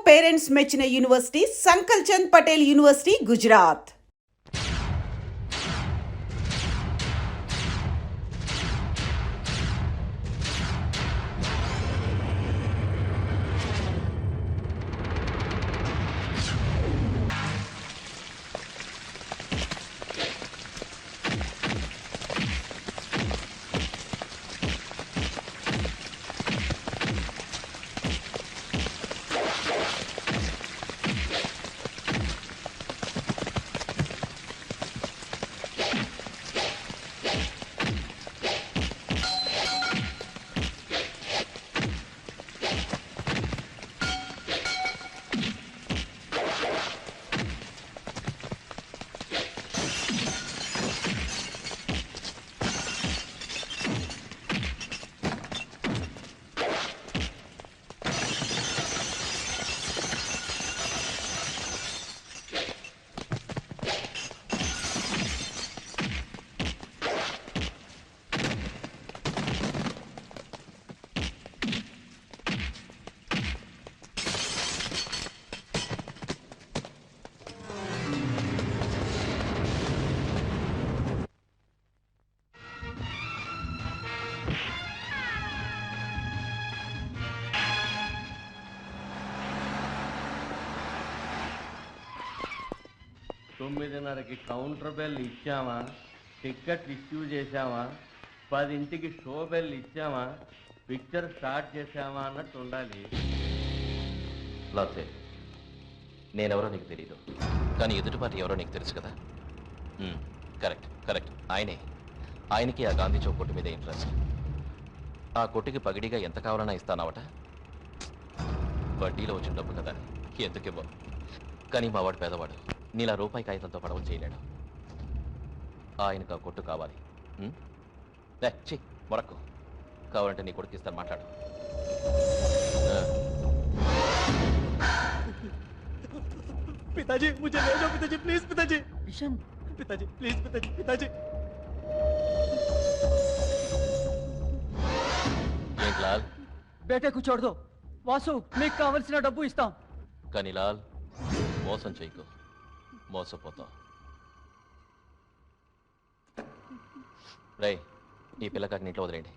Parents మెచ్చిన university Sankalchand Patel university, Gujarat. తొమ్మిదిన్నరకి counter bell ఇచ్చామా, టికెట్ ఇష్యూ చేశామా, 10ంటికి షో బెల్ ఇచ్చామా, పిక్చర్ స్టార్ట్ చేశామా అన్నట్టు ఉండాలి. లాసే, నేనెవరో నీకు తెలీదు, కానీ ఎదుటి పార్టీ ఎవరో నీకు తెలుసు కదా. కరెక్ట్ కరెక్ట్, ఆయనకి ఆ గాంధీ చౌక్ కొట్టు మీద ఇంట్రెస్ట్. ఆ కొట్టుకి పగిడిగా ఎంత కావాలన్నా ఇస్తానావట. వడ్డీలో వచ్చిన డబ్బు కదా, ఎందుకివ్వ. కానీ మా వాడు పేదవాడు, నీలా రూపాయి కాగితంతో పడవలు చేయలేడు. ఆయనకు ఆ కొట్టు కావాలి. మొరక్కు, కావాలంటే నీ కొడుకు ఇస్తాను, మాట్లాడు. पिताजी मुझे ले जाओ पिताजी, प्लीज पिताजी. किशन, पिताजी प्लीज पिताजी, पिताजी. ఏంటి లాల్? బేటకు छोड़ दो. వాసు, మీకు కావలసిన డబ్బు ఇస్తాం. కానీ లాల్, మోసం చేయకు, మోసపోతాం. రై, ఈ పిల్లకాకి ఇంట్లో వదిలేండి.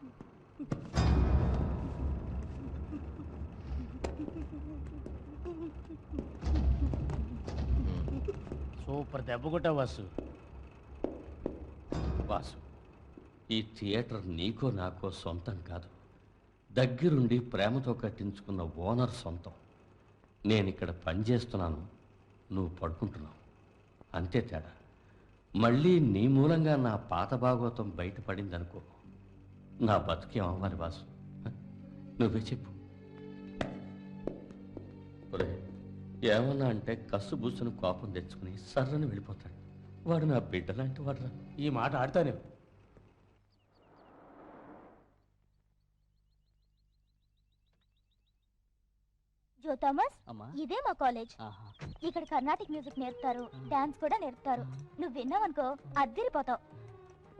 సూపర్ దెబ్బ కొట్టావు వాసు. వాసు, ఈ థియేటర్ నీకో నాకో సొంతం కాదు, దగ్గరుండి ప్రేమతో కట్టించుకున్న ఓనర్ సొంతం. నేను ఇక్కడ పనిచేస్తున్నాను, నువ్వు పడుకుంటున్నావు, అంతే తేడా. మళ్ళీ నీ మూలంగా నా పాత భాగవతం బయటపడిందనుకో, నా బతుకేం అవ్వాలి వాసు? నువ్వే చెప్పు. ఒరే, ఏమన్నా అంటే కస్సు బుస్సును కోపం తెచ్చుకుని సర్రని వెళ్ళిపోతాడు. వాడు నా బిడ్డలాంటి వాడురా. ఈ మాట ఆడతానే. జో థామస్, ఇదే మా కాలేజ్. ఇక్కడ కర్ణాటిక్ మ్యూజిక్ నేర్పుతారు, డాన్స్ కూడా నేర్పుతారు. నువ్వు విన్నావనుకో అద్దిరిపోతావు.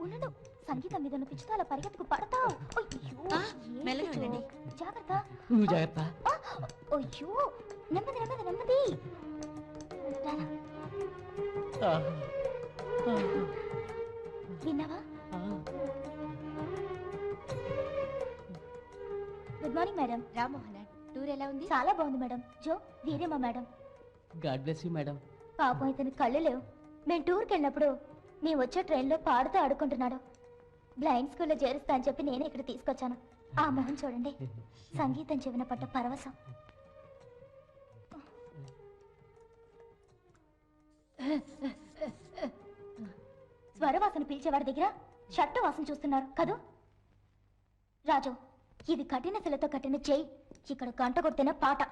ఉండు, సంగీతం మీద నువ్వు పిచ్చితో అలా పరిగెత్తుకు పడతావు. జాగ్రత్త. నువ్వు జాగ్రత్త. అయ్యో, నెమ్మది నెమ్మది నెమ్మది. విన్నావా? Good morning madam. Rammohan, tour ఎలా ఉంది? చాలా బాగుంది మేడం. జో, వీరేమా madam. God bless you madam. పాపం ఇతని కళ్ళు లేవు. మేము టూర్కి వెళ్ళినప్పుడు మేము వచ్చే ట్రైన్లో పాడుతూ ఆడుకుంటున్నాడు. బ్లైండ్ స్కూల్లో చేరుస్తా అని చెప్పి నేనే ఇక్కడ తీసుకొచ్చాను. ఆ మొహం చూడండి, సంగీతం చెవిన పట్ట పరవశం. స్వరవాసన పిలిచేవాడి దగ్గర షట్టు వాసన చూస్తున్నారు కదూ. రాజు, ఇది కఠిన శిలతో కట్టిన చెయ్యి. ఇక్కడ గంట కొట్టిన పాట.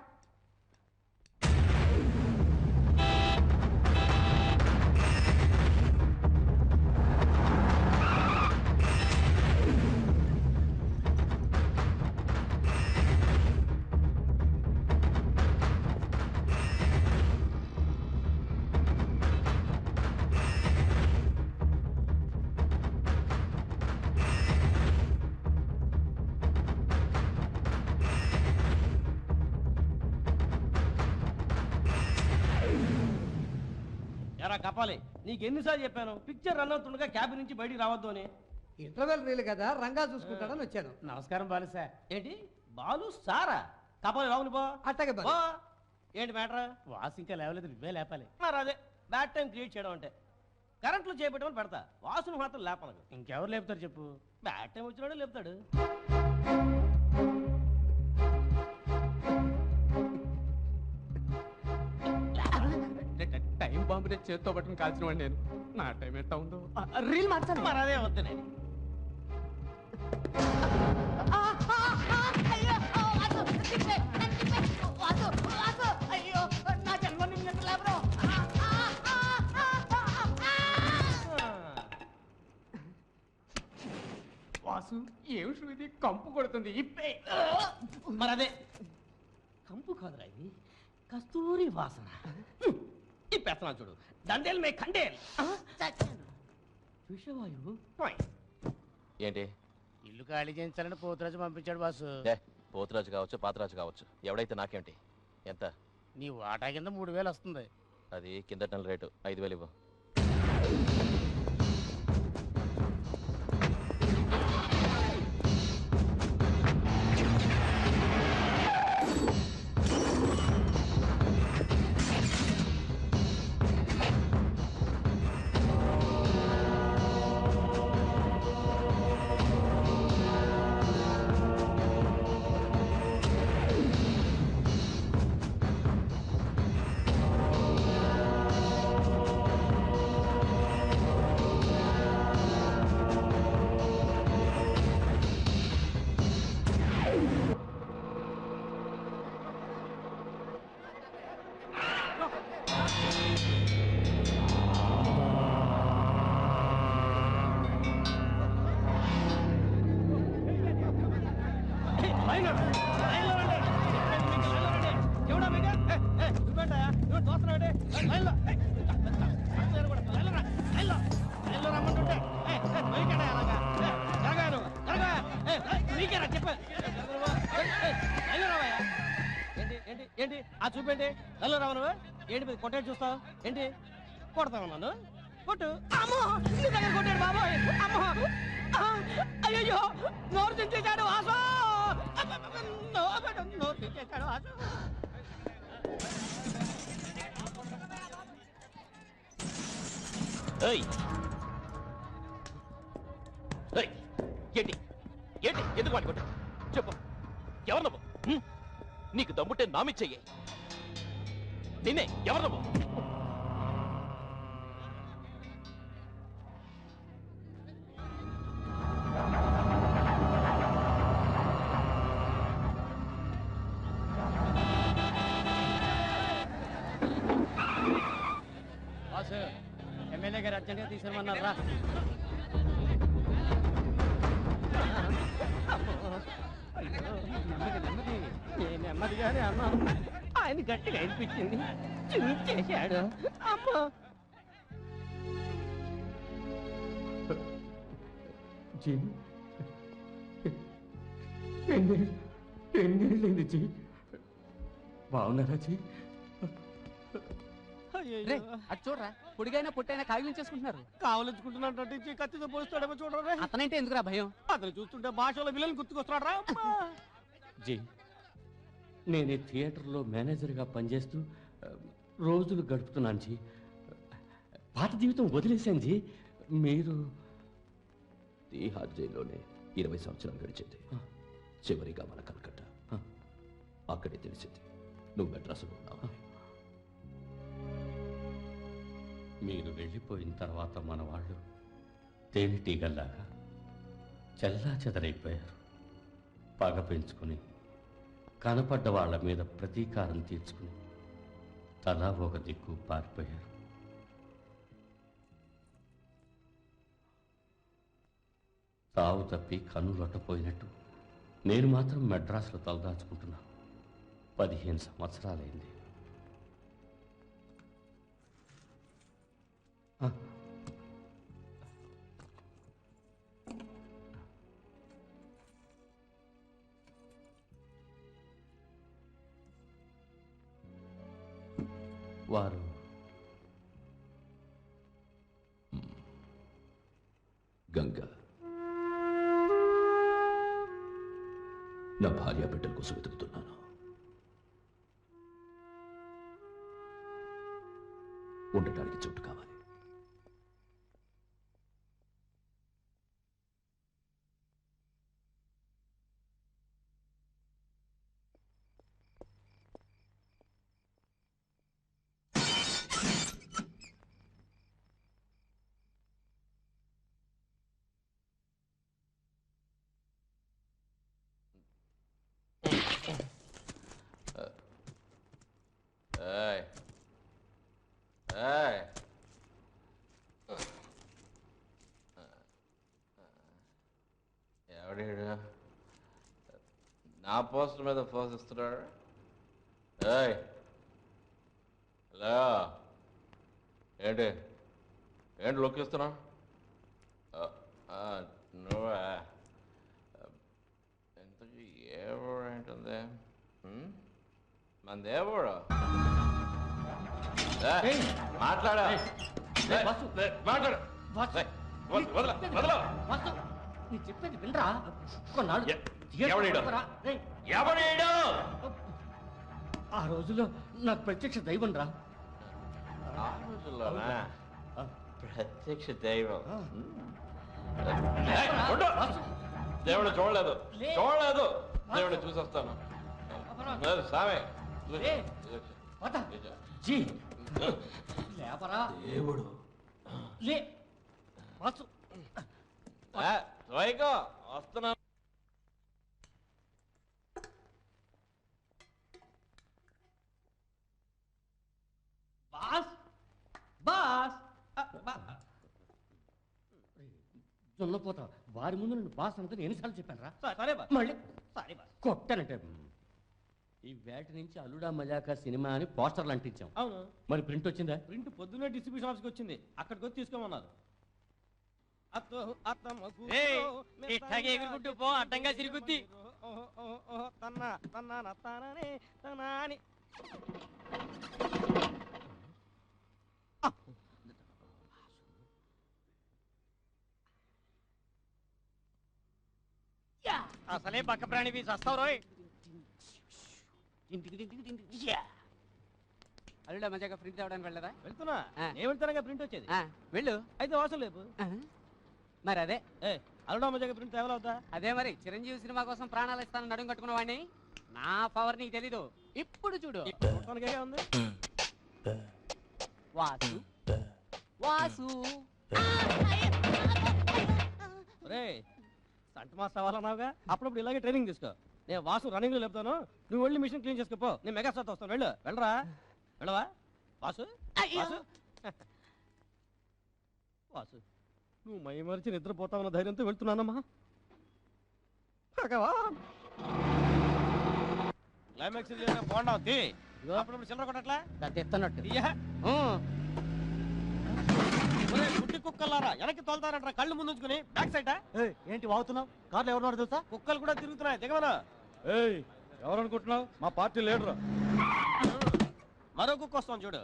ఎరా కపాలి, నీకు ఎన్నిసార్లు చెప్పాను పిక్చర్ రన్ అవుతుండగా క్యాబిన్ నుంచి బయటికి రావద్దు అని? ఇంటర్వెల్ రీల్ కదా, రంగా చూసుకుంటాడని వచ్చాను. నమస్కారం బాలు సార్. ఏంటి బాలు సారా? కపాలి రావును బా. అట్టగే బా. ఏంటి మ్యాటర్? వాసు ఇంకా లేవలేదు, నువ్వే లేపాలి. మరి అదే బ్యాడ్ టైం క్రియేట్ చేయడం అంటే. కరెంట్లో చేపెట్టమని పెడతా, వాసును మాత్రం లేపనకు. ఇంకెవరు లేపుతారు చెప్పు? బ్యాడ్ టైం వచ్చినాడు లేపుతాడు. టైం బాంబునే చేత్తో పట్టుకుని కాల్చిన వాడు నేను. నా టైం ఎట్లా ఉందో. రీల్ మార్చాలి. మరి అదే వద్దు నేను. వాసు ఏమి ఇది కంపు కొడుతుంది, ఇప్పే. మరి అదే కంపు కాదురా ఇది, కస్తూరి వాసన. ఈ పెత్తనా చూడు, దండేల్ మే ఖండేల్. విషవాయువు. ఏంటి? ఇల్లు ఖాళీ చేయించాలని పోతురాజు పంపించాడు బాసు. పోతురాజు కావచ్చు, పాతరాజు కావచ్చు, ఎవడైతే నాకేంటి? ఎంత? నీ వాటా కింద 3000 వస్తుంది. అది కిందటి నెల రేటు 5000 ఇవ్వు. ఏంటి ఆ చూపేంటి? నల్ల రావను ఏంటి కొట్టాడు చూస్తావు ఏంటి? కొడతావు నన్ను? కొట్టు. అమ్మో నీ దగ్గర కొట్టాడు బాబాయ్. అమ్మో అయ్యో నోరు తెచ్చేశాడు ఆసో. నోరు తెచ్చేశాడు ఆసో. ఏంటి ఏంటి ఎందుకు వాడి కొట్టావు? చెప్పు, ఎవరు నువ్వు? నీకు దమ్ముంటే నామిచ్చెయ్యి. నిన్నే ఎవరు నువ్వు? బాసు ఎమ్మెల్యే గారు అర్జెంట్గా తీసుకురమన్నారు రా. నెమ్మదిగానే అన్నాను, ఆయన గట్టిగా అనిపించింది, చూపించేశాడు. అమ్మా ఎన్నేళ్ళైంది జీ? బాగున్నారా జీ? అటు చూడరా, పొడిగైనా పొట్టైనా కాగిలించేసుకుంటున్నారు. కావలించుకుంటున్నట్టు కత్తితో పోస్తాడేమో చూడరా. అతనంటే ఎందుకురా భయం? అతను చూస్తుంటే భాషలో విలన్ గుర్తుకొస్తాడరా. జీ, నేను ఈ థియేటర్లో మేనేజర్గా పనిచేస్తూ రోజులు గడుపుతున్నాను జీ. పాత జీవితం వదిలేశాను జీ. మీరు తీహార్ జైల్లోనే 20 సంవత్సరాలు గడిచింది. చివరిగా మన కలకట్ట. అక్కడే తెలిసింది నువ్వు మెడ్రాసులో ఉన్నావు. మీరు వెళ్ళిపోయిన తర్వాత మన వాళ్ళు తేనెటీగల్లాగా చెల్లా చెదరైపోయారు. పగ పెంచుకుని కనపడ్డ వాళ్ళ మీద ప్రతీకారం తీర్చుకుని తలా ఒక దిక్కు పారిపోయారు. తావు తప్పి కన్నులొట్టపోయినట్టు నేను మాత్రం మెడ్రాస్లో తలదాచుకుంటున్నాను. 15 సంవత్సరాలైంది. వారు నా భార్య బిడ్డల కోసం వెతుకుతున్నాను. ఉండటానికి చోటు కావాలి. ఏయ్ ఏయ్ ఎవడీడు నా పోస్టర్ మీద ఫోర్స్ ఇస్తున్నాడు? ఏయ్ హలో, ఏంటి ఏంటి లుక్ ఇస్తున్నావు? నువ్వా? ఇంతకీ ఏ ఊరు ఏంటుంది? మన దేవుడు మాట్లాడా? మాట్లాడు. నీ చెప్పేది వినరా? కొన్నాళ్ళు ఎవడీడు? ఎవడీడు? ఆ రోజుల్లో నాకు ప్రత్యక్ష దైవం రా. ఆ రోజుల్లోనా? ప్రత్యక్ష దైవం. దేవుడు చూడలేదు, చూడలేదు. దేవుడు చూసొస్తాను. సామే జీ లేపరా దేవుడు లే వాసు వైకో వస్తున్నా. బాస్ బాస్ జొన్నపోతా వారి ముందు నన్ను బాస్ అంతా ఎన్నిసార్లు చెప్పాను రా. సరే బాస్, మళ్ళీ సరే బాస్ కొట్టానంటే. ఈ వేట నుంచి అల్లుడా మజాకా సినిమా అని పోస్టర్లు అంటించాం. అవును, మరి ప్రింట్ వచ్చిందా? ప్రింట్ పొద్దున్నే డిస్ట్రిబ్యూషన్ ఆఫీస్కి వచ్చింది. అక్కడికి వచ్చి తీసుకోమన్నారు. ఎగురుకుంటూ పో, అడ్డంగా తిరుగుద్ది. అసలే పక్క ప్రాణివి చస్తావు రోయ్. అల్లుడా మజాగా ప్రింట్ తేవడానికి వెళ్ళదా? వెళ్తున్నా. నేను వెళ్తానగా ప్రింట్ వచ్చేది. వెళ్ళు. అయితే వాసం లేపు. మరి అదే అల్లుడా మజాగా ప్రింట్ తేవాలవుతా? అదే మరి చిరంజీవి సినిమా కోసం ప్రాణాలు ఇస్తానని నడుము కట్టుకున్న వాడిని. నా పవర్ నీకు తెలీదు. ఇప్పుడు చూడు. చూడటానికే ఉంది. వాసు వాసు రే సంట మాస్ అవ్వాలన్నావుగా, అప్పుడప్పుడు ఇలాగే ట్రైనింగ్ తీసుకో. నేను వాసు రన్నింగ్ లో లేపుతాను, నువ్వు వెళ్ళి మిషన్ క్లీన్ చేసుకోపో. నేను మెగా స్టార్ వస్తాను. వెళ్ళు. వెళ్ళరా? వెళ్ళవా వాసు? వాసు వాసు నువ్వు మై మరిచి నిద్రపోతావన్న ధైర్యంతో వెళ్తున్నానమ్మా. క్లైమాక్స్ బాగుండా ఉంది. అప్పుడప్పుడు చిల్లర కొట్టట్లా తెస్తున్నట్టు. గుడ్డి కుక్కలారా వెనక్కి తోలుతారంటారా? కళ్ళు ముందుకుని బ్యాక్ సైడ్ ఏంటి వాగుతున్నావు? కార్లు ఎవరున్నారు తెలుసా? కుక్కలు కూడా తిరుగుతున్నాయి. దిగవనా? ఎవరనుకుంటున్నావు? మా పార్టీ లీడర్. మరో కుక్క వస్తాం చూడు.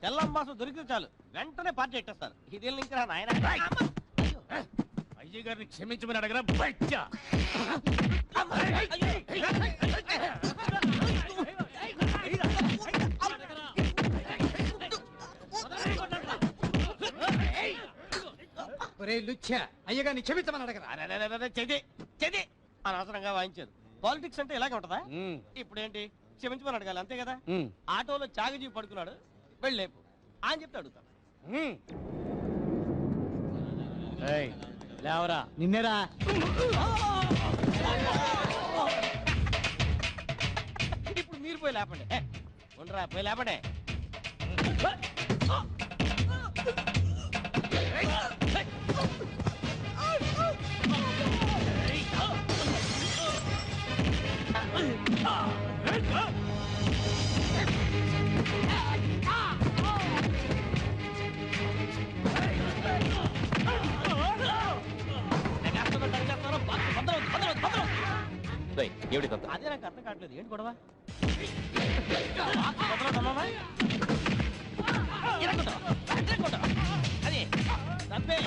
తెల్లంబాసు దొరికితే చాలు వెంటనే పార్టీ ఎట్టేస్తారు. ఇది ఇంకా నాయన అయ్య గారిని క్షమించమని అడగరా? అయ్యగారిని క్షమించమని అడగరా? చెది అనవసరంగా వాయించారు. పాలిటిక్స్ అంటే ఇలాగే ఉంటదా? ఇప్పుడు ఏంటి క్షమించమని అడగాలి అంతే కదా. ఆటోలో చాగజీ పడుకున్నాడు, వెళ్ళేపు అని చెప్తే అడుగుతాను. లేవరా నిన్నేరా. ఇప్పుడు మీరు పోయి లేపండి. ఉండరా పోయి లేపండి. అదే నాకు అర్థం కావట్లేదు. ఏంటి గొడవ? అదే తప్పే.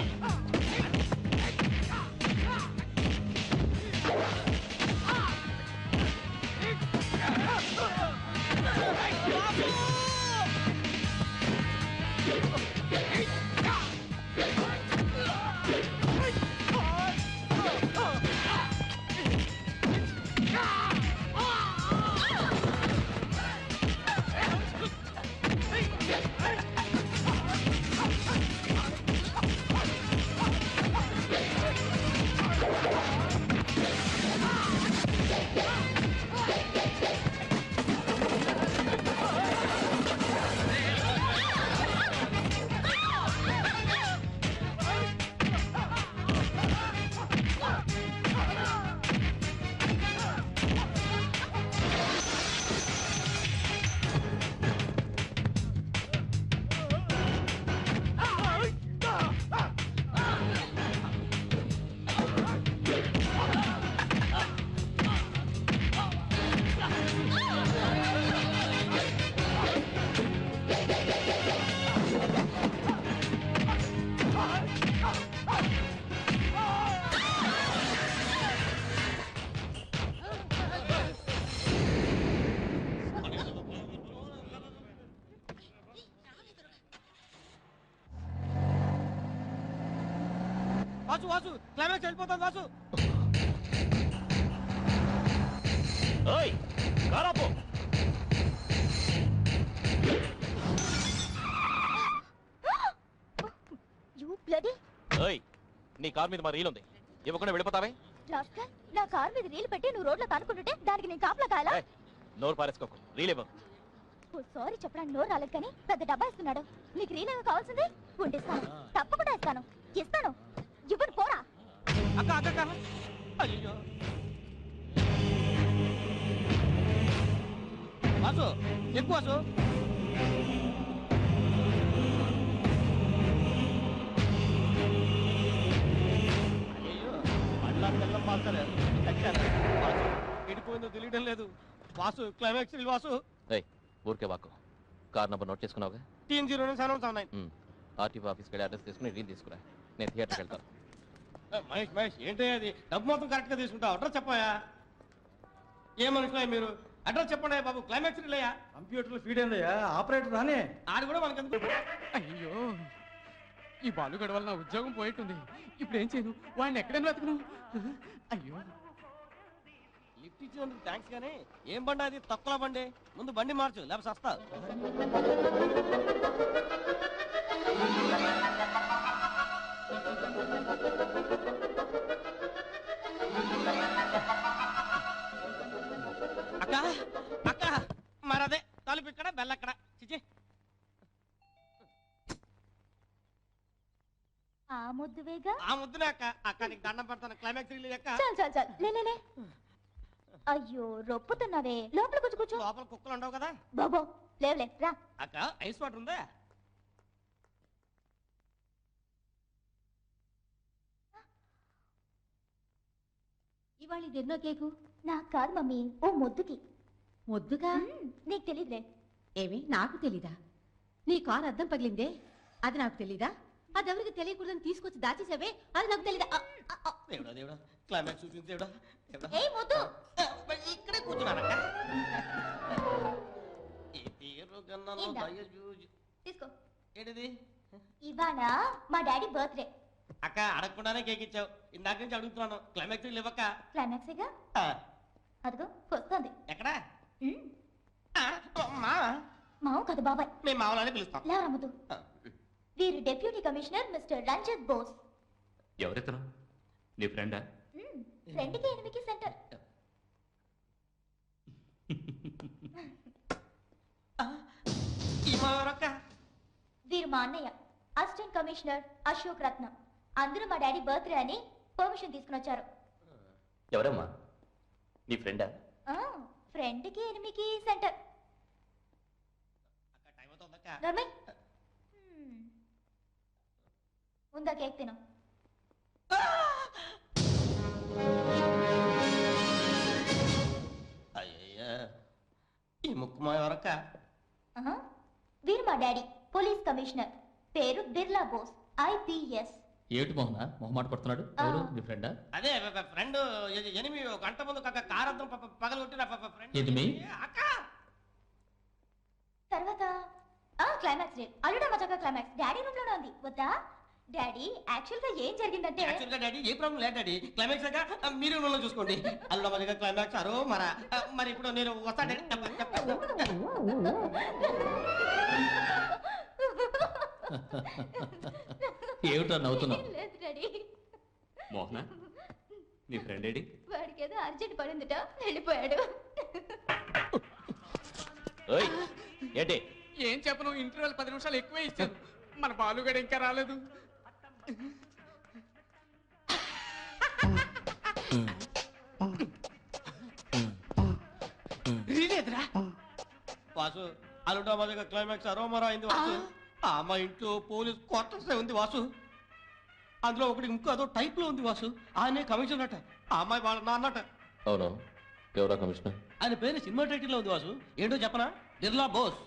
వాసు వాసు క్లైమాక్స్ వెళ్ళిపోతాం వాసు. ఓయ్ కారాపో యూ బ్లడీ ఓయ్ నీ కార్ మీద మా రీల్ ఉంది ఇవ్వకుండా వెళ్ళిపోతావే రాస్కల్, నా కార్ మీద రీల్ పెట్టి నువ్వు రోడ్లో తానుకుంటుంటే దానికి నేను కాపలా కాయాలా? ఏయ్, నోరు పారేసుకోకు రీల్ ఇవ్వు ఓ సారీ చెప్పడానికి నోరు రాలేదు కానీ పెద్ద డబ్బా ఇస్తున్నాడు. నీకు రీల్ ఏమో కావాల్సింది ఉండిస్తాను, తప్పకుండా ఇస్తాను. ఇస్తాను, ఇవ్వను పోరా. అక్క అక్క అక్క అయ్యో వాసు ఎక్కువ వాసు. అయ్యో మళ్ళా తెల్లం పాల్తారు వాసు ఎడిపోయిందో తెలియడం లేదు. వాసు క్లైమాక్స్ వాసు. ఏయ్ ఊరికే వాకు కార్ నంబర్ నోట్ చేసుకున్నావుగా TN0979. ఆర్టీఓ ఆఫీస్కి వెళ్ళి అడ్రస్ తీసుకుని రీల్ తీసుకురా నేను థియేటర్కి వెళ్తాను మహేష్ మహేష్ ఏంటి అది డబ్బు మొత్తం కరెక్ట్ గా తీసుకుంటావు. అడ్రస్ చెప్పాయా? ఏ మనుషులే మీరు? అడ్రస్ చెప్పండి బాబు. క్లైమాక్స్ రిలేయా? కంప్యూటర్లో ఫీడ్ అయిందయ్యా, ఆపరేటర్ రానే. ఆడు కూడా మనకెందుకు? అయ్యో ఈ బాలుగడ వల్ల నా ఉద్యోగం పోయిట్టుంది. ఇప్పుడు ఏం చేయను? వాడిని ఎక్కడైనా వెతకను. అయ్యో లిఫ్ట్ ఇచ్చినందుకు థ్యాంక్స్ కానీ ఏం బండి అది? తక్కువ బండి. ముందు బండి మార్చు లేకపోతే సస్తా. అక్క అక్క మరదే తలుపు ఇక్కడ బెల్లక్కడ. చిచి ఆ ముద్దువేగా. ఆ ముద్దునే అక్క. అక్క నీకు దండం పెడతాను. క్లైమాక్స్ రిలీజ్ అక్క. చాలు చాలు చాలు, లే. అయ్యో రొప్పుతున్నావే, లోపల కూర్చో. లోపల కుక్కలు ఉండవు కదా బాబో. లేవులే రా. అక్క ఐస్ వాటర్ ఉందా? ఇవాళ ఇది ఎన్నో కేకు? నాకు కాదు మమ్మీ, ఓ మొద్దుకి. మొద్దుగా? నీకు తెలీదులే. ఏమి నాకు తెలీదా? నీ కారు అద్దం పగిలిందే, అది నాకు తెలీదా? అది ఎవరికి తెలియకూడదని తీసుకొచ్చి దాచేసావే, అది నాకు తెలీదా? దేవుడా దేవుడా క్లైమాక్స్ చూపింది దేవుడా దేవుడా. ఏయ్ మొద్దు, ఇక్కడే కూర్చున్నానక్క. ఈ తీరు గన్నలో ఏంటా? దయ చూసి. తీసుకో. ఏంటిది? ఇవాళ మా డాడీ బర్త్డే. అక్క అడగకుండానే కేక్ ఇచ్చావు. ఇందాక నుంచి అడుగుతున్నాను. క్లైమాక్స్ లేవక్క. క్లైమాక్సేగా. అదిగో వస్తుంది. ఎక్కడా? మా మావు కదా బాబాయ్. మేము మామూలు పిలుస్తాం. లేవరా ముద్దు. వీరు deputy commissioner mister Ranjith Bose. ఎవరెత్తను నీ ఫ్రెండా? ఫ్రెండ్కి ఎనిమికి సెంటర్. ఈ మావరక్క. వీరు మా అన్నయ్య అసిస్టెంట్ కమిషనర్ అశోక్ రత్నం. అందరూ మా డాడీ బర్త్డే అని పర్మిషన్ తీసుకుని వచ్చారు. ఎవరమ్మా నీ ఫ్రెండా? ఫ్రెండ్కి ఎనిమికి సెంటర్. అక్క టైం అవుతుందక్క. నర్మయ్ ముందా కేక్ తిను. అయ్యయ్యా ఈ ముక్కు మా ఎవరక్క? వీరు మా డాడీ పోలీస్ కమిషనర్, పేరు బిర్లా బోస్ IPS. ఏమిటి మోహన మొహమాట పడుతున్నాడు? ఎవరు నీ ఫ్రెండా? అదే ఫ్రెండ్ ఎనిమిది గంట ముందు కారద్దం పగలగొట్టిన ఫ్రెండ్. ఎనిమి? అక్క క్లైమాక్స్ డే. అల్లుడా మజాకా క్లైమాక్స్ డాడీ రూమ్ లోనే ఉంది. వద్దా? డాడీ యాక్చువల్ గా ఏం జరిగిందంటే యాక్చువల్గా డాడీ ఏ ప్రాబ్లం లేదు డాడీ. క్లైమాక్స్ లాగా మీరు రూమ్లో చూసుకోండి. అల్లుడా మజాకా క్లైమాక్స్ అరో మరా. మరి ఇప్పుడు నేను వస్తా డాడీ. ఏమిటో నవ్వుతున్నావు? లేదు డాడీ. మోహన, నీ ఫ్రెండ్ ఏడి? వాడికి ఏదో అర్జెంట్ పడిందిట, వెళ్ళిపోయాడు. ఓయ్ ఏంటి? ఏం చెప్పను, ఇంటర్వెల్ 10 నిమిషాలు ఎక్కువే ఇచ్చాను. మన బాలుగడ ఇంకా రాలేదు. వాసు, అల్లుడా మజాకా క్లైమాక్స్ అరో మరా అయింది వాసు. మా ఇంట్లో పోలీస్ క్వార్టర్స్ ఉంది వాసు. అందులో ఒకటి ఇంకో అదో టైప్ లో ఉంది వాసు. ఆయనే కమిషనర్ అట, ఆ అమ్మాయి వాళ్ళ నాన్నట. అవును, ఎవరా కమిషనర్? ఆయన పేరు సినిమా టైటిల్ లో ఉంది వాసు. ఏంటో చెప్పనా? బిర్లా బోస్.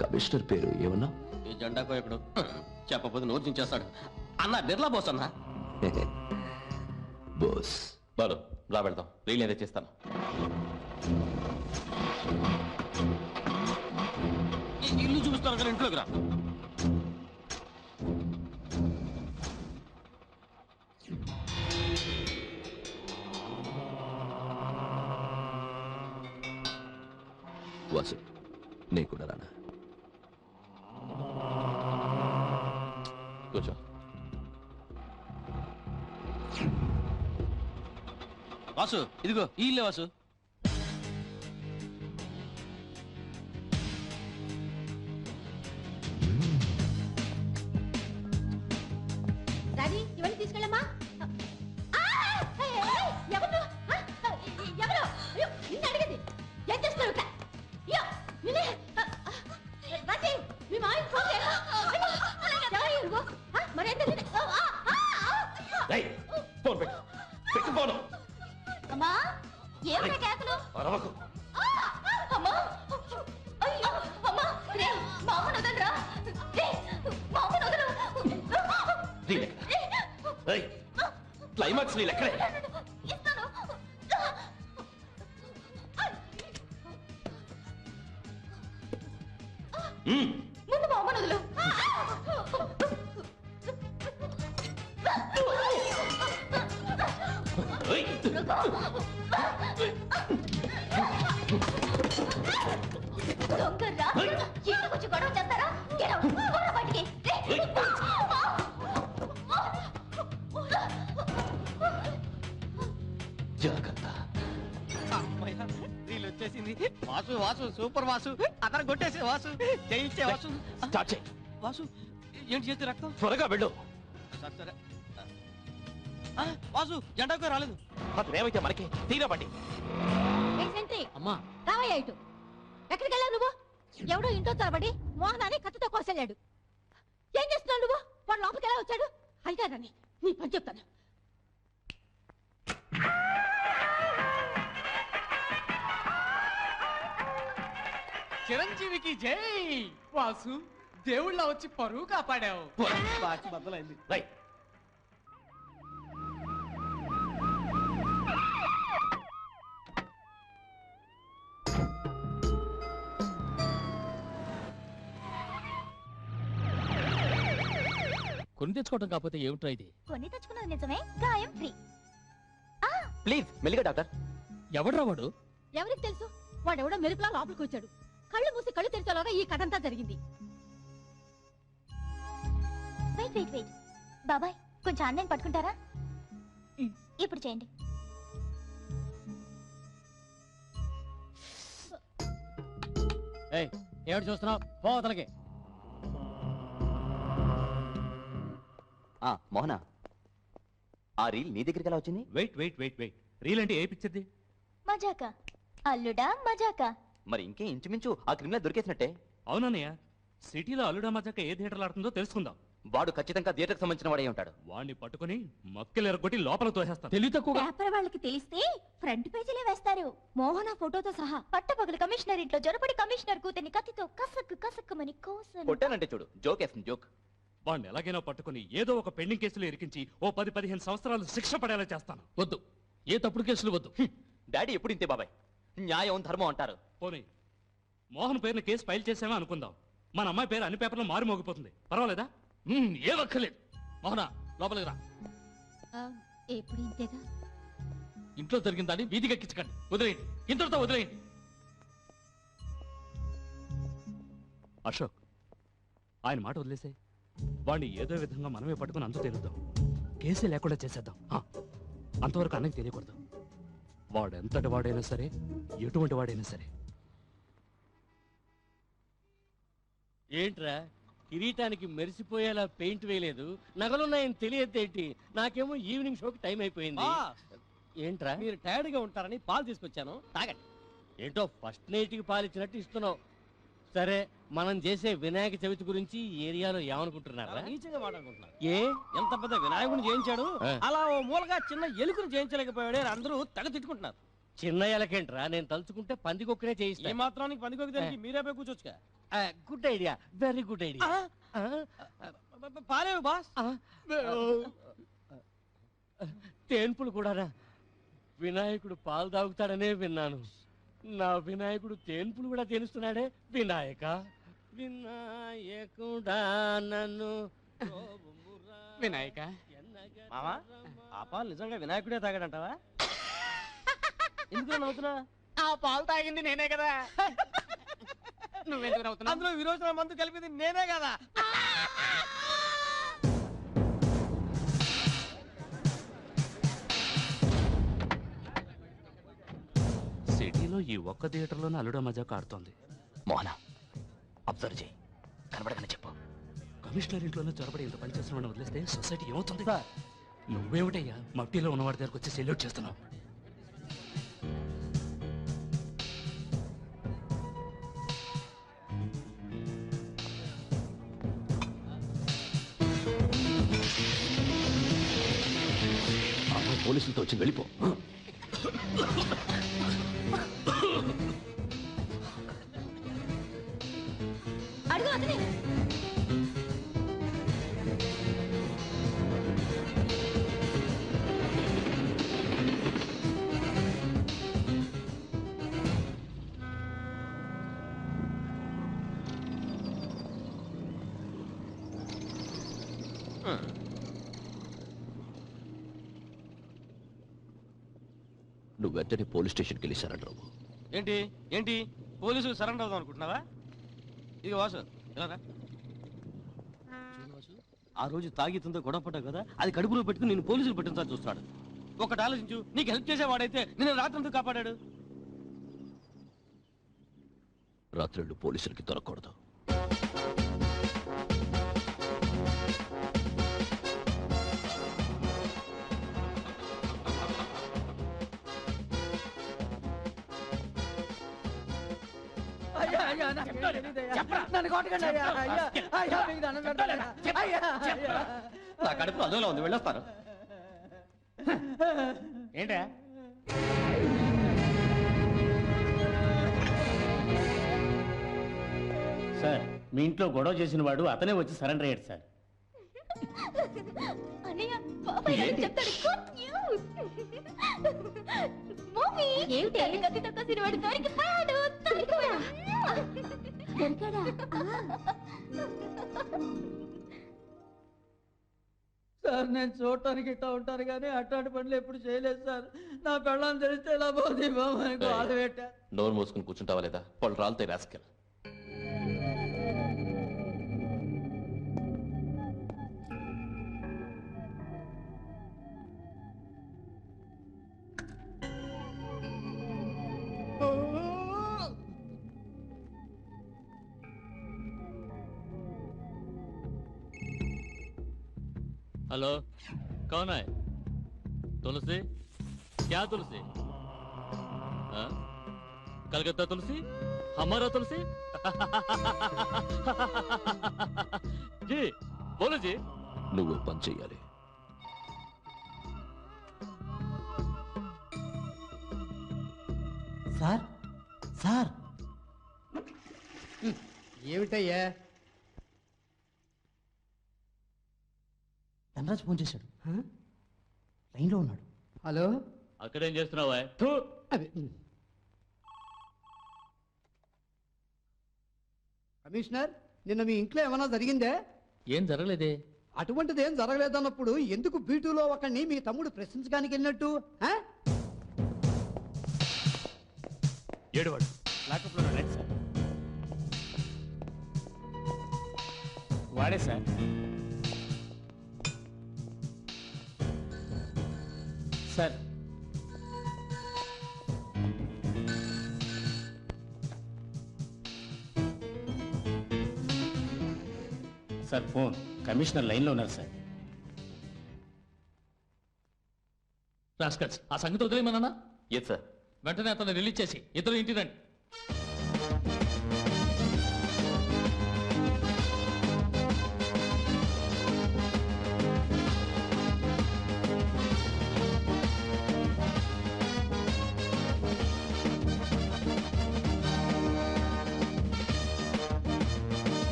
కమిషనర్ పేరు ఏమన్నా? ఈ జెండాకో ఎప్పుడు చెప్పకపోతే నోరు చించేస్తాడు. అన్న బిర్లా బోస్ అన్న. బోస్. బాలు రా వెళ్దాం, రీల్ ఏదో చేస్తాను. ఇల్లు చూపిస్తాను కదా, ఇంట్లోకి రా. వాసు, నీ కూడా రానా? కూర్చో. వాసు ఇదిగో ఈ ఇల్లే వాసు. డాడీ ఇవన్నీ తీసుకెళ్ళమ్మా. ఎవరు? ఎవరు? అయ్యో నిన్ను అడిగింది. ఏం చేస్తున్నావు ఇక్కడ? అయ్యో నిన్నే. రాజీ మీ మాయ ఫోన్ చేయరా? ఎవరు నువ్వు? మరేం తెలియదు. ఫోన్ పెట్టు, పెట్టు ఫోను. అమ్మా ఏమిటా కేకలు? అరవకు. అమ్మా అయ్యో అమ్మా రే మా అమ్మను వదలరా. రే మా అమ్మను వదలు. రీల్ ఎక్కడ? ఏయ్, క్లైమాక్స్ రీల్ ఎక్కడే? ఇస్తాను. ముందు మా అమ్మను వదలు. ఏయ్. దొంగరా ఇంటికి వచ్చి గొడవ చేస్తారా? Get out. పోరా బయటికి. జాగ్రత్త. వీళ్ళు వచ్చేసింది. వాసు వాసు సూపర్ వాసు. అతను కొట్టేసి వాసు. జయించే వాసు. స్టార్ట్ చేయి. వాసు ఏంటి చేతి రక్తం? త్వరగా వెళ్ళు. సరే సరే. వాసు జెండాకో రాలేదు. అతను ఏమైతే మనకి తీరబండి. అమ్మా రావయ్యా ఇటు. ఎక్కడికి వెళ్ళావు నువ్వు? ఎవడో ఇంట్లో తరబడి మోహనాన్ని కత్తితో కోసెళ్ళాడు. ఏం చేస్తున్నావు నువ్వు? వాడు లోపలికి ఎలా వచ్చాడు? అయిగానని నీ పని చెప్తాను. చిరంజీవికి జై. వాసు దేవుళ్ళ వచ్చి పరువు కాపాడావు. బాచి బద్దలైంది. రైట్. కొని తెచ్చుకోవడం కాకపోతే ఏమిట్రా ఇది? కొన్ని తెచ్చుకున్నది నిజమే, గాయం ఫ్రీ. ప్లీజ్ మెల్లిగా డాక్టర్. ఎవడ్రా వాడు? ఎవరికి తెలుసు? వాడెవడో మెరుపులా లోపలికి వచ్చాడు. కళ్ళు మూసి కళ్ళు తెరిచేలోగా ఈ కథ అంతా జరిగింది. వెయిట్ వెయిట్ వెయిట్ బాబాయ్, కొంచెం ఆన్లైన్ పట్టుకుంటారా? ఇప్పుడు చేయండి. ఏమిటి చూస్తున్నావు? పోతలకి. మోహన, ఆ రీల్ నీ దగ్గరికి ఎలా వచ్చింది? Wait wait wait wait reel అంటే ఏ పిక్చర్ది? మజాకా అల్లుడా మజాకా. మరి ఇంకే ఇంచుమించు ఆ క్రిమినల్ దొరికేసినట్టే. అవునన్నయ్య, సిటీలో అల్లుడా మజాక ఏ థియేటర్లు ఆడుతుందో తెలుసుకుందాం. వాడు ఖచ్చితంగా థియేటర్కి సంబంధించిన వాడే ఉంటాడు. వాడిని పట్టుకుని మక్కలు ఎరగొట్టి లోపల తోసేస్తాను. తెలివి తక్కువ. పేపర్ వాళ్ళకి తెలిస్తే ఫ్రంట్ పేజీలే వేస్తారు, మోహన ఫోటోతో సహా. పట్టపగలు కమిషనర్ ఇంట్లో జరపడి కమిషనర్ కూతుని కత్తితో కసక్కు కసక్కుమని కోసను. కొట్టానంటే చూడు, జోక్ వేస్తుంది జోక్. వాడిని ఎలాగైనా పట్టుకుని ఏదో ఒక పెండింగ్ కేసులో ఇరికించి ఓ 10-15 సంవత్సరాలు శిక్ష పడేలా చేస్తాను. వద్దు, ఏ తప్పుడు కేసులు వద్దు. డాడీ ఎప్పుడు ఇంతే బాబాయ్, న్యాయం ధర్మం అంటారు. పోనీ మోహన్ పేరున కేసు ఫైల్ చేసామా అనుకుందాం, మన అమ్మాయి పేరు అన్ని పేపర్లో మారి మోగిపోతుంది. పర్వాలేదా? ఏమక్కర్లేదు. మోహన లోపలికి రా. ఎప్పుడు ఇంతేగా. ఇంట్లో జరిగిన దాన్ని వీధికి ఎక్కించకండి. వదిలేయండి, ఇంతటితో వదిలేయండి. అశోక్, ఆయన మాట వదిలేసే. వాడిని ఏదో విధంగా మనమే పట్టుకుని అంతు తేలుద్దాం. కేసే లేకుండా చేసేద్దాం. అంతవరకు అన్నకి తెలియకూడదు. వాడెంతటి వాడైనా సరే, ఎటువంటి వాడైనా సరే. ఏంట్రా కిరీటానికి మెరిసిపోయేలా పెయింట్ వేయలేదు, నగలున్నాయని తెలియదేంటి? నాకేమో ఈవినింగ్ షోకి టైం అయిపోయింది. ఏంట్రా మీరు టైర్డ్ గా ఉంటారని పాలు తీసుకొచ్చాను, తాగండి. ఏంటో ఫస్ట్ నైట్ కి పాలు ఇచ్చినట్టు ఇస్తున్నావు. సరే, మనం చేసే వినాయక చవితి గురించి ఈ ఏరియాలో ఏమనుకుంటున్నారా? నీచంగా మాట్లాడుకుంటున్నారు. ఏ ఎంత పెద్ద వినాయకుడిని చేయించాడు, అలా ఓ మూలగా చిన్న ఎలుకను చేయించలేకపోయాడే అందరూ తెగ తిట్టుకుంటున్నారు. చిన్న ఎలకేంట్రా, నేను తలుచుకుంటే పందికొక్కనే చేయిస్తా. ఈ మాత్రానికి పందికొక్క మీరే పోయి కూర్చోచ్చుగా. Good idea, very good idea. పాలేవు బాస్. తేన్పులు కూడానా? వినాయకుడు పాలు తాగుతాడనే విన్నాను. నా వినాయకుడు తేన్పులు కూడా తేలుస్తున్నాడే. వినాయక వినాయకుడా నన్ను వినాయక. మామా, ఆ పాలు నిజంగా వినాయకుడే తాగాడంటావా? ఎందుకు నవ్వుతున్నా? ఆ పాలు తాగింది నేనే కదా. నువ్వెందుకు నవ్వుతున్నావు? అందులో విరోచన మందు కలిపింది నేనే కదా. సిటీలో ఈ ఒక్క థియేటర్లోనే అల్లుడా మజాకు ఆడుతోంది. మోహన, అబ్జర్వ్ చేయి, కనబడగానే చెప్పు. కమిషనర్ ఇంట్లోనే చొరబడి ఇంత పని చేసిన వాడిని వదిలేస్తే సొసైటీ ఏమవుతుంది? నువ్వేమిటయ్యా మట్టిలో ఉన్నవాడి దగ్గరకు వచ్చి సెల్యూట్ చేస్తున్నావు? పోలీసులతో వచ్చి వెళ్ళిపో. అడుగు అతని. నువ్వు వెంటనే పోలీస్ స్టేషన్కి వెళ్ళి సరెండర్ అవ్వు. ఏంటి ఏంటి పోలీసులు సరెండర్ అవుదాం అనుకుంటున్నావా? ఇది వాసు, ఇలా రా. ఆ రోజు తాగితంతో గొడవ పడ్డావు కదా, అది కడుపులో పెట్టుకుని నేను పోలీసులు పెట్టించాలని చూస్తాడు. ఒకటి ఆలోచించు, నీకు హెల్ప్ చేసేవాడైతే నేను రాత్రంతా కాపాడాడు. రాత్రుళ్ళు పోలీసులకి దొరకకూడదు. నా కడుపు అదోలా ఉంది, వెళ్ళొస్తాను. ఏంటా సార్, మీ ఇంట్లో గొడవ చేసిన వాడు అతనే వచ్చి సరెండర్ అయ్యాడు సార్. అన్నయ్య, బాబాయ్ ఏం చెప్తాడు? Good news. మమ్మీ, ఏమిటి కత్తి తక్కువ సినివాడు దొరికిపోయాడు. దొరికాడా? సార్, నేను చూడటానికి ఇట్టా ఉంటాను కానీ అట్లాంటి పనులు ఎప్పుడు చేయలేదు సార్. నా పెళ్ళాన్ని తెలిస్తే ఎలా పోతుంది బాబు అని బాధ పెట్టా. నోరు మూసుకుని కూర్చుంటావా లేదా? వాళ్ళు రాలుతాయి రాసుకెళ్ళి. हेलो, कौन है? तुलसी? क्या तुलसी? कलकत्ता तुलसी? हमारा तुलसी? जी बोलो जी. నువ్వు పని చెయ్యాలి. సార్ సార్ ఏమిటయ్యా? ధనరాజ్ ఫోన్ చేశాడు, లైన్లో ఉన్నాడు. హలో అక్కడేం చేస్తున్నావా? కమిషనర్, నిన్న మీ ఇంట్లో ఏమైనా జరిగిందే? ఏం జరగలేదే. అటువంటిది ఏం జరగలేదన్నప్పుడు ఎందుకు బీటూలో ఒకడిని మీ తమ్ముడు ప్రశ్నించడానికి వెళ్ళినట్టు? ఏడువాడు లాకప్లో రైట్ సార్. వాడే sir. Sir sir phone. Commissioner లైన్లో ఉన్నారు సార్. రాస్కల్స్, ఆ సంగతి వదిలేమన్నా? Yes sir. వెంటనే అతను రిలీజ్ చేసి ఇద్దరు ఇంటి రండి.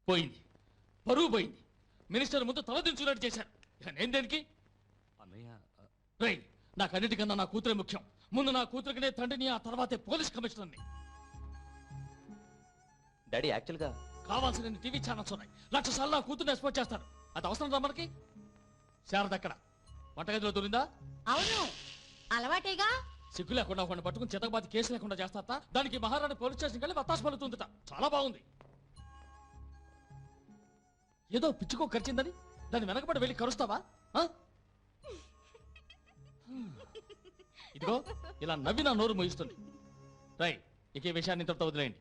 పోయింది, పరువు పోయింది. మినిస్టర్ ముందు తలదించున్నట్టు చేశారు. నేను దేనికి? అన్నయ్య, రై, నాకన్నిటికన్నా నా కూతురే ముఖ్యం. ముందు నా కూతురికినే తండ్రిని, ఆ తర్వాతే పోలీస్ కమిషనర్ని. డాడీ యాక్చువల్గా కావాల్సిన టీవీ ఛానల్స్ ఉన్నాయి. 1,00,000 సార్లు నా కూతుర్ని ఎక్స్పోర్ట్ చేస్తారు. అది అవసరం రా మనకి? శారద అక్కడ వంటగదిలో దొరిందా? అవును, అలవాటేగా. సిగ్గు లేకుండా ఒకరిని పట్టుకుని చితకబాతి కేసు లేకుండా చేస్తారట. దానికి మహారాణి పోలీస్ స్టేషన్కి వెళ్ళి వత్తాసు పలుతుందట. చాలా బాగుంది. ఏదో పిచ్చుకో ఖర్చిందని దాన్ని వెనకబడి వెళ్ళి కరుస్తావా? ఇదిగో ఇలా నవ్వి నా నోరు మోయిస్తుంది. రై, ఇక ఈ విషయాన్ని ఇంతటితో వదిలేయండి.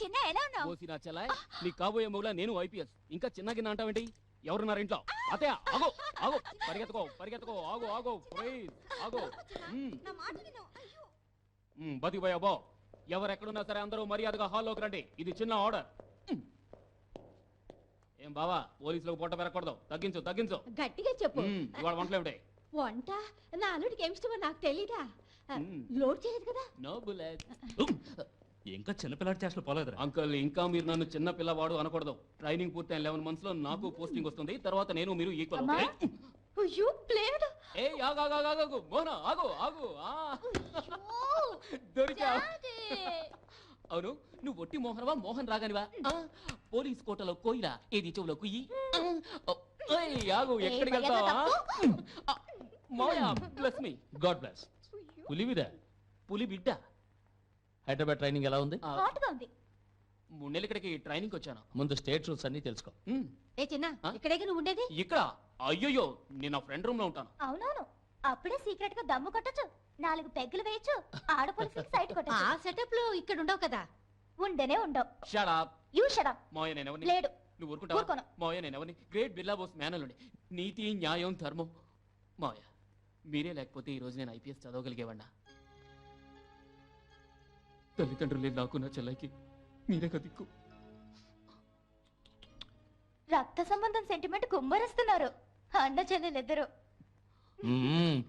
చిన్న ఎలా ఉన్నావు? నీ కాబోయే మొగులా నేను ఐపీఎస్. ఇంకా చిన్నగిన్న అంటావేంటి? ఎవరున్నారు ఇంట్లో? అతయ్య, ఆగో ఆగో, పరిగెత్తుకో పరిగెత్తుకో, ఆగో ఆగో, ప్లీజ్ ఆగో. బతికిపోయా బో. ఎవరెక్కడున్నా సరే అందరూ మర్యాదగా హాల్లోకి రండి. ఇది చిన్న ఆర్డర్. ఏం బావా, పోలీసులకు పూట పెరగకూడదు. తగ్గించు తగ్గించు. గట్టిగా చెప్పు. ఇవాళ వంటలేమిటే? వంట నా అల్లుడికి ఏమి ఇష్టమో నాకు తెలీదా? లోడ్ చేయలేదు కదా? No bullet. ఇంకా చిన్నపిల్లాడి చేష్టలు పోలేదురా. అంకల్, ఇంకా మీరు నన్ను చిన్న పిల్లవాడు అనకూడదు. ట్రైనింగ్ పూర్తయిన 11 months లో నాకు పోస్టింగ్ వస్తుంది. తర్వాత నేను మీరు ఈక్వల్. అయ్యో, ప్లేడ్. ఏ ఆగు ఆగు ఆగు ఆగు, మోహన ఆగు ఆగు. దొరికా? అవును, నువ్వు ఒట్టి మోహనవా, మోహన్ రాగానివా? పోలీస్ కోటలో కోయిలా, ఏది చెవులో కుయ్యి. ఆగు, ఎక్కడికి వెళ్తావా? Maya, bless me. God bless. పులివిరా, పులి బిడ్డ. హైదరాబాద్ ట్రైనింగ్ ఎలా ఉంది? హాట్గా ఉంది. 3 నెలలు ఇక్కడికి ట్రైనింగ్ వచ్చాను. ముందు స్టేట్ రూల్స్ అన్ని తెలుసుకో. ఏ చిన్న, ఇక్కడే నువ్వు ఉండేది? ఇక్కడ? అయ్యో, నేను నా ఫ్రెండ్ రూమ్ లో ఉంటాను. అవునవును, అప్పుడే సీక్రెట్ గా దమ్ము కొట్టచ్చు, 4 పెగ్గులు వేయచ్చు, ఆడపోలీసులకు సైట్ కొట్టచ్చు. ఆ సెటప్ లో ఇక్కడ ఉండవు కదా? ఉండనే ఉండవు. Shut up. You shut up. మోయ, నేను ఎవరిని? లేడు. నువ్వు ఊరుకుంటావా? ఊరుకోను. మోయ, నేను ఎవరిని? గ్రేట్ బిర్లా బోస్ మేనలుండి. నీతి, న్యాయం, ధర్మం. మోయ, మీరే లేకపోతే ఈ రోజు నేను ఐపీఎస్ చదవగలిగేవాడినా? తల్లిదండ్రులే నాకు, నా చెల్లైకి మీరే కదిక్కు. రక్త సంబంధం సెంటిమెంట్ కుమ్మరిస్తున్నారు అన్న చెల్లెలిద్దరు.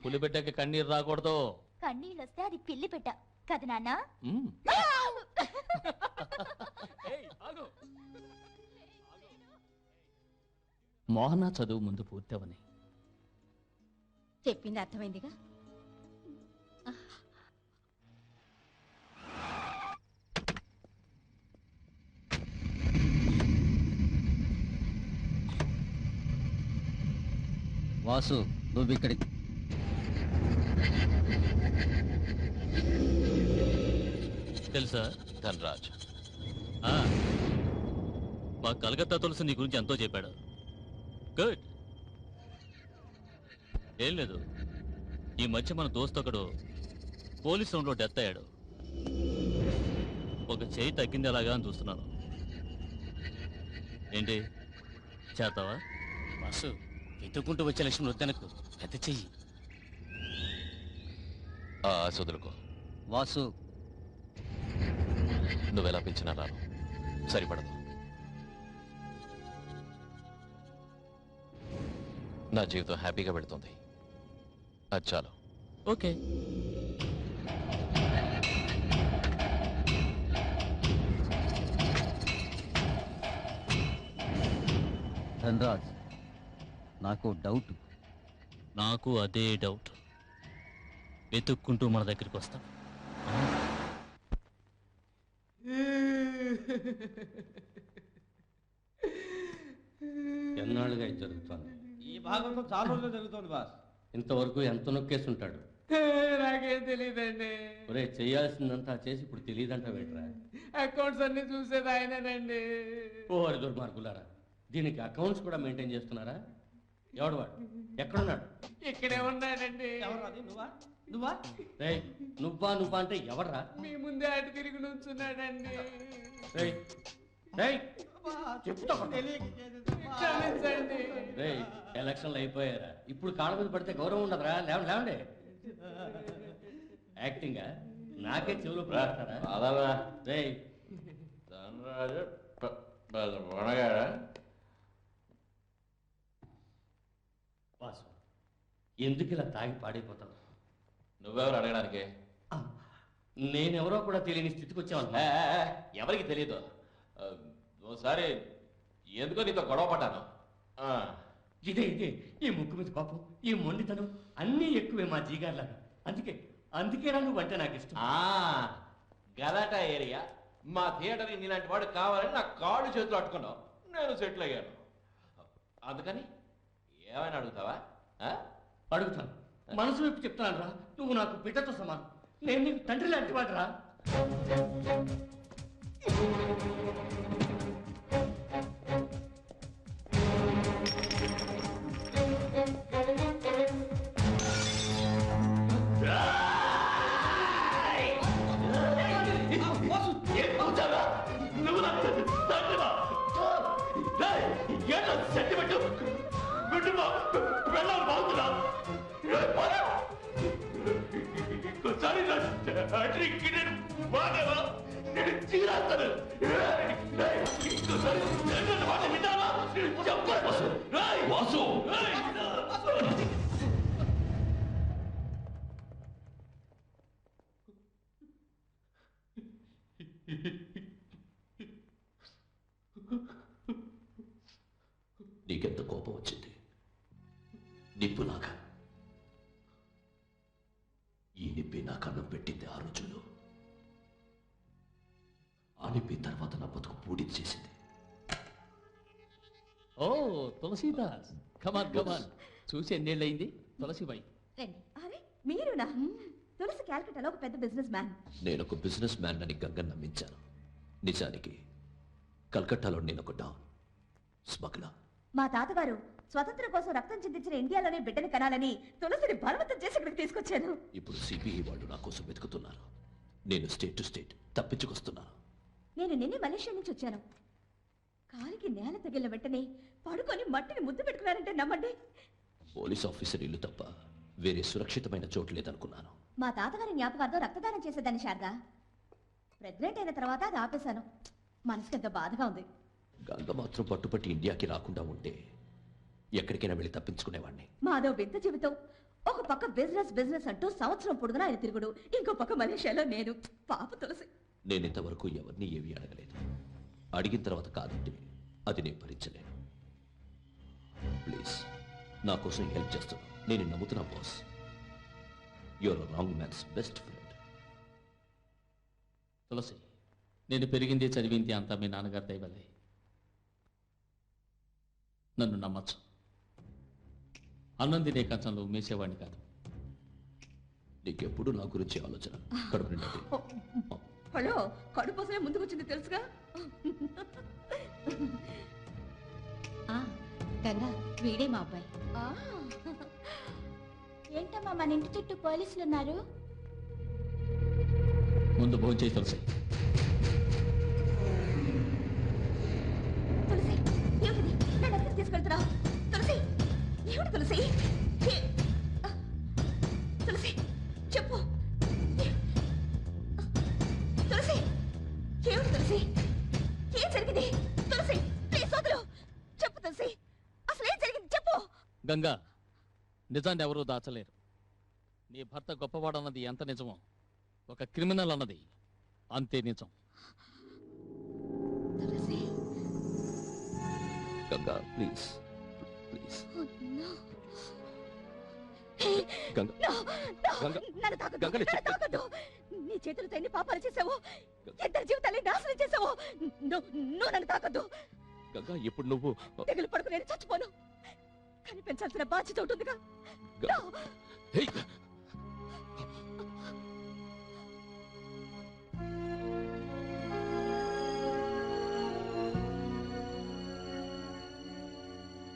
పులి బిడ్డకి కన్నీరు రాకూడదు. కన్నీళ్ళు వస్తే అది పిల్లి పెట్ట కదా నాన్న? మోహన చదువు ముందు పూర్తవని చెప్పింది అర్థమైందిగా. వాసు, నువ్వు ఇక్కడి తెలుసా? ధనరాజ్, మా కలకత్తా తులసి నీ గురించి ఎంతో చెప్పాడు. గుడ్. ఏం లేదు, ఈ మధ్య మన దోస్త్ ఒకడు పోలీస్ రౌండ్లో డెత్ అయ్యాడు. ఒక చేయి తగ్గింది అలాగా అని చూస్తున్నాను. ఏంటి చేస్తావా? బస్సు వెతుక్కుంటూ వచ్చే లక్ష్మి వద్దనకు, పెద్ద చెయ్యి. వదులుకో. వాసు, నువ్వెలా పిలిచినా రాను, సరిపడదు. నా జీవితం హ్యాపీగా పెడుతుంది, అది చాలు. ఓకే. ధనరాజ్, నాకు డౌట్. నాకు అదే డౌట్. వెతుక్కుంటూ మన దగ్గరికి వస్తాం. ఎన్నాళ్ళుగా ఇది జరుగుతోంది? ఈ భాగంతో చాలా రోజులు జరుగుతోంది బాస్. ఇంతవరకు ఎంత నొక్కేసి ఉంటాడు? నాకేం తెలియదండి. ఒరే, చేయాల్సిందంతా చేసి ఇప్పుడు తెలియదంట వేట్రా. అకౌంట్స్ అన్ని చూసేది ఆయనేనండి. ఓ అరి దుర్మార్గులారా, దీనికి అకౌంట్స్ కూడా మెయింటైన్ చేస్తున్నారా? ఎవడు వాడు? ఎక్కడున్నాడు? ఇక్కడే ఉన్నాడండి. ఎవరు అది? నువ్వా నువ్వా? రేయ్, నువ్వా నువ్వా అంటే ఎవడరా? మీ ముందే అటు తిరిగి నుంచున్నాడండి. రేయ్ రేయ్, చెప్తా క్షమించండి. రేయ్, ఎలక్షన్లు అయిపోయారా? ఇప్పుడు కాళ్ళ మీద పడితే గౌరవం ఉండదురా. లేవండి. యాక్టింగా నాకే చెవులు ప్రాడతారా? రేయ్ ధనరాజు బొనగాడా? వాసు, ఎందుకు ఇలా తాగి పాడైపోతావు? నువ్వెవరు అడగడానికి? నేనెవరో కూడా తెలియని స్థితికి వచ్చాను. ఎవరికి తెలియదు. ఓసారి ఎందుకో నీతో గొడవ పడ్డాను. ఇదే ఈ ముక్కు మీద కోపం, ఈ మొండితనం అన్నీ ఎక్కువే మా జీగార్లాగా. అందుకేనా నువ్వంటే నాకు ఇష్టం. గలాటా ఏరియా మా థియేటర్ నీలాంటి వాడు కావాలని నా కాళ్ళు చేతులు అట్టుకున్నావు. నేను సెటిల్ అయ్యాను. అందుకని ఏమైనా అడుగుతావా? అడుగుతాను. మనసు వైపు చెప్తాను రా. నువ్వు నాకు బిడ్డతో సమానం. నేను నీకు తండ్రి లాంటి వాడురా. నీకెంత కోపం వచ్చింది? నిప్పులాగా. ఈ నిప్పి నాకు అన్నం పెట్టింది ఆ రోజుల్లో. ఆ నిప్పి తర్వాత నా బతుకు పూడిది చేసింది. ఓ తులసీదాస్, కమాన్ కమాన్. చూసి ఎన్నేళ్ళయింది తులసిబాయి? అరే మీరునా? తులసి క్యాల్కటాలో ఒక పెద్ద బిజినెస్ మ్యాన్. నేను ఒక బిజినెస్ మ్యాన్ అని గంగ నమ్మించాను. నిజానికి కల్కట్టాలో నేను ఒక డాన్, స్మగ్లర్. మా తాతగారు స్వతంత్రం కోసం రక్తం చిందించిన ఇండియాలోనే బిడ్డని కనాలని తులసిని బలవంతం చేసి ఇక్కడికి తీసుకొచ్చాను. ఇప్పుడు సిబిఐ వాళ్ళు నా కోసం వెతుకుతున్నారు. నేను స్టేట్ టు స్టేట్ తప్పించుకొస్తున్నాను. నేను నిన్నే మలేషియా నుంచి వచ్చాను. కాలికి నేల తగిలిన వెంటనే పడుకొని మట్టిని ముద్దు పెట్టుకున్నారంటే నమ్మండి. పోలీస్ ఆఫీసర్ ఇల్లు తప్ప వేరే సురక్షితమైన చోటు లేదనుకున్నాను. మా తాతగారి జ్ఞాపకార్థం రక్తదానం చేసేదాన్ని శారదా. ప్రెగ్నెంట్ అయిన తర్వాత అది ఆపేశాను. మనసుకి ఎంత బాధగా ఉంది. గంగ మాత్రం పట్టుపట్టి ఇండియాకి రాకుండా ఉంటే ఎక్కడికైనా వెళ్ళి తప్పించుకునేవాడిని. మాదో వింత జీవితం. ఒక పక్క బిజినెస్ అంటూ సంవత్సరం పొడుగునా ఆయన తిరుగుడు, ఇంకో పక్క మలేషియాలో నేను. పాప తులసి. నేను ఇంతవరకు ఎవరిని ఏమీ అడగలేదు. అడిగిన తర్వాత కాదంటే అది నేను భరించలేను. ప్లీజ్ నా కోసం హెల్ప్ చేస్తాను. నేను నమ్ముతున్నా boss. Your wrong man's best friend. Tulasi, నేను పెరిగింది చదివింది అంతా మీ నాన్నగారి దయవల్లే. నన్ను నమ్మచ్చు. అన్నం తినే కంచంలో మేసేవాడిని కాదు. నీకెప్పుడు నా గురించి ఆలోచన. కడుపు నిండా తిను. హలో, కడుపుసమే ముందుకొచ్చింది తెలుసుగా. గంగా, వీడే మా అబ్బాయి. ఏంటమ్మా మన ఇంటి చుట్టూ పోలీసులు ఉన్నారు? ముందు భోంచేయి తులసి. తులసి, ఏమిటి నన్ను ఎక్కడికి తీసుకెళ్తున్నావు? తులసి, ఏమిటి తులసి? తులసి, చెప్పు. తులసి, ఏమిటి తులసి? ఏం జరిగింది? తులసి, ప్లీజ్ వదలు. చెప్పు తులసి, అసలు ఏం జరిగింది చెప్పు. గంగా, నిజాన్ని ఎవరూ దాచలేరు. నీ భర్త గొప్పవాడన్నది ఎంత నిజమో ఒక క్రిమినల్ అన్నది అంతే నిజం. గంగా ప్లీజ్ ప్లీజ్ నీ చేతులతో ఎన్ని పాపాలు చేసావు, ఇద్దరు జీవితాన్ని నాశనం చేసావు. నువ్వు నన్ను తాకద్దు. గంగా ఇప్పుడు నువ్వు తెగులు పడుకు నేను చచ్చిపోను, కనిపించాల్సిన బాధ్యత ఉంటుందిగా.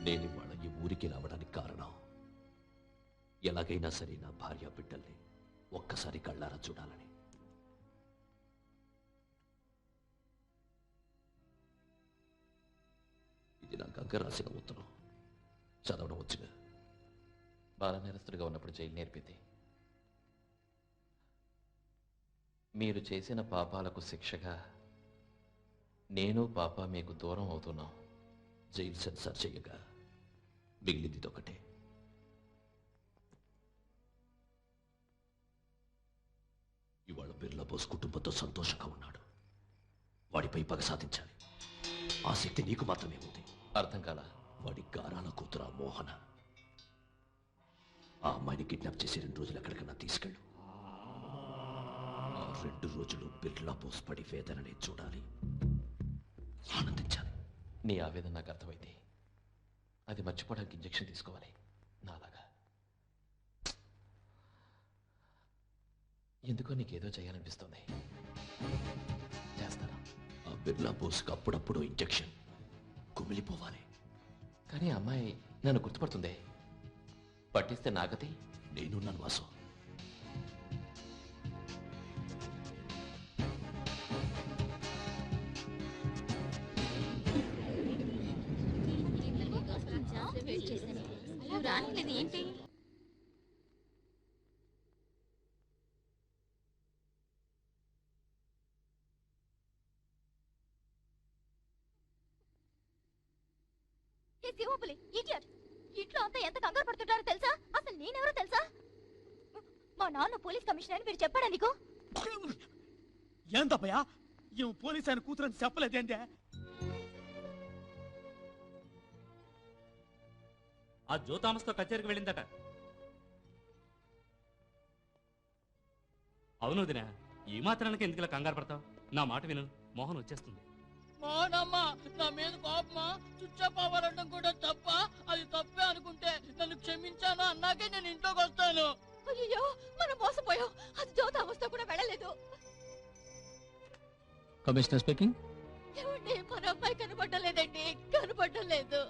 నేను ఇవాళ ఈ ఊరికి రావడానికి కారణం ఎలాగైనా సరే నా భార్య బిడ్డల్ని ఒక్కసారి కళ్ళారా చూడాలని. ఇది నా గంగ రాసిన ఉత్తరం, చదవడం వచ్చుగా. బాల నేరస్తుడిగా ఉన్నప్పుడు జైలు నేర్పింది. మీరు చేసిన పాపాలకు శిక్షగా నేను పాప మీకు దూరం అవుతున్నాం. జైలు సెన్సార్ చెయ్యగా మిగిలింది ఒకటే. ఇవాళ బిర్లా బోస్ కుటుంబంతో సంతోషంగా ఉన్నాడు. వాడిపై పగ సాధించాలి. ఆ శక్తి నీకు మాత్రమే ఉంది. అర్థం కాల. వాడి గారాల కూతురా మోహన. ఆ అమ్మాయిని కిడ్నాప్ చేసి 2 రోజులు ఎక్కడికన్నా తీసుకెళ్ళు. ఆ 2 రోజులు బిర్లా బోస్ పడి వేదనని చూడాలి, ఆనందించాలి. నీ ఆవేదన నాకు అర్థమైంది. అది మర్చిపోవడానికి ఇంజెక్షన్ తీసుకోవాలి నాలాగా. ఎందుకో నీకేదో చేయాలనిపిస్తుంది. చేస్తాను. ఆ బిర్లా బోస్కి అప్పుడప్పుడు ఇంజెక్షన్ కుమిలిపోవాలి. కానీ ఆ అమ్మాయి నన్ను గుర్తుపడుతుందే. పట్టిస్తే నాగతి. నేను నన్ను వాసం. ఏంటి ఇంట్లో అంతా ఎంత కంగారు పడుతుంటారో తెలుసా? అసలు నేనెవరో తెలుసా? మా నాన్న పోలీస్ కమిషనర్ అని మీరు చెప్పాడా నీకు? ఏం తప్పయా? ఏం పోలీస్ ఆయన కూతురని చెప్పలేదేంటే? ఆ జో థామస్తో కచేరీకి వెళ్ళిందట. అవును వదినా, ఈ మాత్రానికి ఎందుకు కంగారు పడతావు? నా మాట విను, మోహన్ వచ్చేస్తుంది. మోహనమ్మ నా మీద కోపమా? చుచ్చపోవాలడం కూడా తప్ప? అది తప్పే అనుకుంటే నన్ను క్షమించాను అన్నాకే నేను ఇంట్లోకి వస్తాను. అయ్యో మనం మోసపోయాం. అది జ్యోతి అవస్థ కూడా వెళ్ళలేదు. Commissioner speaking. ఏమండి, మన అమ్మాయి కనబడలేదండి, కనబడలేదు.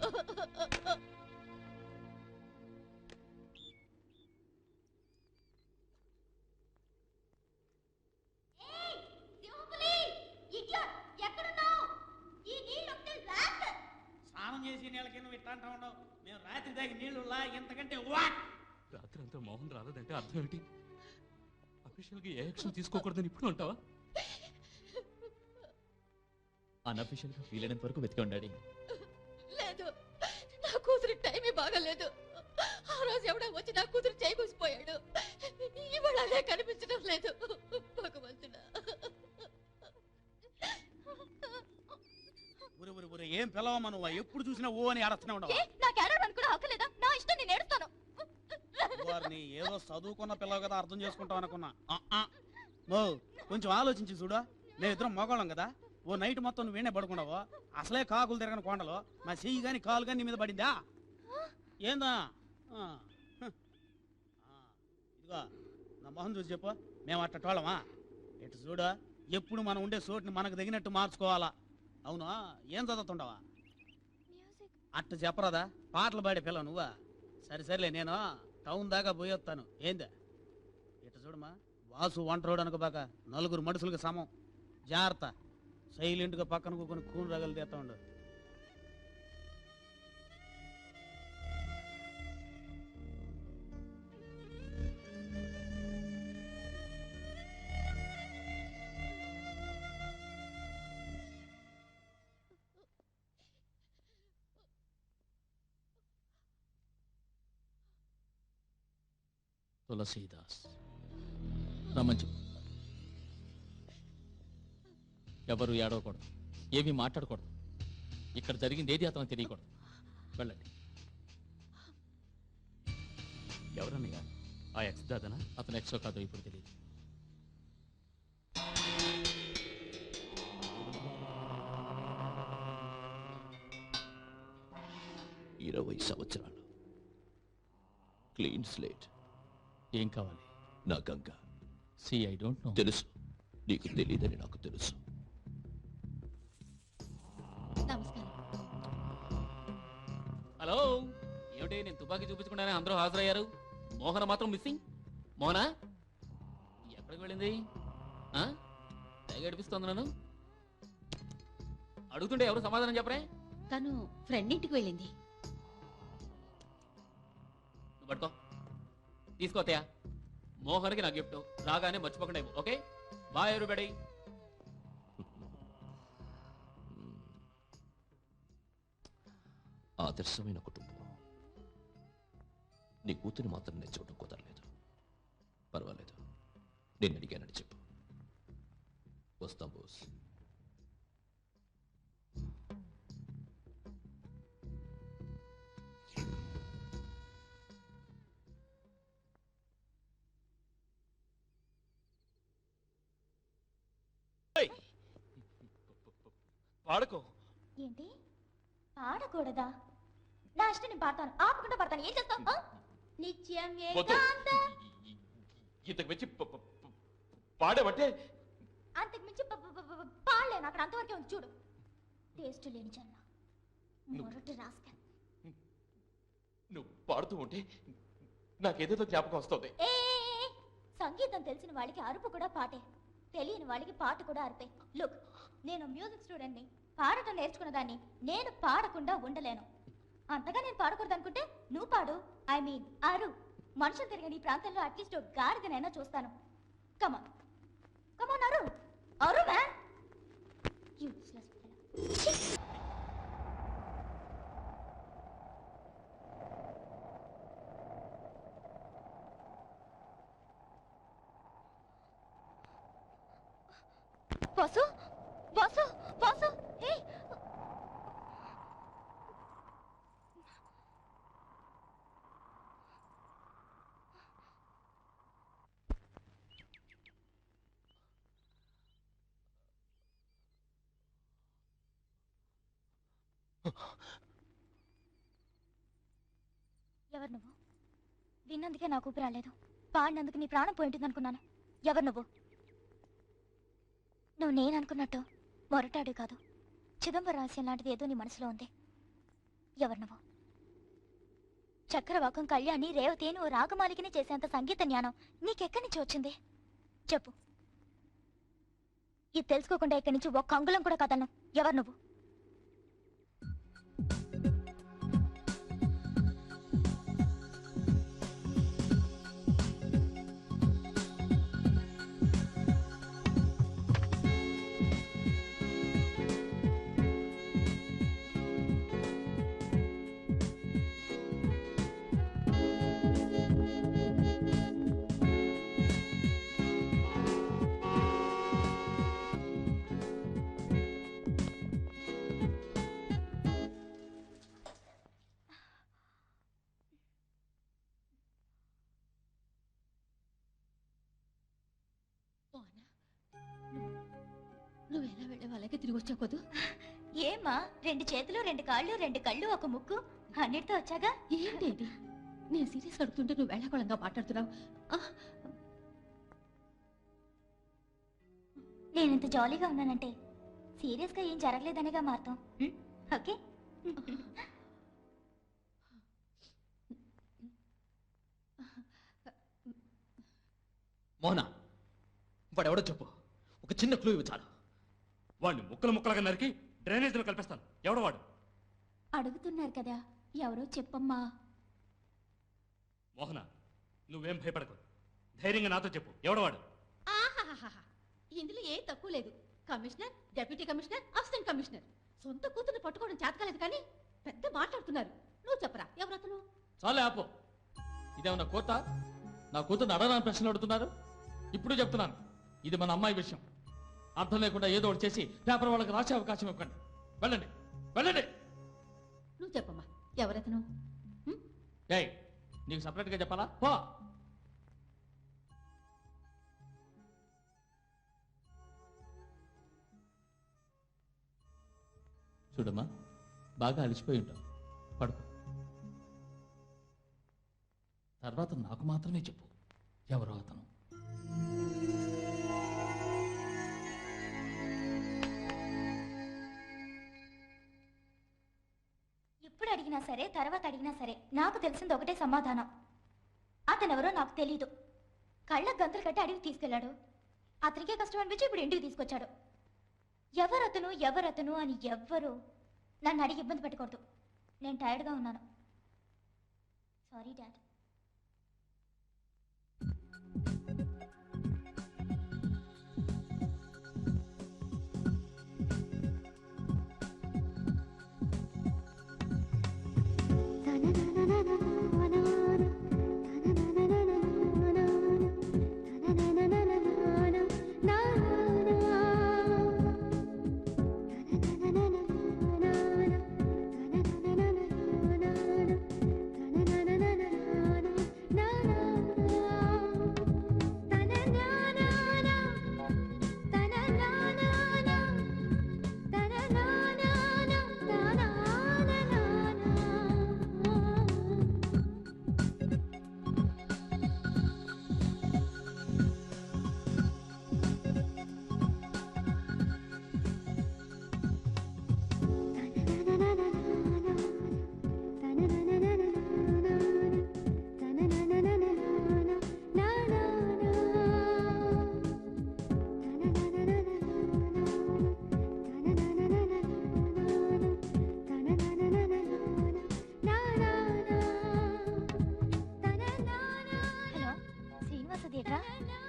స్నానం చేసి నీళ్ళకి నువ్వు ఇట్లా అంటా ఉండవు. మేము రాత్రి దాగి నీళ్లు ఎంతకంటే రాత్రి అంతా మోహన్ రాలేదంటే అర్థం ఏంటి? అఫీషియల్గా ఏ యాక్షన్ తీసుకోకూడదని ఇప్పుడు అంటావా? అన్అఫీషియల్గా ఫీల్ అయినంత వరకు వెతికి ఉండాలి. లేదు, నా కూతురు టైమే బాగలేదు. ఆ రోజు ఎవడో వచ్చి నా కూతురు చేకూసిపోయాడు. ఇవాళ అదే కనిపించడం లేదు. భగవంతుడా, ఏం పిలవమ్మా నువ్వు? ఎప్పుడు చూసినా ఓ అని ఆడస్తూనే ఉండవు. నాకు ఏడవడానికి కూడా హక్కు లేదా? నా ఇష్టం, నేను ఏడుస్తాను. వారిని ఏదో చదువుకున్న పిల్లవు కదా, అర్థం చేసుకుంటావు అనుకున్నా. కొంచెం ఆలోచించి చూడు. మేమిద్దరం మోగాళ్ళం కదా. ఓ నైట్ మొత్తం నువ్వు వీణే పడుకున్నావు. అసలే కాకులు తిరగని కొండలో నా చెయ్యి గాని కాలు గాని నీ మీద పడిందా? ఏందా? ఇదిగో నా మొహం చూసి చెప్పు, మేము అట్టోళ్ళమా? ఇటు చూడు, ఎప్పుడు మనం ఉండే చోటుని మనకు తగినట్టు మార్చుకోవాలా. అవునా? ఏం చదువుతుండవా? అట్ట చెప్పరాదా? పాటలు పాడే పిల్ల నువ్వా? సరే సరేలే, నేను టౌన్ దాకా పోయొస్తాను. ఏందా? ఇటు చూడమా, వాసు వంటరోడు అనుకోబాక, 4 మనుషులకు సమం. జాగ్రత్త, సైలెంట్గా పక్కన కూకొని కూని రగలు తీస్తా ఉండు. తులసీదాస్ రమ్మంచు. ఎవరు ఏడవకూడదు, ఏమీ మాట్లాడకూడదు. ఇక్కడ జరిగింది ఏది అతను తెలియకూడదు. వెళ్ళండి. ఎవరన్నయ్యా ఆ ఎక్స్ దాదనా? అతను ఎక్సో కాదో ఇప్పుడు తెలియదు. ఇరవై సంవత్సరాలు, క్లీన్ స్లేట్. ఏం కావాలి? నా గంగ. See I don't know. తెలుసు, నీకు తెలియదని నాకు తెలుసు. నమస్కారం. హలో, ఏమిటి నేను తుపాకీ చూపించకుండానే అందరూ హాజరయ్యారు, మోహన మాత్రం మిస్సింగ్. మోహన ఎక్కడికి వెళ్ళింది? తెగ ఏడిపిస్తోంది నన్ను. అడుగుతుంటే ఎవరు సమాధానం చెప్పరే? తను ఫ్రెండ్ ఇంటికి వెళ్ళింది. నువ్వు పట్టుకో, తీసుకోతయా. మోహన్కి నా గిఫ్ట్ రాగానే మర్చిపోకుండా ఇవ్వు. Okay, bye everybody. ఆదర్శమైన కుటుంబం. నీ కూతురు మాత్రం నేను చూడటం కుదరలేదు. పర్వాలేదు, నేను అడిగానని చెప్పు. వస్తాం బోస్. పాడుకో. ఏంటి పాడకూడదా? నా ఇష్టం నేను పాడతాను, ఆపకుండా పాడతాను. ఏం చేస్తావు? నిత్యం ఏకాంత. ఇంతకు మించి పాడేవంటే అంతకు మించి పాడలేను. అక్కడ అంతవరకే ఉంది చూడు. టేస్ట్ లేని జన్మ, మొరటి రాస్క. నువ్వు పాడుతూ ఉంటే నాకేదేదో జ్ఞాపకం వస్తుంది. ఏ సంగీతం తెలిసిన వాళ్ళకి అరుపు కూడా పాటే, తెలియని వాళ్ళకి పాట కూడా అరిపే. లుక్, నేను మ్యూజిక్ స్టూడెంట్ని, పాడటం నేర్చుకున్న దాన్ని. నేను పాడకుండా ఉండలేను. అంతగా నేను పాడకూడదు అనుకుంటే నువ్వు పాడు. ఐ మీన్ అరు. మనుషులు తిరిగిన ఈ ప్రాంతంలో అట్లీస్ట్ గాడిదనైనా చూస్తాను. కమాన్ కమాన్, అరు అరు man. Useless fellow. Boss boss boss, hey ఎవరు నువ్వు? విన్నందుకే నాకు ఊపిరి రాలేదు, పాడినందుకు నీ ప్రాణం పోయింటుంది అనుకున్నాను. ఎవరు నువ్వు? నువ్వు నేను అనుకున్నట్టు మొరటాడు కాదు, చిదంబర రహస్యం లాంటిది ఏదో నీ మనసులో ఉంది. ఎవరు నువ్వు? చక్రవాకం కళ్యాణి రేవతి నువ్వు రాగమాలికని చేసేంత సంగీత జ్ఞానం నీకెక్కడి నుంచి వచ్చింది? చెప్పు. ఇది తెలుసుకోకుండా ఇక్కడి నుంచి ఒక్క అంగుళం కూడా కదలను. ఎవరు నువ్వు? నువ్వు ఎలా వెళ్ళే వాళ్ళకి తిరిగి వచ్చావు కదూ? ఏమా, 2 చేతులు 2 కాళ్ళు 2 కళ్ళు 1 ముక్కు అన్నిటితో వచ్చాగా. ఏంటి ఇది? నేను సీరియస్ అడుగుతుంటే నువ్వు వెళ్ళకోళంగా మాట్లాడుతున్నావు. నేనింత జాలీగా ఉన్నానంటే సీరియస్గా ఏం జరగలేదనేగా మారుతాం. ఓకే. మోహన, వాడెవడో చెప్పు. ఒక చిన్న క్లూ ఇవ్వు చాలు. వాడిని ముక్కలు ముక్కలుగా నరికి డ్రైనేజీలో కలిపేస్తాను. ఎవడో వాడు? అడుగుతున్నారు కదా, ఎవరో చెప్పమ్మా. మోహన, నువ్వేం భయపడకు. ధైర్యంగా నాతో చెప్పు. ఎవడో వాడు? ఇందులో ఏ తక్కువ లేదు. Commissioner, deputy commissioner, assistant commissioner. సొంత కూతుర్ని పట్టుకోవడం చేతకాలేదు కానీ పెద్ద మాట్లాడుతున్నారు. నువ్వు చెప్పరా ఎవరతను? చాలే ఆపు. ఇదేమన్నా కోర్టా? నా కూతురు అడగని ప్రశ్నలు అడుగుతున్నారు. ఇప్పుడు చెప్తున్నాను, ఇది మన అమ్మాయి విషయం. అర్థం లేకుండా ఏదో ఒకటి చేసి పేపర్ వాళ్ళకి రాసే అవకాశం ఇవ్వకండి. వెళ్ళండి, వెళ్ళండి. నువ్వు చెప్పమ్మా, ఎవరతను? ఏయ్, నీకు సపరేట్గా చెప్పాలా? పో. చూడమ్మా, బాగా అలసిపోయి ఉంటావు, పడుకో. తర్వాత నాకు మాత్రమే చెప్పు ఎవరో అతను. ఇప్పుడు అడిగినా సరే, తర్వాత అడిగినా సరే, నాకు తెలిసింది ఒకటే సమాధానం. అతనెవరో నాకు తెలీదు. కళ్ళకు గంతులు కట్టి అడిగి తీసుకెళ్లాడు. అతనికే కష్టం అనిపించి ఇప్పుడు ఇంటికి తీసుకొచ్చాడు. ఎవరతను ఎవరతను అని ఎవ్వరు నన్ను అడిగి ఇబ్బంది పెట్టకూడదు. నేను టైర్డ్గా ఉన్నాను. Sorry dad.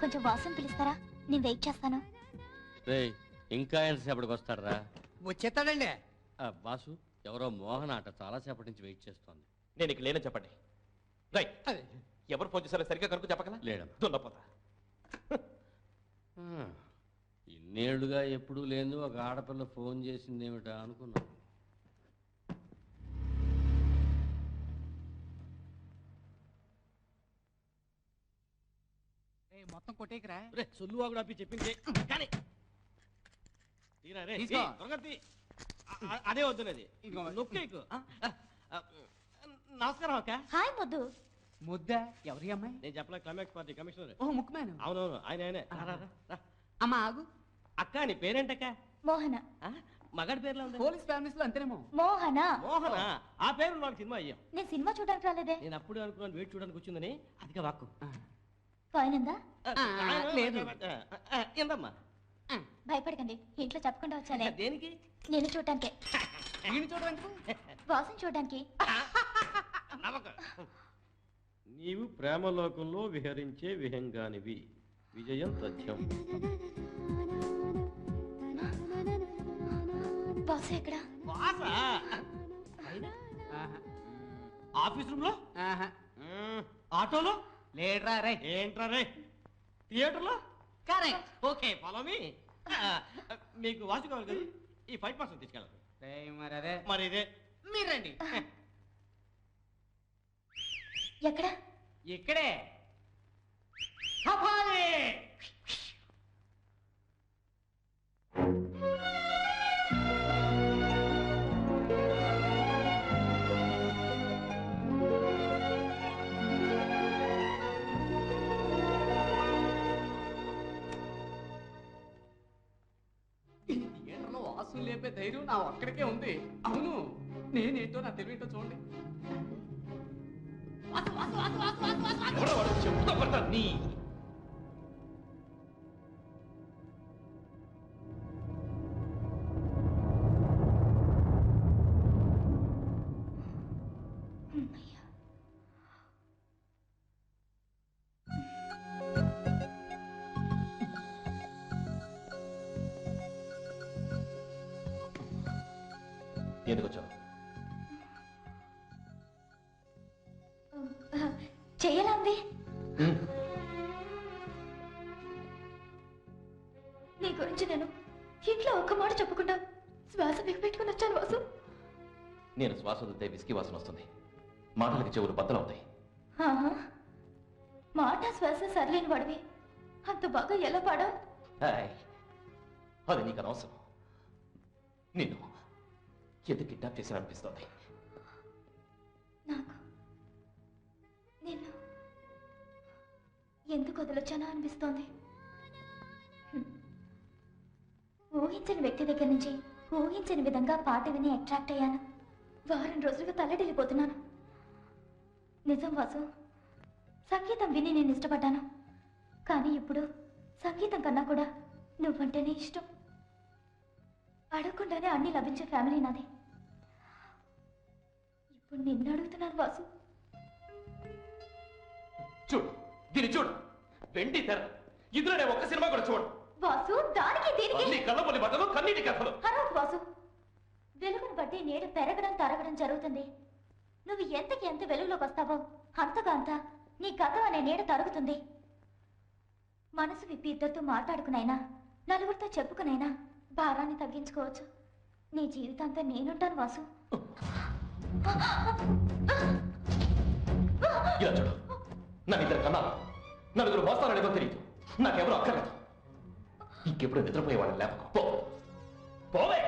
కొంచెం వాసన పిలుస్తారా? నేను వెయిట్ చేస్తాను. ఇంకా ఎంతసేపటికి వస్తాడరా? వచ్చేస్తాడండి. బాసు, ఎవరో మోహన్ ఆట చాలాసేపటి నుంచి వెయిట్ చేస్తోంది. నేను ఇక లేనని చెప్పండి. రైట్, ఎవరు ఫోన్ చేశారో సరిగ్గా కనుక చెప్పగల? లేడం దున్నపోతా. ఇన్నేళ్లుగా ఎప్పుడూ లేదు ఒక ఆడపిల్ల ఫోన్ చేసిందేమిటా అనుకున్నాను. మొత్తం కొట్టేకరా. సొల్లు వాగుడు ఆపి చెప్పింది కానీ తీరా రే, తీసుకో. త్వరగా తీ. అదే వద్దునది నొక్కేకు. నమస్కారం అక్క. హాయ్ ముద్దు. ముద్ద ఎవరి అమ్మాయి? నేను చెప్పలే, క్లైమాక్స్ పార్టీ కమిషనర్. ఓ ముక్కుమేను. అవునవును, ఆయనే. అమ్మ ఆగు. అక్క నీ పేరేంటక్క? మోహన. మగాడి పేర్లో ఉంది. పోలీస్ ఫ్యామిలీస్ లో అంతేనేమో. మోహన. మోహన, ఆ పేరు నాకు సినిమా అయ్యాం. నేను సినిమా చూడడానికి రాలేదే. నేను అప్పుడే అనుకున్నాను వెయిట్ చూడడానికి వచ్చిందని. అదిగా వాక్కు ఫైన్ లేదు. ఏందమ్మా? భయపడకండి, ఇంట్లో చెప్పకుండా వచ్చానే. దేనికి? నేను చూడటానికే. నేను చూడడానికి, వాసన చూడడానికి. నీవు ప్రేమలోకంలో విహరించే విహంగానివి. విజయం తథ్యం. బాస్ ఎక్కడ? ఆఫీస్ రూమ్ లో, ఆటోలో లేడ్రా రే. ఏంట్రా రే? థియేటర్లో. కరెక్ట్. Okay, follow me. మీకు వాసు కావాలి కదా, ఈ 5% తీసుకెళ్ళాలి. మరి అదే. మరి ఇదే మీరండి. ఎక్కడ? ఇక్కడే. హపాలి. థియేటర్లో వాసు లేపే ధైర్యం నా ఒక్కడికే ఉంది. అవును, నేనేంటో నా తెలివేంటో చూడండి. ఎవరో వాడు చెప్పుతో కొడతా నీ. ఎందుకు వచ్చావు? చెయ్యాలా ఉంది? నేను శ్వాస వదిలితే విస్కీ వాసన వస్తుంది, మాటలకి చెవులు బద్దలవుతాయి. ఆహా. మాట శ్వాస సర్లేని వాడివి అంత బాగా ఎలా పాడావు? హాయ్, అది నీకు అనవసరం. నిన్ను ఎందుకు కిడ్నాప్ చేసిన అనిపిస్తుంది. నాకు నిన్ను ఎందుకు వదిలొచ్చానో అనిపిస్తోంది. ఊహించని వ్యక్తి దగ్గర నుంచి ఊహించని విధంగా పాట విని అట్రాక్ట్ అయ్యాను. వారం రోజులుగా తల్లడిల్లిపోతున్నాను. నిజం వాసు, సంగీతం విని నేను ఇష్టపడ్డాను. కానీ ఇప్పుడు సంగీతం కన్నా కూడా నువ్వంటేనే ఇష్టం. అడగకుండానే అన్ని లభించే ఫ్యామిలీ నాది. ఇప్పుడు నిన్ను అడుగుతున్నాను వాసు. చూడు, దీన్ని చూడు, వెండి తెర. ఇందులో నేను ఒక్క సినిమా కూడా చూడు. వాసు, దానికి దీనికి కళ్ళబొల్లి బట్టలు, కన్నీటి కథలు. హరవకు వాసు. వెలుగును బట్టి నీడ పెరగడం తరగడం జరుగుతుంది. నువ్వు ఎంతకి ఎంత వెలుగులోకి వస్తావో అంతగా అంత నీ గతం అనే నీడ తరుగుతుంది. మనసు విప్పి ఇద్దరితో మాట్లాడుకునైనా నలుగురితో చెప్పుకునైనా భారాన్ని తగ్గించుకోవచ్చు. నీ జీవితాంతా నేనుంటాను వాసు. ఇలా చూడు, నన్ను ఇద్దరు కన్నాను, నలుగురు మోస్తాననేదో తెలియదు, నాకెవరు అక్కర్లేదు. ఇంకెప్పుడు నిద్రపోయేవాడిని లేపకు. పోవే.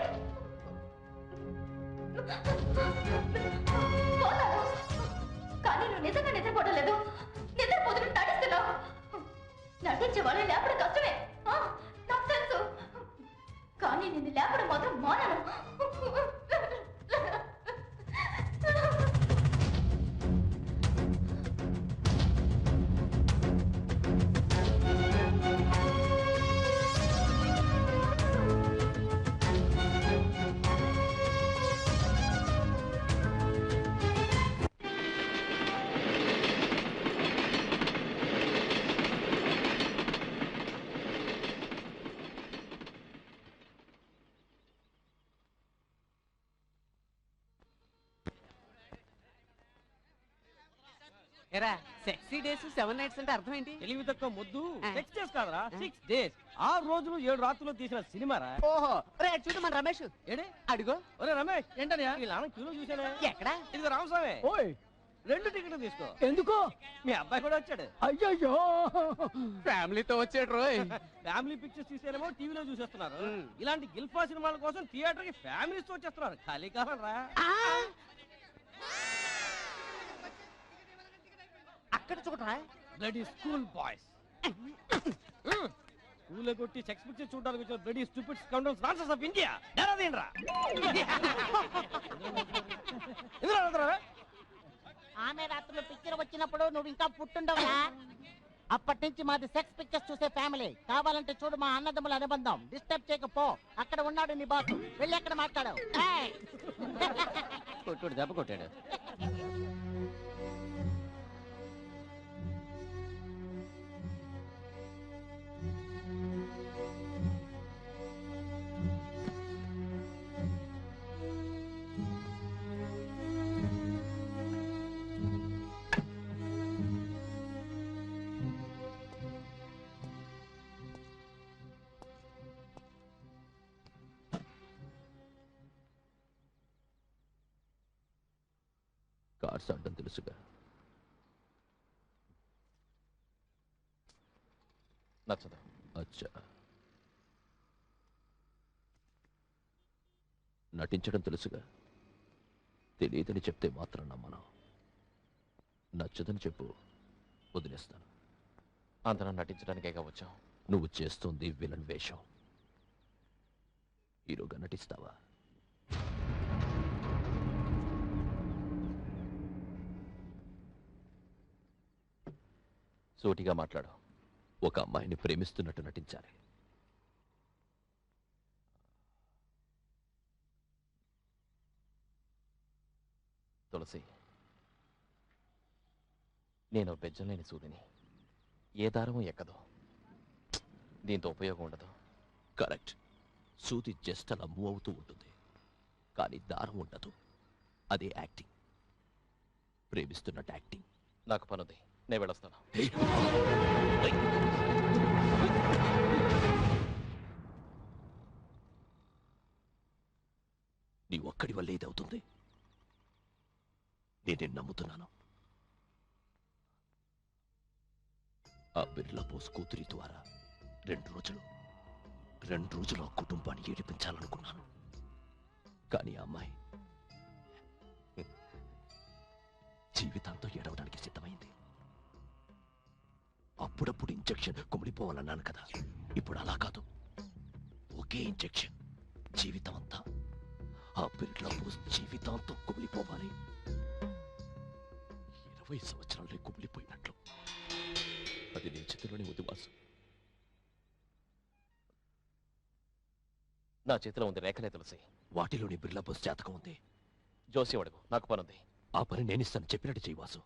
కానీ నువ్వు నిజంగా నిద్రపోవడం లేదు. నిద్రపోతున్నట్టు నటిస్తున్నావు. నటించే వాళ్ళు లేపడం కష్టమే, నాకు తెలుసు. కానీ నిన్ను లేపడం మాత్రం మానను. ఎరా సెక్సీ డేస్ 7 నైట్స్ అంటే అర్థం ఏంటి? తెలివి తక్కువ ముద్దు. 6 డేస్ కాదురా, 6 డేస్. 6 రోజులు 7 రాత్రులు తీసిన సినిమారా. ఓహో, రే చూడు మన రమేష్. ఏడే అడుగు. ఒరే రమేష్, ఏంటనియా ఈ నాన్న క్యూలో చూసానే. ఎక్కడ? ఇదిగో రామస్వామి. ఓయ్, 2 టికెట్లు తీసుకో. ఎందుకు? మీ అబ్బాయి కూడా వచ్చాడు. అయ్యయ్యో, ఫ్యామిలీతో వచ్చాడు రోయ్. ఫ్యామిలీ పిక్చర్స్ చూసేనేమో టీవీలో చూసేస్తున్నారు. ఇలాంటి గిల్ఫా సినిమాల కోసం థియేటర్ కి ఫ్యామిలీస్ వచ్చేస్తున్నారు. ఖాళీ కాలం రా. అక్కడ చూడరా, బ్లడీ స్కూల్ బాయ్స్. స్కూల్లో కొట్టి సెక్స్ పిక్చర్ చూడడానికి వచ్చిన bloody stupid scoundrels dancers of India. డరాదేంట్రా? ఆమె రాత్రులు పిక్చర్ వచ్చినప్పుడు నువ్వు ఇంకా పుట్టుండవునా? అప్పటి నుంచి మాది సెక్స్ పిక్చర్స్ చూసే ఫ్యామిలీ. కావాలంటే చూడు మా అన్నదమ్ముల అనుబంధం. డిస్టర్బ్ చేయకపో. అక్కడ ఉన్నాడు నీ బాస్, వెళ్ళి అక్కడ మాట్లాడావు. కొట్టాడు, దెబ్బ కొట్టాడు. కార్డ్స్ ఆడడం తెలుసుగా. నచ్చదా? అచ్చా, నటించడం తెలుసుగా. తెలియదని చెప్తే మాత్రం నమ్మను. నచ్చదని చెప్పు, వదిలేస్తాను. అందరం నటించడానికేగా వచ్చాం. నువ్వు చేస్తుంది విలన్ వేషం. హీరోగా నటిస్తావా? సూటిగా మాట్లాడు. ఒక అమ్మాయిని ప్రేమిస్తున్నట్టు నటించాలి. తులసి, నేను బెజ్జం లేని సూదిని. ఏ దారము ఎక్కదు, దీంతో ఉపయోగం ఉండదు. కరెక్ట్. సూది జస్ట్ అలా మూవ్ అవుతూ ఉంటుంది, కానీ దారం ఉండదు. అదే యాక్టింగ్. ప్రేమిస్తున్నట్టు యాక్టింగ్. నాకు పనుంది, నేను వెళ్ళొస్తాను. నీ ఒక్కడి వల్ల ఏదవుతుంది. నేనే నమ్ముతున్నాను. ఆ బిర్లా బోస్ కూతురి ద్వారా 2 రోజులు ఆ కుటుంబాన్ని ఏడిపించాలనుకున్నాను. కానీ ఆ అమ్మాయి జీవితాంతం ఏడవడానికి సిద్ధమైంది. అప్పుడప్పుడు ఇంజెక్షన్ కుమిలిపోవాలన్నాను కదా, ఇప్పుడు అలా కాదు. ఒకే ఇంజెక్షన్ జీవితం అంతా. ఆ బిర్లా బోస్ జీవితాంతం కుమిలిపోవాలి. 20 సంవత్సరాలే కుమిలిపోయినట్లు. అది నీ చేతిలోనే ఉంది వాసు. నా చేతిలో ఉంది రేఖలే తులసి. వాటిలోని బిర్లా బోస్ జాతకం ఉంది. జోసి అడుగు, నాకు పనుంది. ఆ పని నేనిస్తాను, చెప్పినట్టు చెయ్యి వాసు.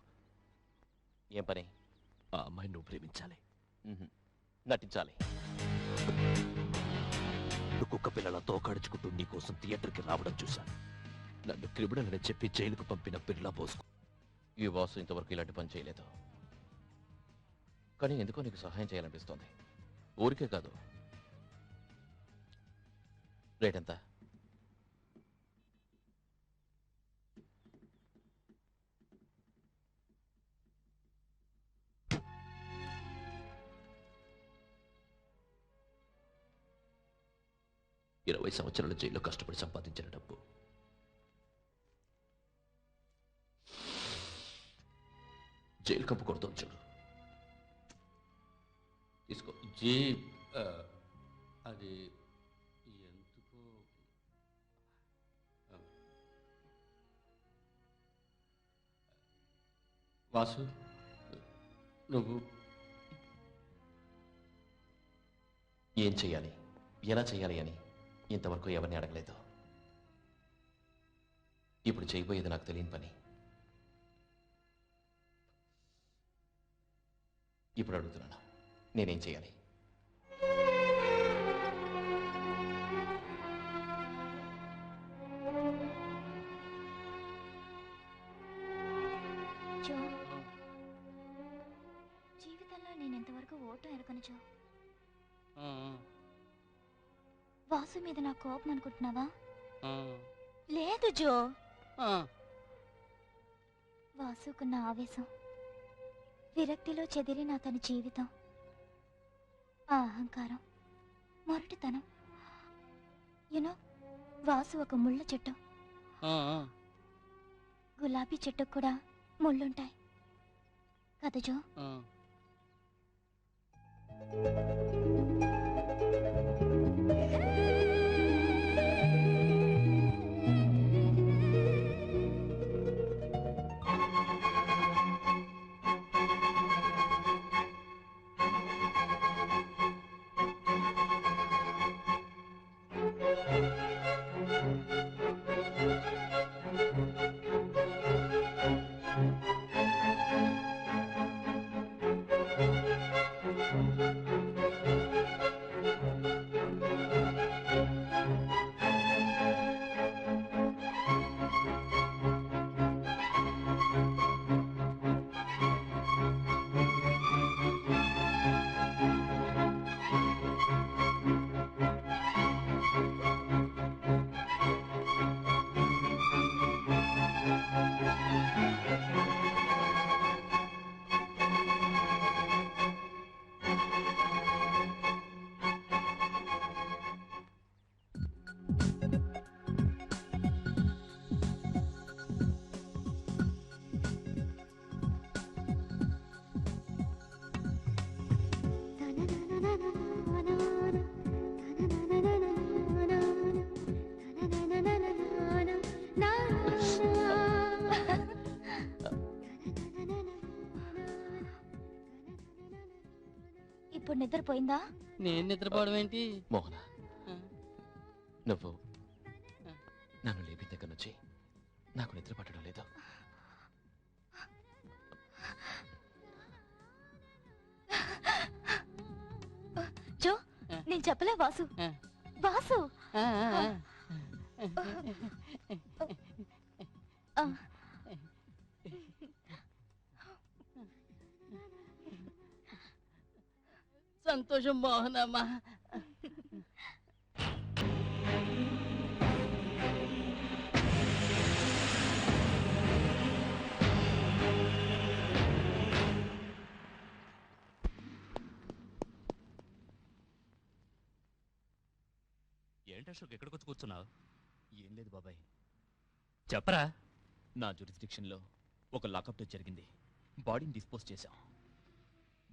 ఏం పని? ఆ అమ్మాయిని నువ్వు ప్రేమించాలి. నటించాలి. కుక్క పిల్లల తోకాడుచుకుంటూ నీకోసం థియేటర్కి రావడం చూశాను. నన్ను క్రిమినల్ అని చెప్పి జైలుకు పంపిన బిర్లా బోస్. ఈ వాసు ఇంతవరకు ఇలాంటి పని చేయలేదు. కానీ ఎందుకో నీకు సహాయం చేయాలనిపిస్తోంది. ఊరికే కాదు. రేట్ ఎంత? ఇరవై సంవత్సరాల జైల్లో కష్టపడి సంపాదించిన డబ్బు. జైలు కంపు కొడుతుంది చూడు. తీసుకో. అది ఎందుకో వాసు, నువ్వు ఏం చెయ్యాలి, ఎలా చెయ్యాలి అని ఇంతవరకు ఎవరిని అడగలేదు. ఇప్పుడు చేయబోయేది నాకు తెలియని పని. ఇప్పుడు అడుగుతున్నాను, నేనేం చేయాలి? జో, జీవితంలో నేను ఎంతవరకు ఓటు ఎరగను జో. వాసు మీద నా కోపం అనుకుంటున్నావా? లేదు జో. వాసుకున్న ఆవేశం, విరక్తిలో చెదిరిన అతని జీవితం, ఆ అహంకారం, మొరటితనం. యునో, వాసు ఒక ముళ్ళ చెట్టు. గులాబీ చెట్టుకు కూడా ముళ్ళుంటాయి కదా జో? ఇప్పుడు నిద్రపోయిందా? నేను నిద్రపోవడం ఏంటి? మోహన, నువ్వు నన్ను లేపిన దగ్గర నుంచి నాకు నిద్ర పట్టడం లేదు. జో, నేను చెప్పలే వాసు. వాసు సంతోషం మోహనమ్మా. ఏంటి అశోక్ ఎక్కడికి వచ్చి కూర్చున్నావు? ఏం లేదు బాబాయ్, చెప్పరా. నా జ్యూరిస్డిక్షన్లో ఒక లాకప్ డెత్ జరిగింది. బాడీని డిస్పోజ్ చేశాం.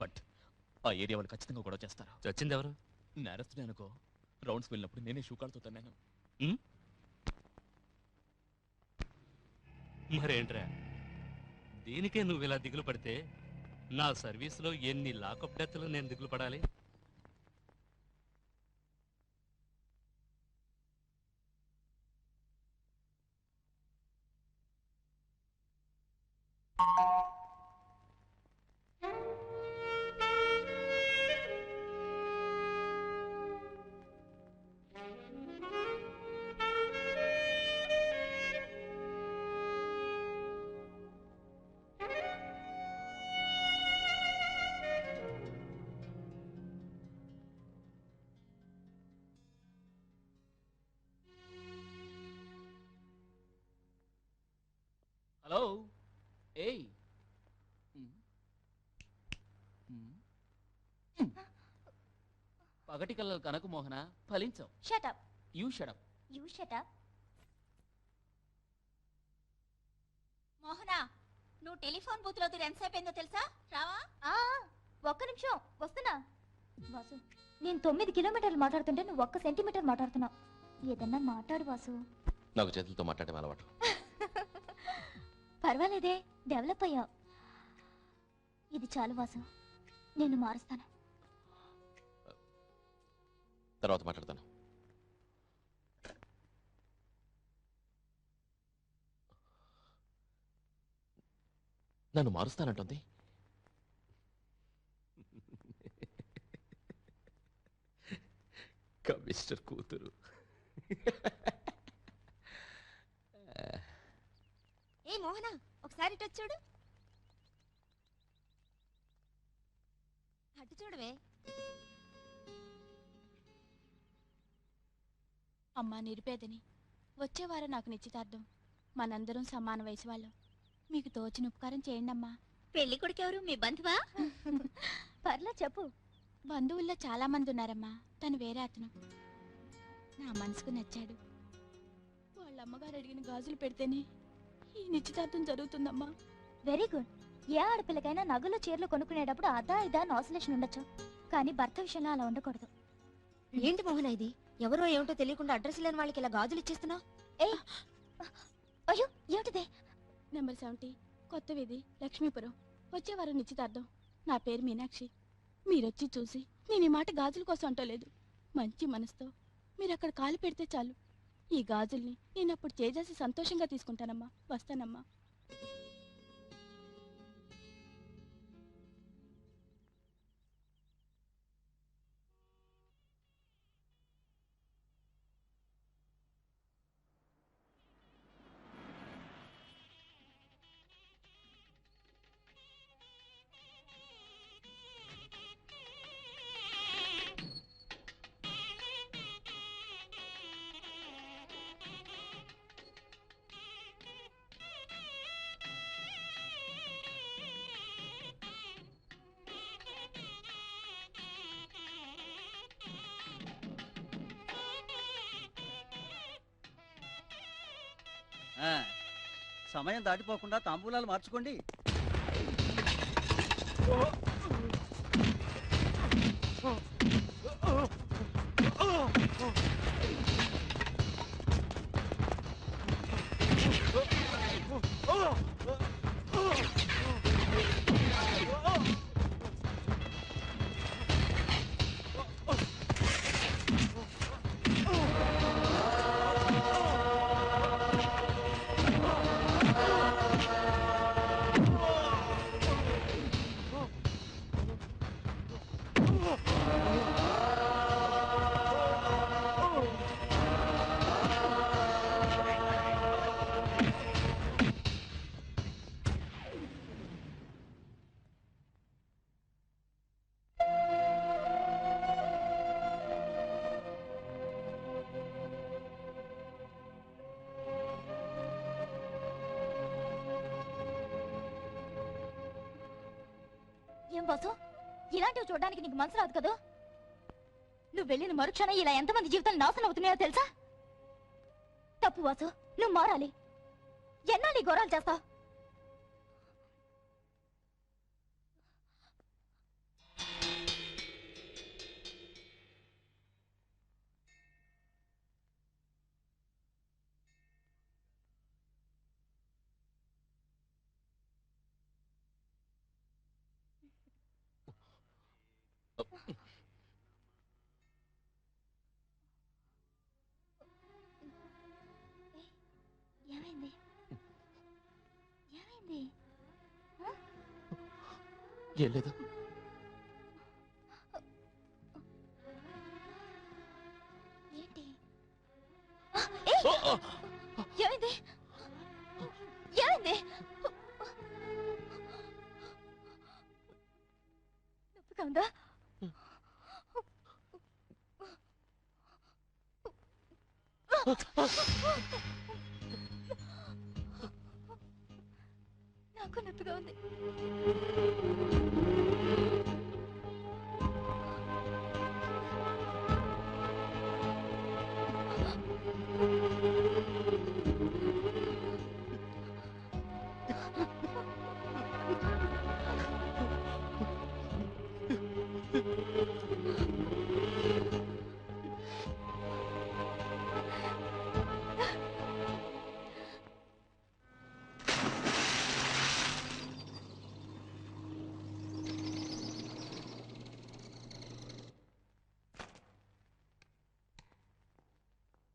బట్ ఆ ఏరియా వాళ్ళు ఖచ్చితంగా గొడవ చేస్తారు. చచ్చింది ఎవరు? నేరస్తుడే అనుకో. రౌండ్స్ వెళ్ళినప్పుడు నేనే షూకాలతో తన్నాను. మరేంట్రా, దీనికే నువ్వు ఇలా దిగులు పడితే నా సర్వీస్లో ఎన్ని లాకప్ డెత్లు నేను దిగులు పడాలి? హలో, ఏయ్, పగటి కళ్ళలు కనకు మోహన ఫలించవు. Shut up. You shut up. You shut up. Mohana, నువ్వు టెలిఫోన్ బూత్ లో ఎంతసేపు అయిందో తెలుసా? రావా? ఒక్క నిమిషం వస్తున్నా. వాసు, నేను 9 కిలోమీటర్లు మాట్లాడుతుంటే నువ్వు 1 సెంటీమీటర్ మాట్లాడుతున్నావు. ఏదన్నా మాట్లాడు వాసు. నాకు చేతులతో మాట్లాడే అలవాటు. పర్వాలేదే, డెవలప్ అయ్యావు. ఇది చాలు వాసు, నేను మారుస్తాను. తర్వాత మాట్లాడతాను. నన్ను మారుస్తానంటుంది. కమిస్టర్ కూతురు. ఏ మోహనా, ఒకసారి ఇటు చూడు. అటు చూడవే. అమ్మా నిరుపేదని, వచ్చేవారం నాకు నిశ్చితార్థం. మనందరం సమాన వయసు వాళ్ళం. మీకు తోచిన ఉపకారం చేయండి అమ్మా. పెళ్లి కొడుకెవరు? మీ బంధువా? పర్లే చెప్పు. బంధువుల్లో చాలా మంది ఉన్నారమ్మా. తను వేరే అతను. నా మనసుకు నచ్చాడు. వాళ్ళ అమ్మగారు అడిగిన గాజులు పెడితేనే ఈ నిశ్చితార్థం జరుగుతుందమ్మా. Very good. ఏ ఆడపిల్లకైనా నగలు చీరలు కొనుక్కునేటప్పుడు అదా ఇదా ఆసిలేషన్ ఉండొచ్చు, కానీ భర్త విషయంలో అలా ఉండకూడదు. ఏంటి మోహన ఇది? ఎవరో ఏమిటో తెలియకుండా అడ్రస్ లేని వాళ్ళకి ఇలా గాజులు ఇచ్చేస్తున్నావు? అయ్యో ఏమిటిదే? నెంబర్ 70, కొత్త వీధి, లక్ష్మీపురం. వచ్చేవారం నిశ్చితార్థం. నా పేరు మీనాక్షి. మీరొచ్చి చూసి నేను ఈ మాట గాజుల కోసం అంటలేదు. మంచి మనసుతో మీరు అక్కడ కాలు పెడితే చాలు. ఈ గాజుల్ని నేను అప్పుడు చేసేసి సంతోషంగా తీసుకుంటానమ్మా. వస్తానమ్మా. సమయం దాటిపోకుండా తాంబూలాలు మార్చుకోండి. ఏం బాసు, ఇలాంటివి చూడడానికి నీకు మనసు రాదు కదా? నువ్వు వెళ్ళిన మరుక్షణం ఇలా ఎంతమంది జీవితాలు నాశనం అవుతున్నాయో తెలుసా? తప్పు వాసు, నువ్వు మారాలి. ఎన్నాళ్ళు ఈ ఘోరాలు చేస్తావు? ఏమైంది? ఏమైంది? ఏం లేదు. ఏంటి? ఏమైంది? ఏమైంది? నొప్పిగా ఉందా? నాకు నొప్పిగా ఉంది.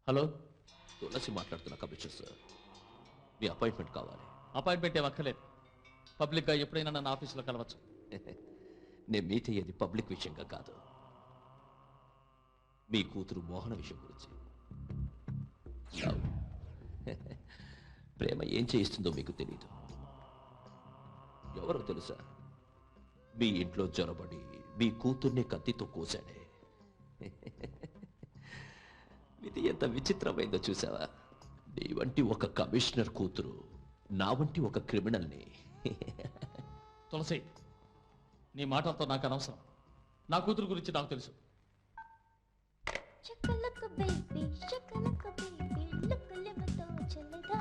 హలో, తులసి మాట్లాడుతున్నా కమిషనర్ సార్. మీ అపాయింట్మెంట్ కావాలి. అపాయింట్మెంట్ ఏం అక్కర్లేదు. పబ్లిక్గా ఎప్పుడైనా నన్ను ఆఫీసులో కలవచ్చు. నేను మీట్ అయ్యేది పబ్లిక్ విషయంగా కాదు, మీ కూతురు మోహన విషయం గురించి. Love. ప్రేమ ఏం చేయిస్తుందో మీకు తెలీదు. ఎవరో తెలుసా? మీ ఇంట్లో జొరబడి మీ కూతుర్ని కత్తితో కోసాడే. ఇది ఎంత విచిత్రమైందో చూసావా? నీ వంటి ఒక కమిషనర్ కూతురు నా వంటి ఒక క్రిమినల్ని. తులసి, నీ మాటలతో నాకు అనవసరం. నా కూతురు గురించి నాకు తెలుసు. Shakalaka baby, shakalaka baby, look a little bit chalega.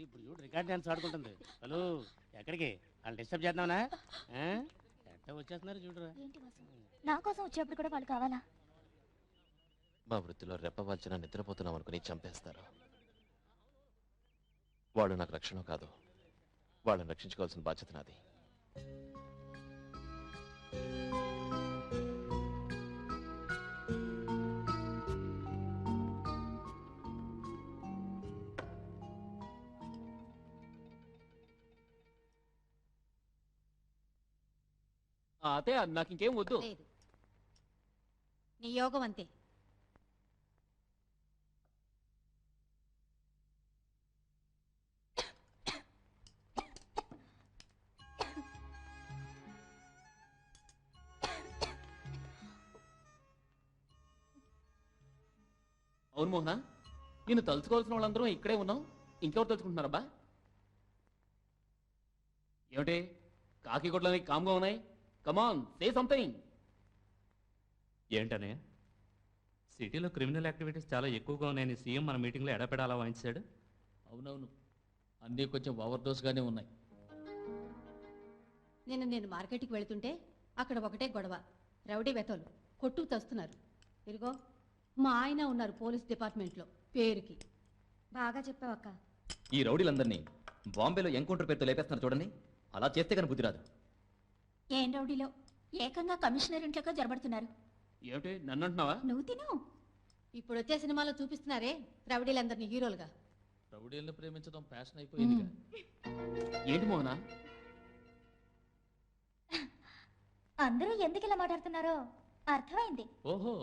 ఇప్పుడు చూడు రికార్డ్ డాన్స్ ఆడుకుంటుంది. హలో, ఎక్కడికి? వాళ్ళు డిస్టర్బ్ చేద్దామనా? ఎట్ట వచ్చేస్తున్నారు చూడరా. నా కోసం వచ్చేప్పుడు కూడా వాళ్ళు కావాలా? మా వృత్తిలో రెప్పవాల్చిన నిద్రపోతున్నాం అనుకుని చంపేస్తారు. వాళ్ళు నాకు రక్షణ కాదు, వాళ్ళని రక్షించుకోవాల్సిన బాధ్యత నాది. అదే, నాకు ఇంకేం వద్దు. లేదు, నీ యోగం అంతే. అవును మోహన, నేను తలుచుకోవాల్సిన వాళ్ళందరూ ఇక్కడే ఉన్నాం. ఇంకెవరు తలుచుకుంటున్నారబ్బా? ఏమిటి కాకి గుడ్లని కామ్గా ఉన్నాయి? కమాన్, సే సంథింగ్. ఏంటనే సిటీలో క్రిమినల్ యాక్టివిటీస్ చాలా ఎక్కువగా ఉన్నాయని సీఎం మన మీటింగ్లో ఎడపెడాలా వాయించాడు. అవునవును, అన్నీ కొంచెం ఓవర్ డోస్గానే ఉన్నాయి. నేను మార్కెట్కి వెళ్తుంటే అక్కడ ఒకటే గొడవ. రౌడీ వెతలు కొట్టుకు తెస్తున్నారు. ఇదిగో మా ఆయన ఉన్నారు పోలీస్ డిపార్ట్మెంట్లో పేరుకి. బాగా చెప్పావక్క. ఈ రౌడీలందరినీ బాంబేలో ఎన్కౌంటర్ పేరుతో లేపేస్తున్నారు చూడండి. అలా చేస్తే కానీ బుద్ధి రాదు. ఏం రౌడీలో ఏకంగా కమిషనర్ ఇంట్లోకి జరబడుతున్నారు. ఏమిటి నన్ను అంటున్నావా? నువ్వు తిను. ఇప్పుడు వచ్చే సినిమాలో చూపిస్తున్నారే రౌడీలందరినీ హీరోలుగా. రౌడీలను ప్రేమించడం ఫ్యాషన్ అయిపోయిందిగా. ఏంటి మోహన? అందరూ ఎందుకు ఇలా మాట్లాడుతున్నారో అర్థమైంది. ఓహో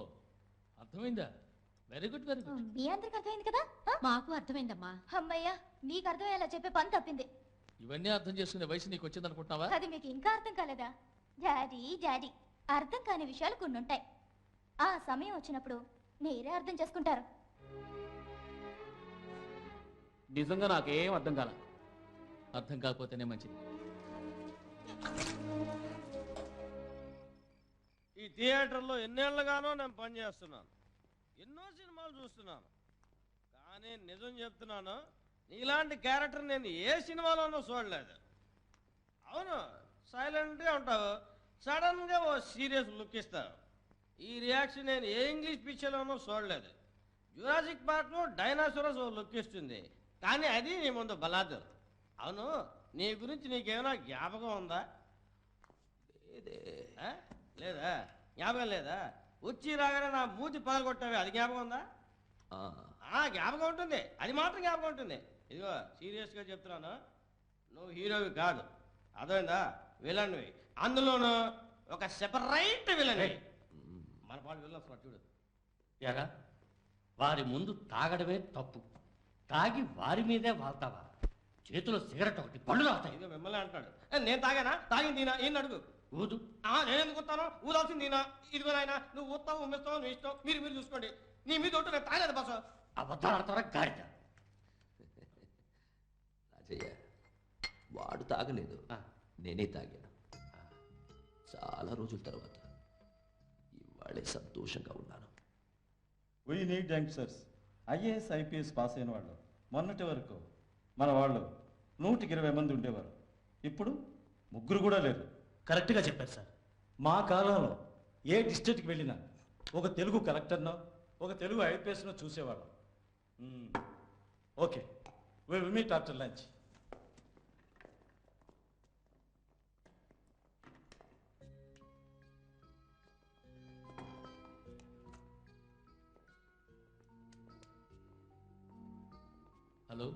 అర్థమైందా? Very good very good. మీ అందరికి అర్థమైంది కదా? మాకు అర్థమైందమ్మా. అమ్మయ్యా, నీకు అర్థమయ్యేలా చెప్పే పని తప్పింది. ఇవన్నీ అర్థం చేసుకునే వయసు నీకు వచ్చింది అనుకుంటున్నావా? అది మీకు ఇంకా అర్థం కాలేదా? డాడీ డాడీ, అర్థం కాని విషయాలు కొన్ని ఉంటాయి. ఆ సమయం వచ్చినప్పుడు మీరే అర్థం చేసుకుంటారు. నిజంగా నాకేం అర్థం కాల. అర్థం కాకపోతేనే మంచిది. ఈ థియేటర్లో ఎన్నేళ్లుగానో నేను పనిచేస్తున్నాను, ఎన్నో సినిమాలు చూస్తున్నాను. కానీ నిజం చెప్తున్నాను, నీలాంటి క్యారెక్టర్ నేను ఏ సినిమాలోనూ చూడలేదు. అవును, సైలెంట్గా ఉంటావు, సడన్గా ఓ సీరియస్ లుక్ ఇస్తావు. ఈ రియాక్షన్ నేను ఏ ఇంగ్లీష్ పిక్చర్లోనూ చూడలేదు. జురాసిక్ పార్క్లో డైనాసోరస్ ఓ లుక్ ఇస్తుంది, కానీ అది నీ ముందు బలాదు. అవును, నీ గురించి నీకేమైనా జ్ఞాపకం ఉందా? లేదా? జ్ఞాపకం లేదా? వచ్చి రాగానే నా మూతి పగలగొట్టావి, అది జ్ఞాపకం ఉందా? జ్ఞాపకం ఉంటుంది, అది మాత్రం జ్ఞాపకం ఉంటుంది. ఇదిగో సీరియస్గా చెప్తున్నాను, నువ్వు హీరోవి కాదు, అర్థమైందా? విలన్వి, అందులోనూ ఒక సెపరేట్ విలన్. మన పాటు విలన్ వస్తున్నాడు చూడు. ఎరా, వారి ముందు తాగడమే తప్పు, తాగి వారి మీదే వాళ్తావా? చేతిలో సిగరెట్ ఒకటి పళ్ళు రాస్తాయి. ఇదిగో మిమ్మల్ని అంటాడు. నేను తాగానా? తాగింది ఈయన, ఈయన అడుగు. ఊదు. నేను ఎందుకు వస్తాను? ఊదాల్సింది ఈయన. ఇదిగో నాయన, నువ్వు ఊస్తావు ఉమ్మిస్తావు, నువ్వు ఇష్టం, మీరు చూసుకోండి. నీ మీద ఒట్టు, నేను తాగలేదు బస్సు. అబద్ధాలు ఆడతారా గాడిద? రాజయ్య, వాడు తాగలేదు, నేనే తాగాను. చాలా రోజుల తర్వాత ఇవాళే సంతోషంగా ఉన్నాను. We need youngsters. IAS IPS pass అయిన వాళ్ళు మొన్నటి వరకు మన వాళ్ళు 120 మంది ఉండేవారు, ఇప్పుడు 3 కూడా లేరు. కరెక్ట్గా చెప్పారు సార్. మా కాలంలో ఏ డిస్ట్రిక్ట్కి వెళ్ళినా ఒక తెలుగు కలెక్టర్నో ఒక తెలుగు ఐపీఎస్నో చూసేవాళ్ళం. Okay, we will meet after lunch. Hello,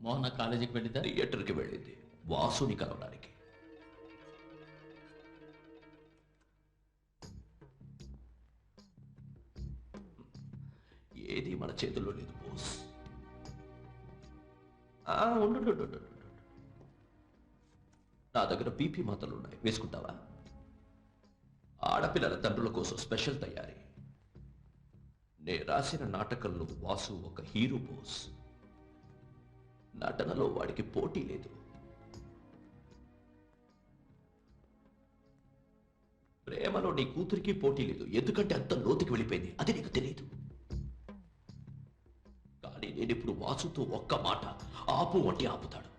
Mohana కాలేజీకి వెళ్ళిద్దా? థియేటర్కి వెళ్ళింది వాసుని కలవడానికి. ఏది మన చేతుల్లో లేదు బోస్. ఉండు, నా దగ్గర బీపీ మాత్రలు ఉన్నాయి, వేసుకుంటావా? ఆడపిల్లల తండ్రుల కోసం స్పెషల్ తయారీ. నే రాసిన నాటకంలో వాసు ఒక హీరో బోస్. నటనలో వాడికి పోటీ లేదు. ప్రేమలో నీ కూతురికి పోటీ లేదు, ఎందుకంటే అంత లోతుకి వెళ్ళిపోయింది, అది నీకు తెలియదు. కానీ నేను ఇప్పుడు వాసుతో ఒక్క మాట ఆపు అంటే ఆపుతాడు.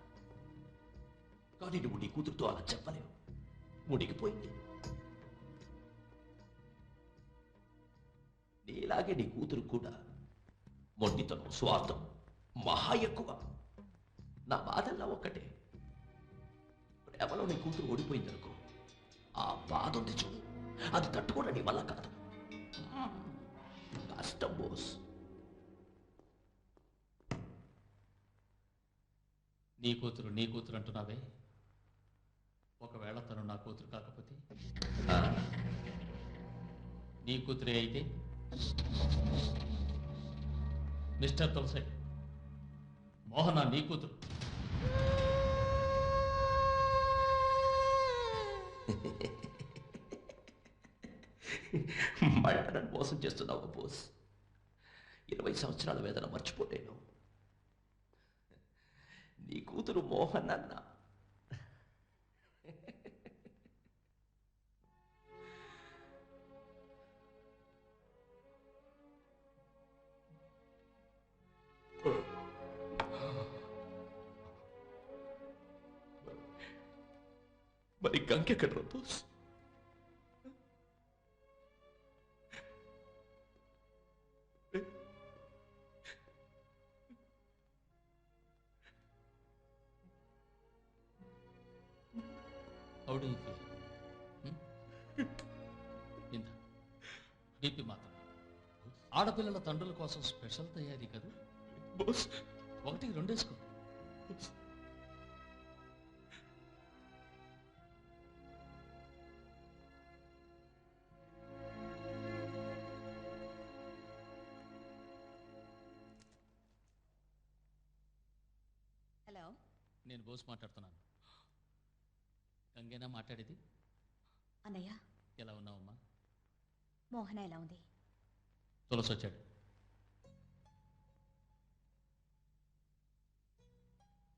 కానీ నువ్వు నీ కూతురుతో అలా చెప్పలేవు, మునిగిపోయింది. నీలాగే నీ కూతురు కూడా మొండితనం, స్వార్థం మహా ఎక్కువ. నా బాధల్లా ఒక్కటే, ప్రేమలో నీ కూతురు ఓడిపోయిందనుకో, ఆ బాధ ఉంది చూడు, అది తట్టుకోవడం నీ వల్ల కాదు. కష్టం బోస్. నీ కూతురు అంటున్నావే, ఒకవేళ తను నా కూతురు కాకపోతే? నీ కూతురే అయితే? మిస్టర్ తులసి, మోహన నీ కూతురు. మళ్ళీ నన్ను మోసం చేస్తున్నావు బోస్. 20 సంవత్సరాల వేదన మర్చిపోలేను. నీ కూతురు మోహన్ అన్న మరి గంకెక్కడ బోస్? బీపీ మాత్రం. ఆడపిల్లల తండ్రుల కోసం స్పెషల్ తయారీ కదా. ఒకటికి రెండేసుకో. హలో, నేను బోస్ మాట్లాడుతున్నాను. గంగేనా మాట్లాడేది? అన్నయ్య, ఎలా ఉన్నావమ్మా? మోహన ఎలా ఉంది? తులసి వచ్చాడు.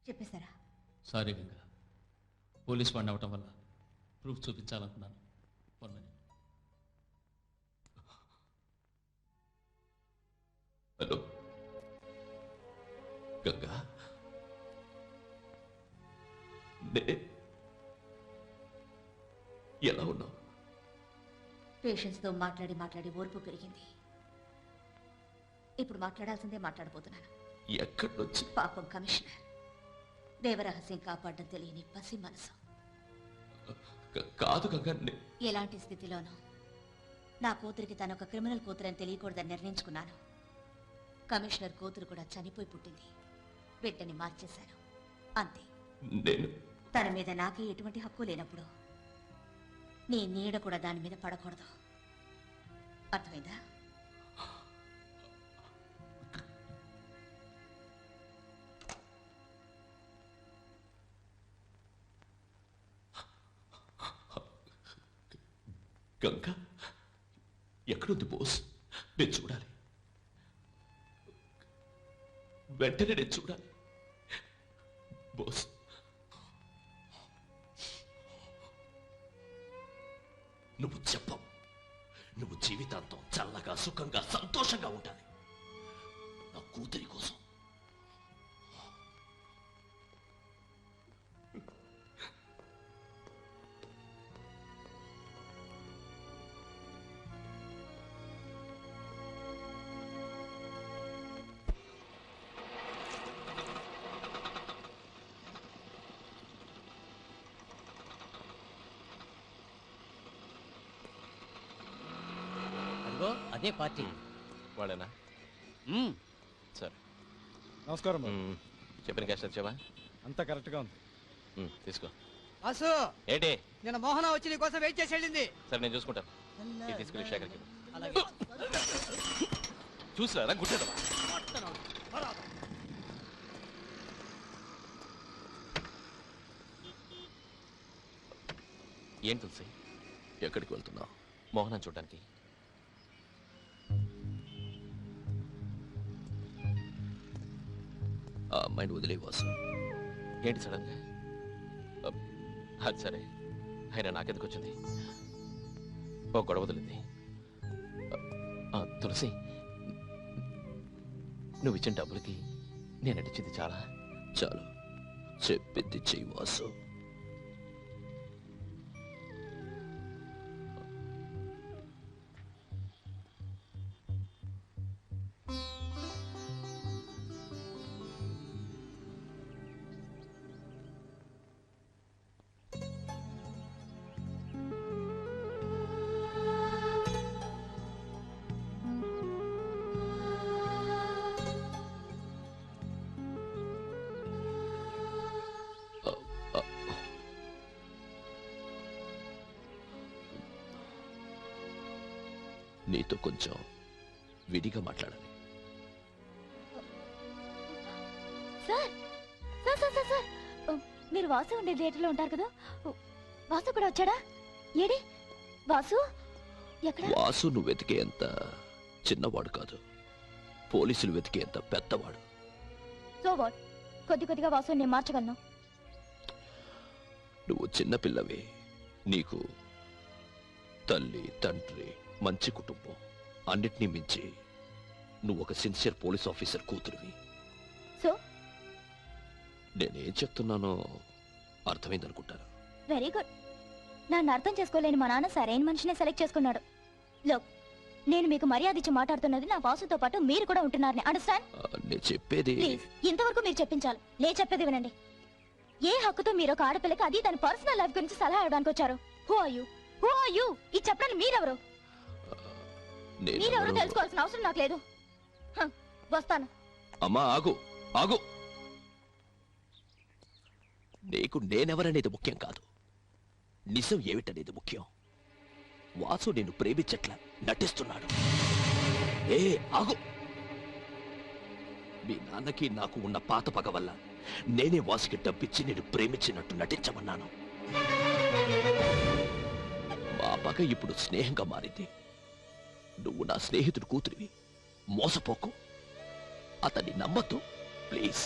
చెప్పేశారా? సారీ గంగా, పోలీస్ వాడిని అవ్వటం వల్ల ప్రూఫ్ చూపించాలనుకున్నాను. 1 minute. హలో గంగా, ఎలా ఉన్నావు? పేషెంట్స్తో మాట్లాడి మాట్లాడి ఓర్పు పెరిగింది. ఇప్పుడు మాట్లాడాల్సిందే మాట్లాడబోతున్నాను. ఎక్కడి నుంచి? పాపం కమిషనర్, దేవరహస్యం కాపాడడం తెలియని పసి మనసు. కాదు గంగా, ఎలాంటి స్థితిలోనూ నా కూతురికి తన ఒక క్రిమినల్ కూతురని తెలియకూడదని నిర్ణయించుకున్నాను. కమిషనర్ కూతురు కూడా చనిపోయి పుట్టింది. బిడ్డని మార్చేశాను, అంతే. తన మీద నాకే ఎటువంటి హక్కు లేనప్పుడు నీ నీడ కూడా దాని మీద పడకూడదు. అర్థమైందా? గంగా ఎక్కడుంది బోస్? నేను చూడాలి, వెంటనే నేను చూడాలి బోస్. నువ్వు చెప్పవు. నువ్వు జీవితాంతం చల్లగా సుఖంగా సంతోషంగా ఉండాలి నా కూతురి కోసం. అదే పార్టీ వాడేనా? సరే, నమస్కారం. చెప్పిన క్యాష్ వచ్చావా? అంతా కరెక్ట్గా ఉంది. తీసుకో. వాసు, ఏంటి? నిన్న మోహన వచ్చి నీ కోసం వెయిట్ చేసి వెళ్ళింది. సరే, నేను చూసుకుంటాను. ఇది తీసుకెళ్ళి శేఖర్కి. అలాగే. చూసిరా గుర్తుందా? ఏం తులసి, ఎక్కడికి వెళ్తున్నావు? మోహనం చూడడానికి. ఆ అమ్మాయిని వదిలే వాసు. ఏంటి సడన్గా? అది సరే, అయినా నాకెందుకు వచ్చింది? ఓ గొడవ వదిలింది. తులసి, నువ్వు ఇచ్చిన డబ్బులకి నేను నటించింది చాలా. చాలు, చెప్పింది చెయ్యి వాసు. నీతో కొంచెం విడిగా మాట్లాడాలి. Sir sir sir sir sir, మీరు వాసు ఉండే థియేటర్లో ఉంటారు కదా, వాసు కూడా వచ్చాడా? ఏడి వాసు? ఎక్కడ? వాసు నువ్వు వెతికేంత చిన్నవాడు కాదు, పోలీసులు వెతికేంత పెద్దవాడు. So what? కొద్ది కొద్దిగా వాసు నేను మార్చగలను. నువ్వు చిన్నపిల్లవి. నీకు తల్లి, తండ్రి, మంచి కుటుంబం, అన్నిటినీ మించి నువ్వు ఒక సిన్సియర్ పోలీస్ ఆఫీసర్ కూతురువి. సో నేనేం చెప్తున్నానో అర్థమైందనుకుంటాను. Very good. నన్ను అర్థం చేసుకోలేని మా నాన్న సరైన మనిషినే సెలెక్ట్ చేసుకున్నాడు. లోక్, నేను మీకు మర్యాద ఇచ్చి మాట్లాడుతున్నది నా వాసుతో పాటు మీరు కూడా ఉంటున్నారని అండర్స్టాండ్? నేను చెప్పేది ప్లీజ్, ఇంతవరకు మీరు చెప్పించాలి. చెప్పేది వినండి. ఏ హక్కుతో మీరు ఒక ఆడపిల్లకి, అది తన పర్సనల్ లైఫ్ గురించి సలహా ఇవ్వడానికి వచ్చారు? Who are you? Who are you? ఇది చెప్పడానికి మీరెవరు? మీరెవరో తెలుసుకోవాల్సిన అవసరం నాకు లేదు. వస్తాను. అమ్మా ఆగు ఆగు. నీకు నేనెవరనేది ముఖ్యం కాదు, నిజం ఏమిటనేది ముఖ్యం. వాసు నేను ప్రేమించట్లా నటిస్తున్నాడు. ఏ ఆగు. మీ నాన్నకి నాకు ఉన్న పాత పగ వల్ల నేనే వాసుకి డబ్బిచ్చి నేను ప్రేమించినట్టు నటించమన్నాను. మా పగ ఇప్పుడు స్నేహంగా మారింది. నువ్వు నా స్నేహితుడు కూతురివి, మోసపోకు. అతన్ని నమ్మద్దు ప్లీజ్.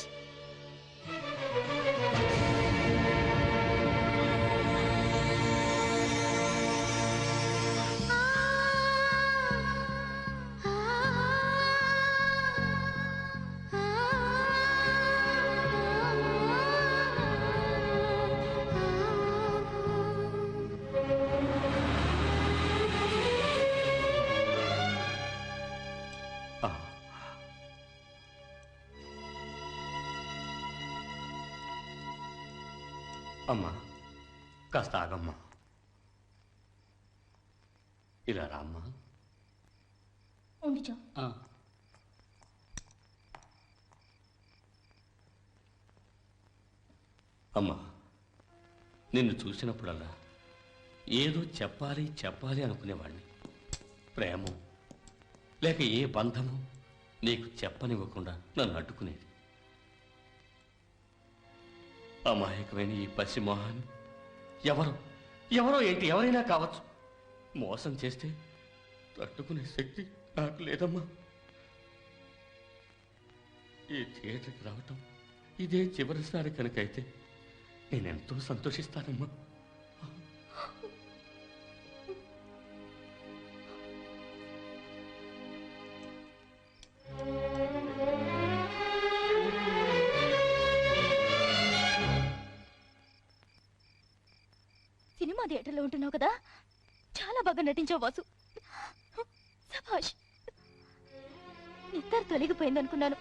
అమ్మా కాస్త ఆగమ్మా. ఇలా రామ్మా. ఉండిచో. అమ్మా నిన్ను చూసినప్పుడల్లా ఏదో చెప్పాలి చెప్పాలి అనుకునేవాడిని. ప్రేమ లేక ఏ బంధము నీకు చెప్పనివ్వకుండా నన్ను అడ్డుకునేది. అమాయకమైన ఈ పసిమోహాన్ని ఎవరో ఏంటి ఎవరైనా కావచ్చు, మోసం చేస్తే తట్టుకునే శక్తి నాకు లేదమ్మా. ఈ థియేటర్కి రావటం ఇదే చివరిసారి కనుకైతే నేనెంతో సంతోషిస్తానమ్మా. సినిమా థియేటర్లో ఉంటున్నావు కదా, చాలా బాగా నటించావు వాసు. సభాష్. నిద్ర తొలగిపోయింది అనుకున్నాను.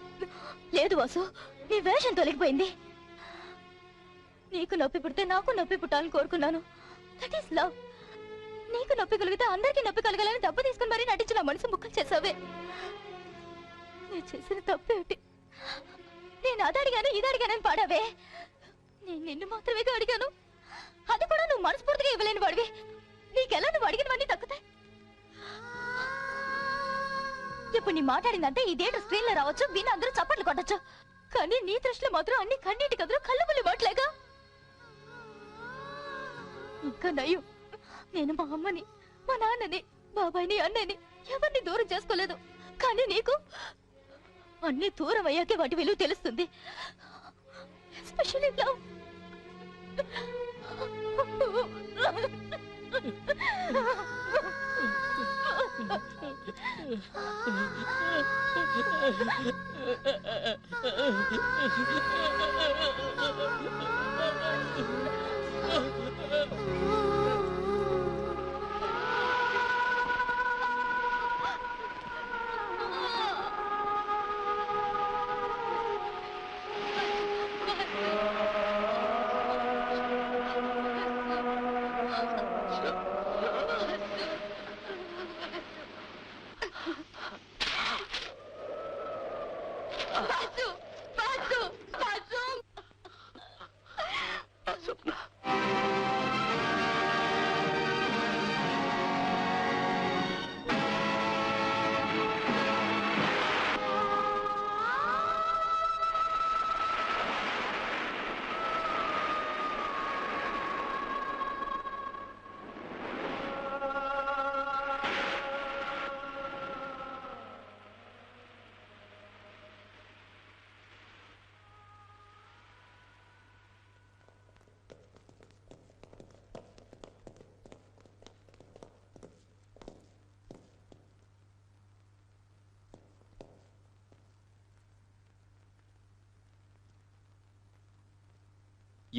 లేదు వాసు, నీ వేషం తొలగిపోయింది. నీకు నొప్పి పుడితే నాకు నొప్పి పుట్టాలని కోరుకున్నాను. That is love. నీకు నొప్పి కలిగితే అందరికీ నొప్పి కలగాలని డబ్బు తీసుకుని మరీ నటించిన మనసు ముక్కలు చేసావే. నేను చేసిన తప్పేమిటి? నేను అది అడిగాను ఇది అడిగానని పాడావే. నేను నిన్ను మాత్రమేగా అడిగాను, అది కూడా నువ్వు మనస్ఫూర్తిగా ఇవ్వలేని వాడివి. నీకెలా నువ్వు అడిగినవన్నీ దక్కుతాయి? ఇప్పుడు నీ మాట్లాడిందంటే ఈ థియేటర్ స్క్రీన్ లో రావచ్చు, విని అందరూ చప్పట్లు కొట్టచ్చు. కానీ నీ దృష్టిలో మాత్రం అన్ని కన్నీటి కదులు కళ్ళబుల్లి మాటలేగా. ఇంకా నయ్యం, నేను మా అమ్మని మా నాన్నని బాబాయిని అన్నని ఎవరిని దూరం చేసుకోలేదు. కానీ నీకు అన్ని దూరం అయ్యాకే వాటి విలువ తెలుస్తుంది. Especially love.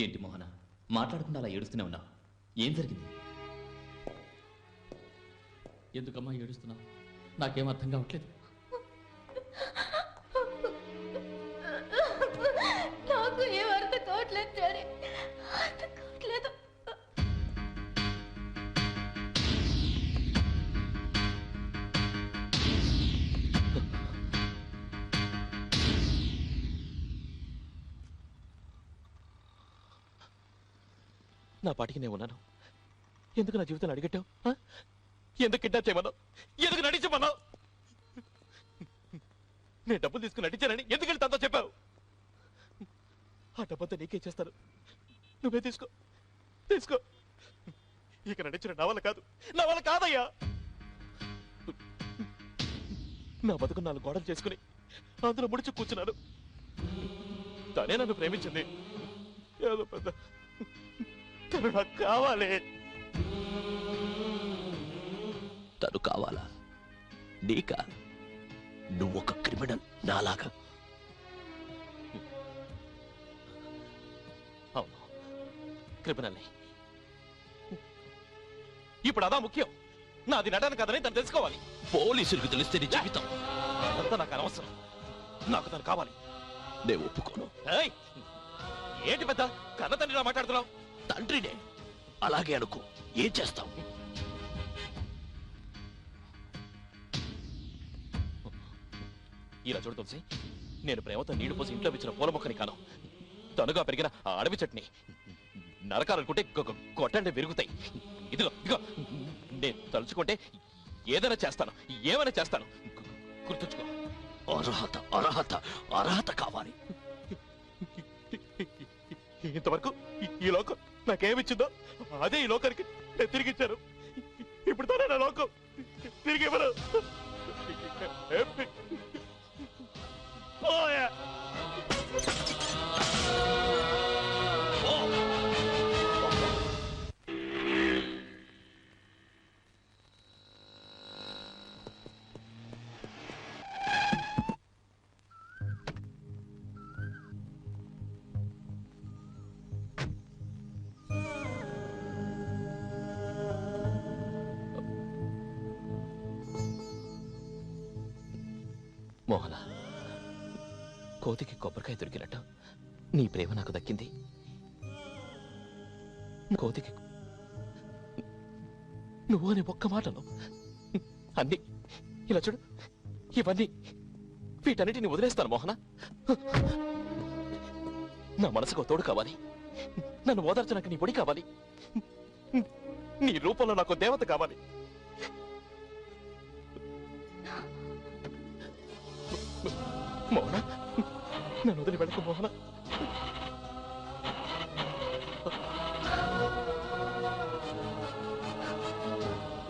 ఏంటి మోహన, మాట్లాడకుండా అలా ఏడుస్తూనే ఉన్నావు? ఏం జరిగింది? ఎందుకమ్మా ఏడుస్తున్నావు? నాకేం అర్థం కావట్లేదు. నాకు ఏం అర్థం కావట్లేదు డాడీ, అర్థం కావట్లేదు. నా పాటికి నేను ఉన్నాను. ఎందుకు నా జీవితాన్ని అడిగట్టావు? ఎందుకు కిడ్నాప్ చేయమన్నావు? ఎందుకు నటించమన్నావు? నేను డబ్బులు తీసుకుని నటించానని ఎందుకు వెళ్ళి తనతో చెప్పావు? ఆ డబ్బంతా నీకే చేస్తాను, నువ్వే తీసుకో తీసుకో. ఇక నటించిన నా వల్ల కాదు, నా వల్ల కాదయ్యా. నా బతుకు 4 గోడలు చేసుకుని అందులో ముడిచి కూర్చున్నాను. తనే నన్ను ప్రేమించింది. ఏదో పెద్ద తను నాకు కావాలి. తను కావాలా నీకా? నువ్వొక క్రిమినల్ నాలాగా. అవును, క్రిమినల్ని. ఇప్పుడు అదా ముఖ్యం. నాది నటన కదని తను తెలుసుకోవాలి. పోలీసులకు తెలిస్తే నీ జీవితం. అదంతా నాకు అనవసరం. నాకు తను కావాలి. నేను ఒప్పుకోను. ఏయ్, ఏంటి పెద్ద కన్న తండ్రిలా మాట్లాడుతున్నావు? తండ్రినే, అలాగే అనుకో. ఏం చేస్తావు? ఇలా చూడు తులసి, నేను ప్రేమతో నీళ్లు పోసి ఇంట్లో ఇచ్చిన పూల మొక్కని కాను. తనుగా పెరిగిన ఆ అడవి చట్నీ. నరకాలనుకుంటే కొట్టండి విరుగుతాయి. ఇదిగో ఇదిగో, నేను తలుచుకుంటే ఏదైనా చేస్తాను, ఏమైనా చేస్తాను. గుర్తుంచుకో. అర్హత అర్హత అర్హత కావాలి. ఇంతవరకు ఈ లోకం నాకేమిచ్చిందో అదే ఈ లోకానికి నేను తిరిగిచ్చాను. ఇప్పుడు తనే నా లోకం తిరిగి ఇవ్వను. మోహన, కోతికి కొబ్బరికాయ దొరికినట్టు నీ ప్రేమ నాకు దక్కింది. కోతికి నువ్వు అనే ఒక్క మాటలో అన్ని ఇలా చూడు, ఇవన్నీ వీటన్నిటిని వదిలేస్తాను మోహన. నా మనసుకు తోడు కావాలి, నన్ను ఓదార్చడానికి నీ పొడి కావాలి, నీ రూపంలో నాకు దేవత కావాలి. మోహన, నన్ను వదిలి వెళ్ళకు మోహన.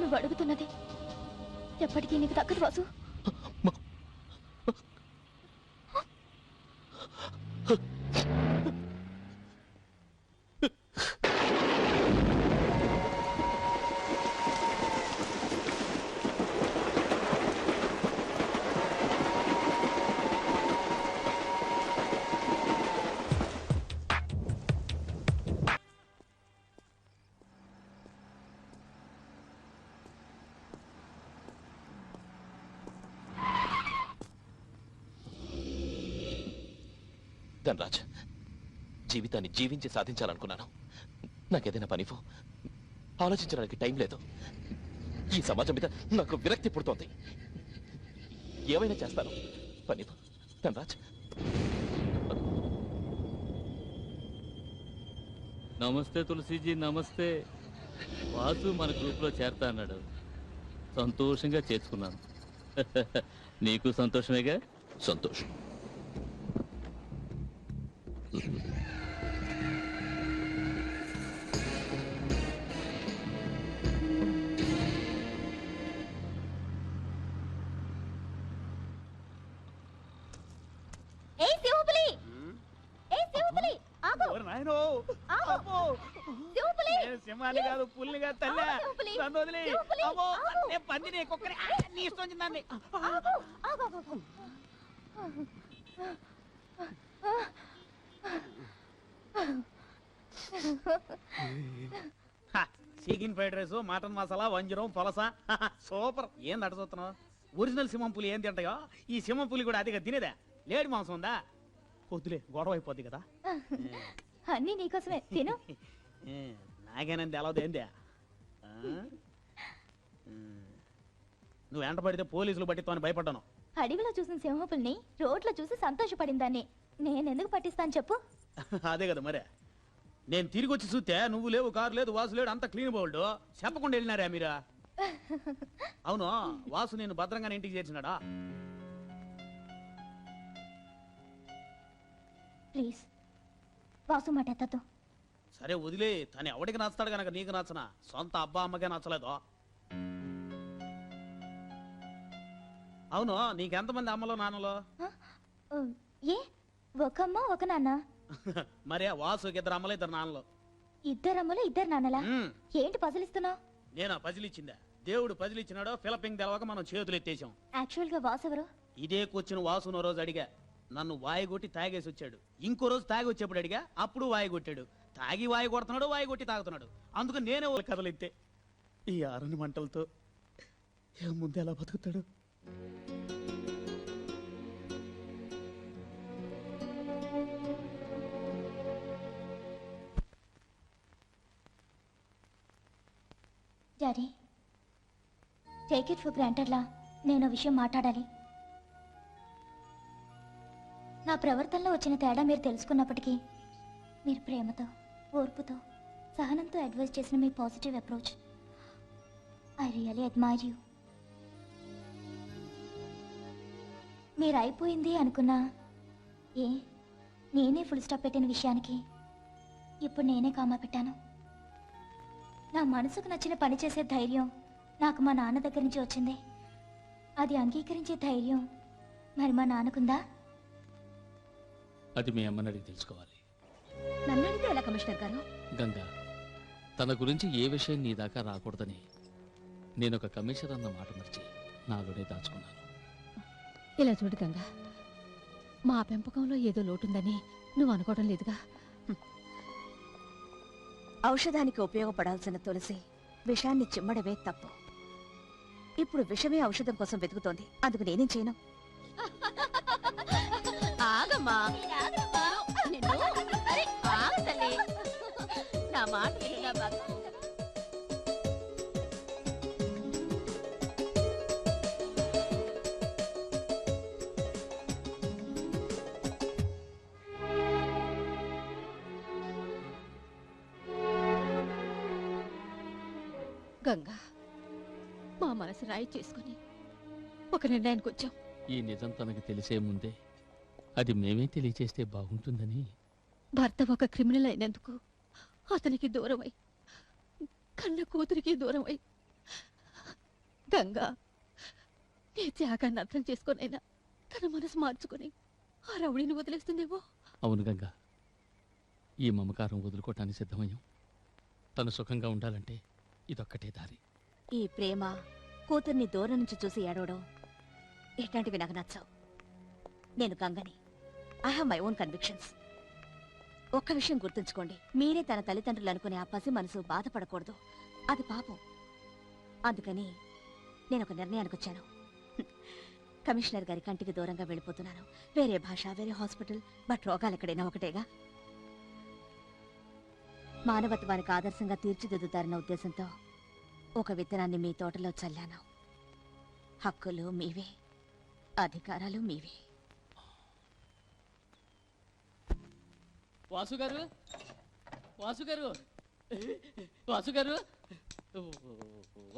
నువ్వు అడుగుతున్నది ఎప్పటికీ నీకు దక్కదు వాసు. ధనరాజ్, జీవితాన్ని జీవించి సాధించాలనుకున్నాను. నాకేదైనా పనిఫో ఆలోచించడానికి టైం లేదు. ఈ సమాజం మీద నాకు విరక్తి పుడుతోంది. ఏమైనా చేస్తాను. పనిఫో ధనరాజ్. నమస్తే తులసీజీ, నమస్తే. వాసు మన గ్రూప్లో చేరతా అన్నాడు. సంతోషంగా చేర్చుకున్నాను. నీకు సంతోషమేగా? సంతోషం. ఏయ్ శివపులి, ఏయ్ శివపులి, ఆగు. ఓరి నాయనో, ఆగు. అబ్బో. శివపులి, నేను సింహాన్ని కాదు, పుల్ని కాదు తల్లి. ఆగు శివపులి. నన్ను వదిలి. శివపులి, అబ్బో, ఆగు. నేను పందిని కుక్కని. నీ ఇష్టం వచ్చిందండి. ఆగు, ఆగు, ఆగు. Chicken fried rice, mutton masala, వంజరం, పొలస. సూపర్. ఏం నట చూస్తున్నావు? ఒరిజినల్ సింహం పులి ఏం తింటాయో ఈ సింహం పులి కూడా అదిగా తినేదా? లేడి మాంసం ఉందా? వద్దులే, గొడవ అయిపోద్ది కదా. అన్నీ నీకోసమే, తిను. నాకేనంది ఎలా ఏందే? నువ్వు వెంట పడితే పోలీసులు పట్టిస్తామని భయపడ్డాను. అడవిలో చూసిన సింహపుల్ని రోడ్లో చూసి సంతోషపడిందాన్ని నేనెందుకు పట్టిస్తాను చెప్పు? అదే కదా మరే. నేను తిరిగి వచ్చి చూస్తే నువ్వు లేవు, కారు లేదు, వాసు లేడు, అంత క్లీన్ బోల్డ్. చెప్పకుండా వెళ్ళినారా మీరా? అవును, వాసు నేను భద్రంగానే ఇంటికి చేర్చినాడా? ప్లీజ్ వాసు మాట ఎత్తద్దు. సరే వదిలే, తను ఎవడికి నచ్చుతాడు కనుక నీకు నచ్చనా? సొంత అబ్బా అమ్మకే నచ్చలేదు. అవును, నీకెంతమంది అమ్మలో నాన్నలో? ఏ ఒక అమ్మ ఒక నాన్న? మరే వాసుకి 2 అమ్మలు 2 నాన్నలు. 2 అమ్మలు 2 నాన్నలా? ఏంటి పజిలిస్తున్నావు? నేనా పజిలిచ్చిందా? దేవుడు పజిలిచ్చినాడో ఫిలపింగ్ తెలవక మనం చేతులు ఎత్తేసాం. యాక్చువల్ గా వాసు ఎవరు? ఇదే కూర్చుని వాసునో రోజు అడిగా, నన్ను వాయి కొట్టి తాగేసి వచ్చాడు. ఇంకో రోజు తాగి వచ్చేప్పుడు అడిగా, అప్పుడు వాయి కొట్టాడు. తాగి వాయి కొడుతున్నాడు, వాయి కొట్టి తాగుతున్నాడు. అందుకు నేనే కథలు ఎత్తే. ఈ ఆరని మంటలతో ముందు ఎలా బతుకుతాడు? డాడీ, టేక్ ఇట్ ఫర్ గ్రాంటెడ్లా నేను విషయం మాట్లాడాలి. నా ప్రవర్తనలో వచ్చిన తేడా మీరు తెలుసుకున్నప్పటికీ మీరు ప్రేమతో, ఓర్పుతో, సహనంతో అడ్వైజ్ చేసిన మీ positive approach I really admire you. మీరు అయిపోయింది అనుకున్నా నేనే ఫుల్ స్టాప్ పెట్టిన విషయానికి ఇప్పుడు నేనే కామా పెట్టాను. నా మనసుకు నచ్చిన పని చేసే ధైర్యం నాకు మా నాన్న దగ్గర నుంచి వచ్చింది. అది అంగీకరించే ధైర్యం మరి మా నాన్నకుందా? అది మీ అమ్మని అడిగి తెలుసుకోవాలి. నన్ను అడిగితే ఎలా కమిషనర్ గారు? గంగా, తన గురించి ఏ విషయం నీ దాకా రాకూడదని నేను ఒక కమిషనర్ అన్న మాట మర్చి నాలోనే దాచుకున్నాను. ఇలా చూడు గంగా, మా పెంపకంలో ఏదో లోటుందని నువ్వు అనుకోవడం లేదుగా? ఔషధానికి ఉపయోగపడాల్సిన తులసి విషాన్ని చిమ్మడమే తప్పు. ఇప్పుడు విషమే ఔషధం కోసం వెతుకుతోంది. అందుకు నేనేం చేయను? ఆగమ్మా, నా మాట వినురా బాబు. గంగా, మా మనసు రాయి చేసుకుని ఒక నిర్ణయానికి వచ్చాం. ఈ నిజం తనకు తెలిసే ముందే అది మేమే తెలియచేస్తే బాగుంటుందని. భర్త ఒక క్రిమినల్ అయినందుకు అతనికి దూరమై, కన్న కూతురికి దూరమై, గంగా నీ త్యాగాన్ని అర్థం చేసుకునైనా తన మనసు మార్చుకుని ఆ రౌడీని వదిలేస్తుందేమో. అవును గంగా, ఈ మమకారం వదులుకోవటానికి సిద్ధమయ్యాం. తను సుఖంగా ఉండాలంటే ఇదొక్కటే దారి. ఈ ప్రేమ కూతుర్ని దూరం నుంచి చూసి ఏడవడం ఇట్లాంటివి నాకు నచ్చవు. నేను గంగని. I have my own convictions. ఒక్క విషయం గుర్తుంచుకోండి, మీరే తన తల్లిదండ్రులు అనుకునే ఆ పసి మనసు బాధపడకూడదు. అది పాపం. అందుకని నేను ఒక నిర్ణయానికి వచ్చాను. కమిషనర్ గారి కంటికి దూరంగా వెళ్ళిపోతున్నాను. వేరే భాష, వేరే హాస్పిటల్, బట్ రోగాలు ఎక్కడైనా ఒకటేగా. మానవత్వానికి ఆదర్శంగా తీర్చిదిద్దుతారన్న ఉద్దేశంతో ఒక విత్తనాన్ని మీ తోటలో చల్లాను. హక్కులు మీవే, అధికారాలు మీవే. వాసుగారు, వాసుగారు, వాసుగారు,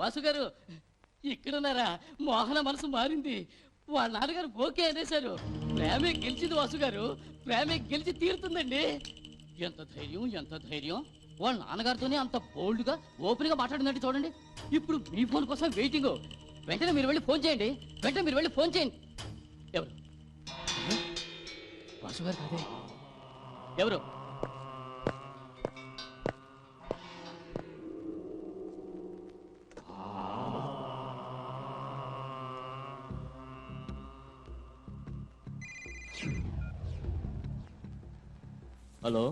వాసుగారు, ఇక్కడున్నారా? మోహన మనసు మారింది. వాళ్ళ నాన్నగారు ఓకే అనేశారు. ప్రేమే గెలిచింది వాసుగారు, ప్రేమే గెలిచి తీరుతుందండి. ఎంత ధైర్యం, ఎంత ధైర్యం! వాళ్ళ నాన్నగారితోనే అంత బోల్డ్గా ఓపెన్గా మాట్లాడిందండి. చూడండి, ఇప్పుడు మీ ఫోన్ కోసం వెయిటింగ్. వెంటనే మీరు వెళ్ళి ఫోన్ చేయండి, వెంటనే మీరు వెళ్ళి ఫోన్ చేయండి. ఎవరు? వాసుగారు కాదే. ఎవరు? Hello,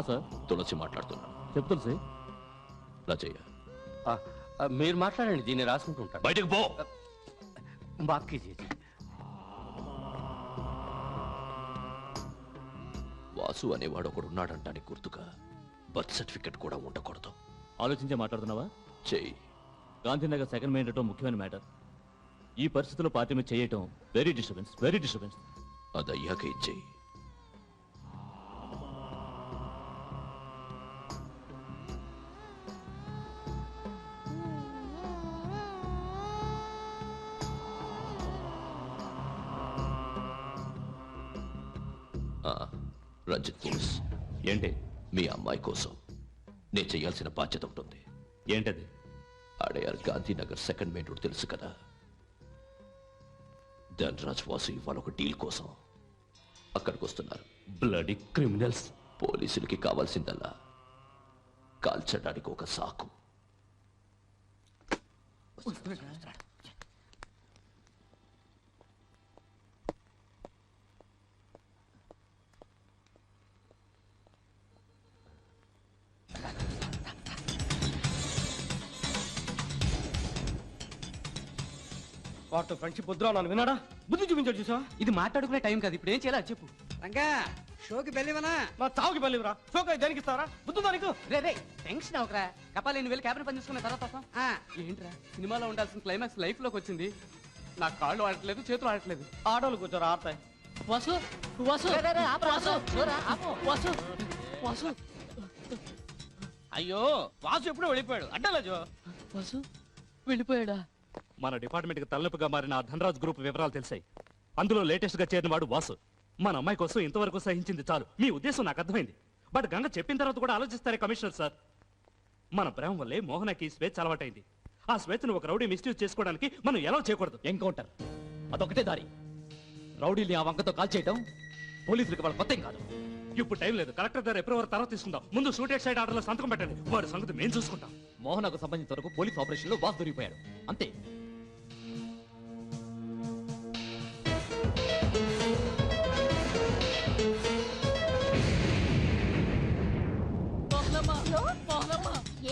sir. తులసి మాట్లాడుతున్నా. చెప్తాను సార్. రాజయ్య, మీరు మాట్లాడండి, దీన్ని రాసుకుంటుంటాను. బయటకు పో. బాకీ చేసి వాసు అనేవాడు ఒకడు ఉన్నాడంటానికి గుర్తుగా బర్త్ సర్టిఫికెట్ కూడా ఉండకూడదు. ఆలోచించే మాట్లాడుతున్నావా? చెయ్యి. గాంధీనగర్ సెకండ్ మెయిన్ రోడ్ ముఖ్యమైన మ్యాటర్. ఈ పరిస్థితుల్లో పార్టీ మీద చేయటం వెరీ డిస్టర్బెన్స్, వెరీ డిస్టర్బెన్స్. అది అయ్యాక ఇచ్చేయి. రంజిత్ పోలీస్ ఏంటి? మీ అమ్మాయి కోసం నేను చేయాల్సిన బాధ్యత ఉంటుంది. ఏంటది? Adyar Gandhinagar second main road తెలుసు కదా, ధనరాజ్ వాసు ఇవాళ ఒక డీల్ కోసం అక్కడికి వస్తున్నారు. Bloody criminals. పోలీసులకి కావాల్సిందల్లా కాల్చడానికి ఒక సాకు. వాటితో ఫ్రెండ్షిప్ వద్దురా నన్ను విన్నాడా? బుద్ధి చూపించాడు చూసా. ఇది మాట్లాడుకునే టైం కాదు, ఇప్పుడు ఏం చేయాలి అది చెప్పు. రంగా షోకి బెల్లివనా? మా చావుకి బెల్లివరా? షోకి దేనికి ఇస్తారా? బుద్ధి దానికి రే టెన్షన్ అవకరా. కపాలి నువ్వు వెళ్ళి క్యాబిన్ పని చూసుకున్న తర్వాత వస్తాం. ఏంట్రా సినిమాలో ఉండాల్సిన క్లైమాక్స్ లైఫ్ లోకి వచ్చింది. నా కాళ్ళు ఆడట్లేదు, చేతులు ఆడట్లేదు. ఆడోళ్ళు కూర్చోరా ఆడతాయి. వాసు వాసు వాసు వాసు అయ్యో వాసు ఎప్పుడో వెళ్ళిపోయాడు. అడ్డలేదు వాసు వెళ్ళిపోయాడా? మన డిపార్ట్మెంట్కి తలనొప్పిగా మారిన ఆ ధనరాజ్ గ్రూప్ వివరాలు తెలిసాయి. అందులో లేటెస్ట్ గా చేరిన వాడు వాసు. మన అమ్మాయి కోసం ఇంతవరకు సహించింది చాలు. మీ ఉద్దేశం నాకు అర్థమైంది. బట్ గంగ చెప్పిన తర్వాత కూడా ఆలోచిస్తారే కమిషనర్ సార్. మన ప్రేమ వల్లే మోహనకి స్వేచ్ఛ అలవాటైంది. ఆ స్వేచ్ఛను ఒక రౌడీ మిస్యూజ్ చేసుకోవడానికి మనం ఎలా చేయకూడదు. ఎన్కౌంటర్ అదొకటే దారి. రౌడీల్ని ఆ వంకతో కాల్ చేయడం పోలీసులకు వాళ్ళ కొత్త కాదు. ఇప్పుడు టైం లేదు. కలెక్టర్ గారు ఎప్పుడు తర్వాత తీసుకుందాం. ముందు షూటెడ్ సైడ్ ఆర్డర్లో సంతకం పెట్టండి. వాడి సంగతి మేము చూసుకుంటాం. మోహనకు సంబంధించిన వరకు పోలీస్ ఆపరేషన్ లో వాసు దొరికిపోయాడు అంతే.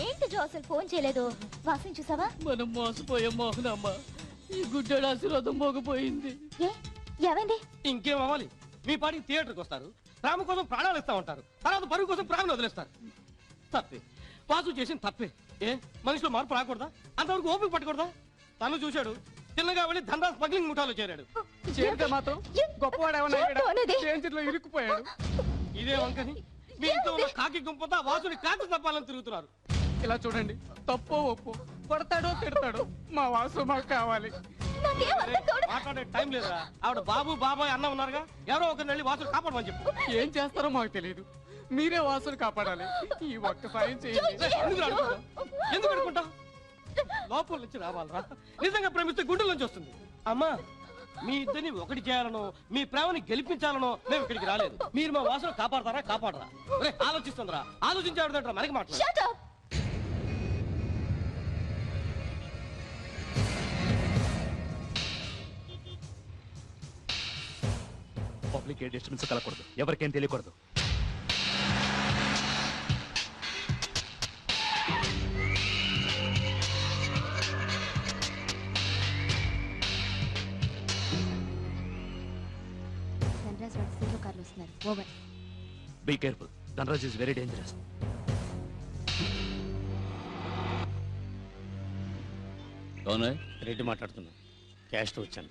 ఏంటి జో అసలు ఫోన్ చేయలేదు? వాసన చూసావా? మనం మోసపోయాం మోహనమ్మ. ఈ గుడ్డెడు ఆశీర్వాదం మోగపోయింది. ఏమైంది? ఇంకేం అవ్వాలి? మీ పాటికి థియేటర్కి వస్తారు, ప్రేమ కోసం ప్రాణాలు ఇస్తా ఉంటారు, తర్వాత పరుగు కోసం ప్రాణాలు వదిలేస్తారు. తప్పే, వాసు చేసింది తప్పే. మనిషిలో మార్పు రాకూడదా? అంతవరకు ఓపిక పట్టకూడదా? తను చూశాడు, చిన్నగా వెళ్ళి ధనరాజ్ స్మగ్లింగ్ ముఠాలో చేరాడు. చేరితే మాత్రం గొప్పవాడేమన్నా ఇరుక్కుపోయాడు. ఇదే వంకని మీ ఇంట్లో ఉన్న కాకి గుంపతో వాసుని కాకి తప్పాలని తిరుగుతున్నారు. ఇలా చూడండి, తప్పో ఒప్పో, కొడతాడో తిడతాడో, మా వాసు మాకు కావాలి. మాట్లాడే టైం లేదా? ఆవిడ బాబు బాబాయ్ అన్న ఉన్నారుగా, ఎవరో ఒకరిని వెళ్ళి వాసుని కాపాడమని చెప్పు. ఏం చేస్తారో మాకు తెలియదు, మీరే వాసుని కాపాడాలి. ఈ ఒక్క సాయం చేయండి. ఎందుకు అనుకుంటా? లోపల నుంచి రావాలరా. నిజంగా ప్రేమిస్తే గుండెల నుంచి వస్తుంది. అమ్మా, మీ ఇద్దరిని ఒకటి చేయాలనో మీ ప్రేమని గెలిపించాలనో మేము ఇక్కడికి రాలేదు. మీరు మా వాసును కాపాడతారా కాపాడరా? ఆలోచిస్తుందిరా, ఆలోచించాడుదంటారా మనకి మాట్లాడు. పబ్లిక్ ఏ డిస్టర్బెన్స్ కలగకూడదు, ఎవరికేం తెలియకూడదు. ధనరాజ్ వాడి సీలో కార్లు వస్తున్నారు. Over. Be careful, Dhanraj is very dangerous. అవునా? రెడ్డి మాట్లాడుతున్నా, క్యాష్తో వచ్చాను.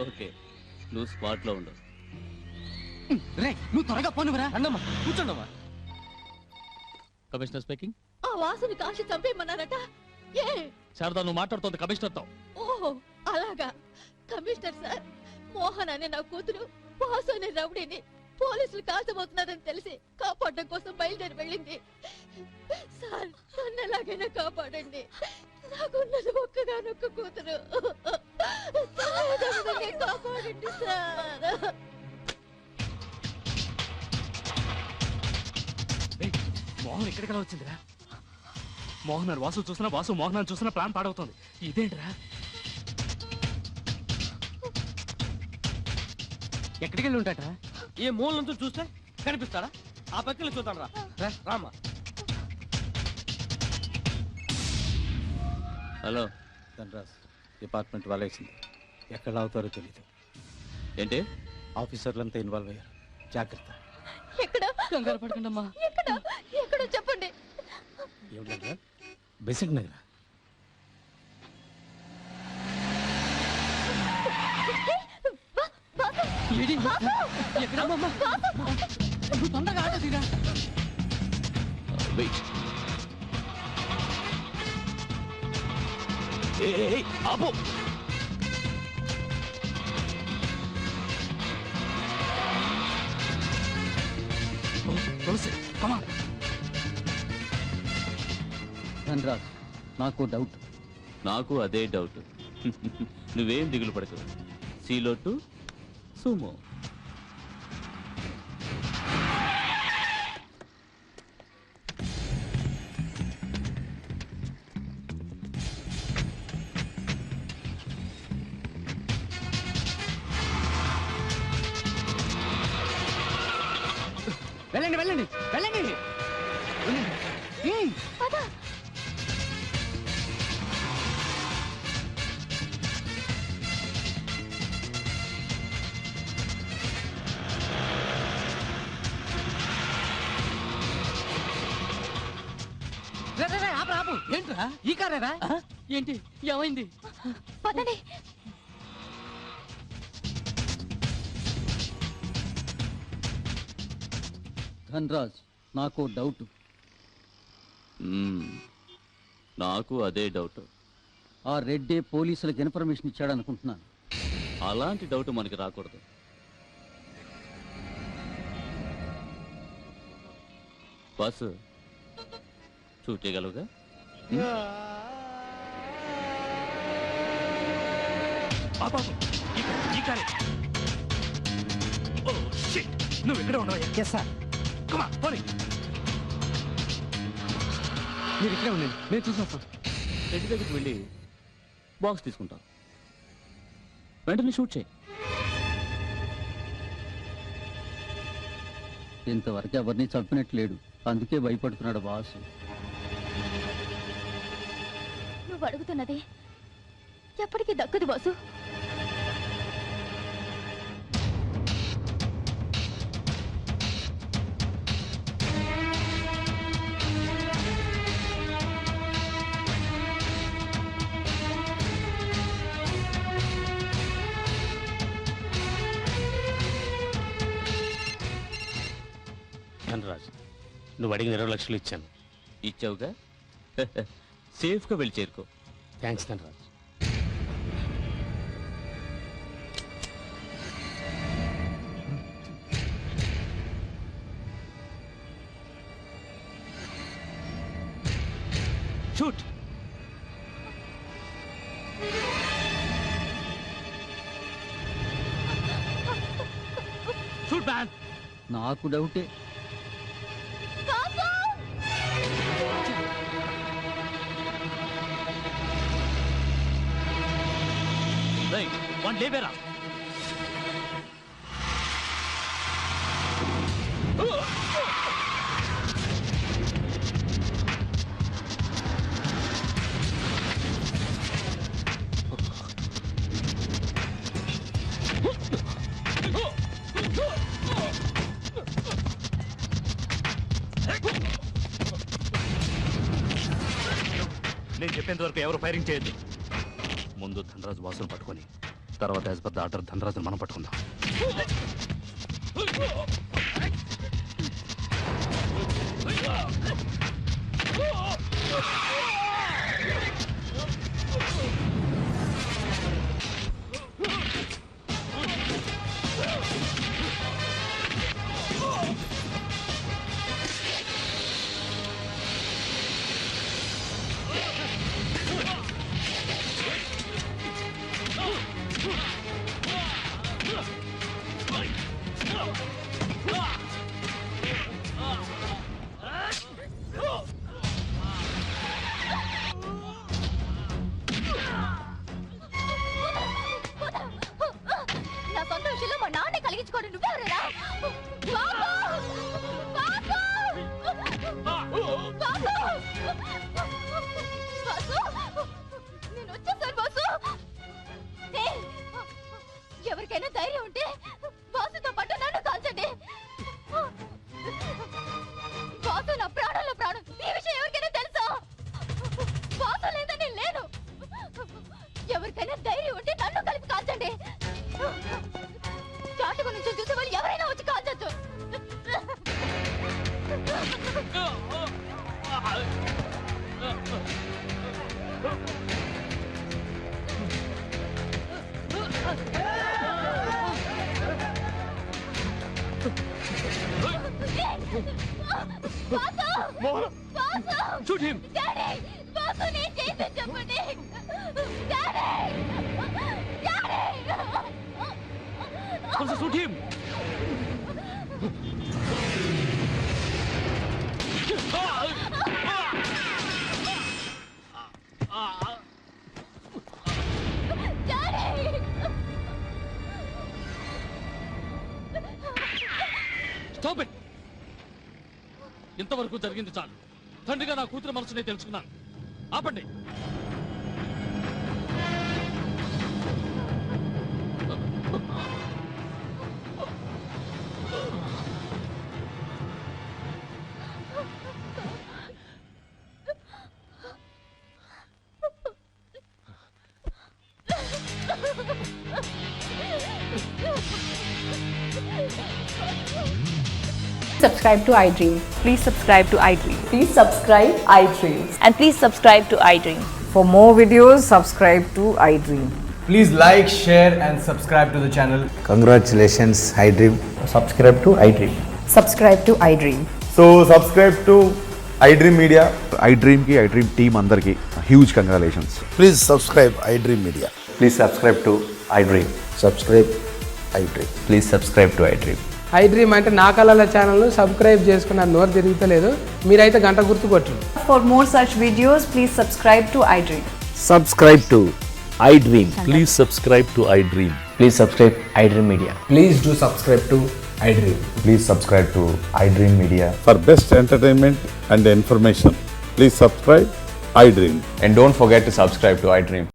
ఓకే, నువ్వు స్పాట్లో ఉండవు. రే నువ్వు త్వరగా పోనురా. అన్నమ్మా కూర్చోండమ్మా. Commissioner speaking. ఆ వాసుని కాల్చి చంపేయమన్నారట. ఏ శారదా, నువ్వు మాట్లాడుతోంది కమిషనర్తో. ఓహో అలాగా. కమిషనర్ సార్, మోహన్ అనే నా కూతురు వాసు అనే రౌడీని పోలీసులు కాల్చబోతున్నారని తెలిసి కాపాడడం కోసం బయలుదేరి వెళ్ళింది. సార్ నన్ను ఎలాగైనా కాపాడండి. నాకున్నది ఒక్కగానొక్క కూతురు. కాపాడండి సార్. మోహన్ ఎక్కడికి వచ్చిందిరా? మోహన్ వాసు చూసినా, వాసు మోహన్ చూసినా ప్లాన్ పాడవుతుంది. ఇదేంటిరా? ఎక్కడికి వెళ్ళి ఉంటాడా? ఏ మూల నుంచి చూస్తే కనిపిస్తాడా? ఆ పక్కన చూద్దాం రా. రామా. హలో ధనరాజ్, డిపార్ట్మెంట్ వాళ్ళేసింది. ఎక్కడ అవుతారో తెలీదు. ఏంటి? ఆఫీసర్లంతా ఇన్వాల్వ్ అయ్యారు, జాగ్రత్త. ఎక్కడ? కంగారు పడకండి అమ్మా. ఎక్కడో చెప్పండి. ఏమిటంటే బెసిక్ నగర. తొందరగా ఆటో తీరా. వెయిట్. ఆపు. తులసి కమా. ధనరాజ్, నాకు డౌట్. నాకు అదే డౌట్. నువ్వేం దిగులు పడకు. సీలో టు సుమో. వెళ్ళండి వెళ్ళండి వెళ్ళండి. ఆపు. ఏంట్రా ఈ కారేరా? ఏంటి ఏమైంది? పదండి. ధనరాజ్, నాకు డౌట్. నాకు అదే డౌట్. ఆ రెడ్డే పోలీసులకు ఇన్ఫర్మేషన్ ఇచ్చాడు అనుకుంటున్నాను. అలాంటి డౌట్ మనకి రాకూడదు. బాస్, షూట్ చేయగలవుగా? నువ్వు ఎక్కడ ఉండవు? సార్ మీరు ఇక్కడే ఉండండి, నేను చూసొస్తాను. రెడ్డి దగ్గరికి వెళ్ళి బాక్స్ తీసుకుంటాం. వెంటనే షూట్ చేయి. ఇంతవరకు ఎవరిని చంపినట్లేడు, అందుకే భయపడుతున్నాడు బాసు. నువ్వు అడుగుతున్నది ఎప్పటికీ దక్కదు బాసు. ధనరాజ్, నువ్వు అడిగిన 20 లక్షలు ఇచ్చాను. ఇచ్చావుగా? సేఫ్గా వెళ్ళి చేరుకో. Thanks Dhanraj. Shoot. Shoot man. నాకు డౌటే. వన్ లేవేరా. నేను చెప్పేంత వరకు ఎవరు ఫైరింగ్ చేయొద్దు. ముందు ధనరాజు వాసులు పట్టుకొని తర్వాత యాజ్ పర్ ద ఆర్డర్ ధనరాజుని మనం పట్టుకుందాం. నా సొంత విషయంలో మా నాన్నే కలిగించుకోండి. నువ్వెవరేనా? నేను వచ్చేసాను బాసు. ఎవరికైనా ధైర్యం ఉంటే బాసుతో పాటు నన్ను కాల్చండి. బాసు నా ప్రాణంలో ప్రాణం. ఈ విషయం ఎవరికైనా తెలుసా? బాసు లేదా నేను లేను. ఎవరికైనా ధైర్యం ఉంటే నన్ను కలిపి కాల్చండి. చాటుకు నుంచి చూసే వాళ్ళు ఎవరైనా వచ్చి కాల్చొచ్చు. Shoot him! Also shoot him! Stop it! ఇంతవరకు జరిగింది చాలు. తండ్రిగా నా కూతురు మనసునే తెలుసుకున్నాను. ఆపండి. Subscribe to iDream. Please subscribe to iDream. Please subscribe iDream. And please subscribe to iDream. For more videos, subscribe to iDream. Please like, share and subscribe to the channel. Congratulations, iDream. Subscribe to iDream. Subscribe to iDream. So subscribe to iDream Media. iDream ki iDream team andarki huge congratulations. Please subscribe iDream Media. Please subscribe to iDream. Subscribe iDream. Please subscribe to iDream. iDream అంటే నా కళల ఛానల్ను subscribe చేసుకున్న నోరు తిరుగుతలేదు. మీరైతే గంట గుర్తు కొట్టండి. For more such videos, please subscribe to iDream. Subscribe to iDream. Please subscribe to iDream. Please subscribe iDream Media. Please do subscribe to iDream. Please subscribe to iDream Media. For best entertainment and information, please subscribe iDream. And don't forget to subscribe to iDream.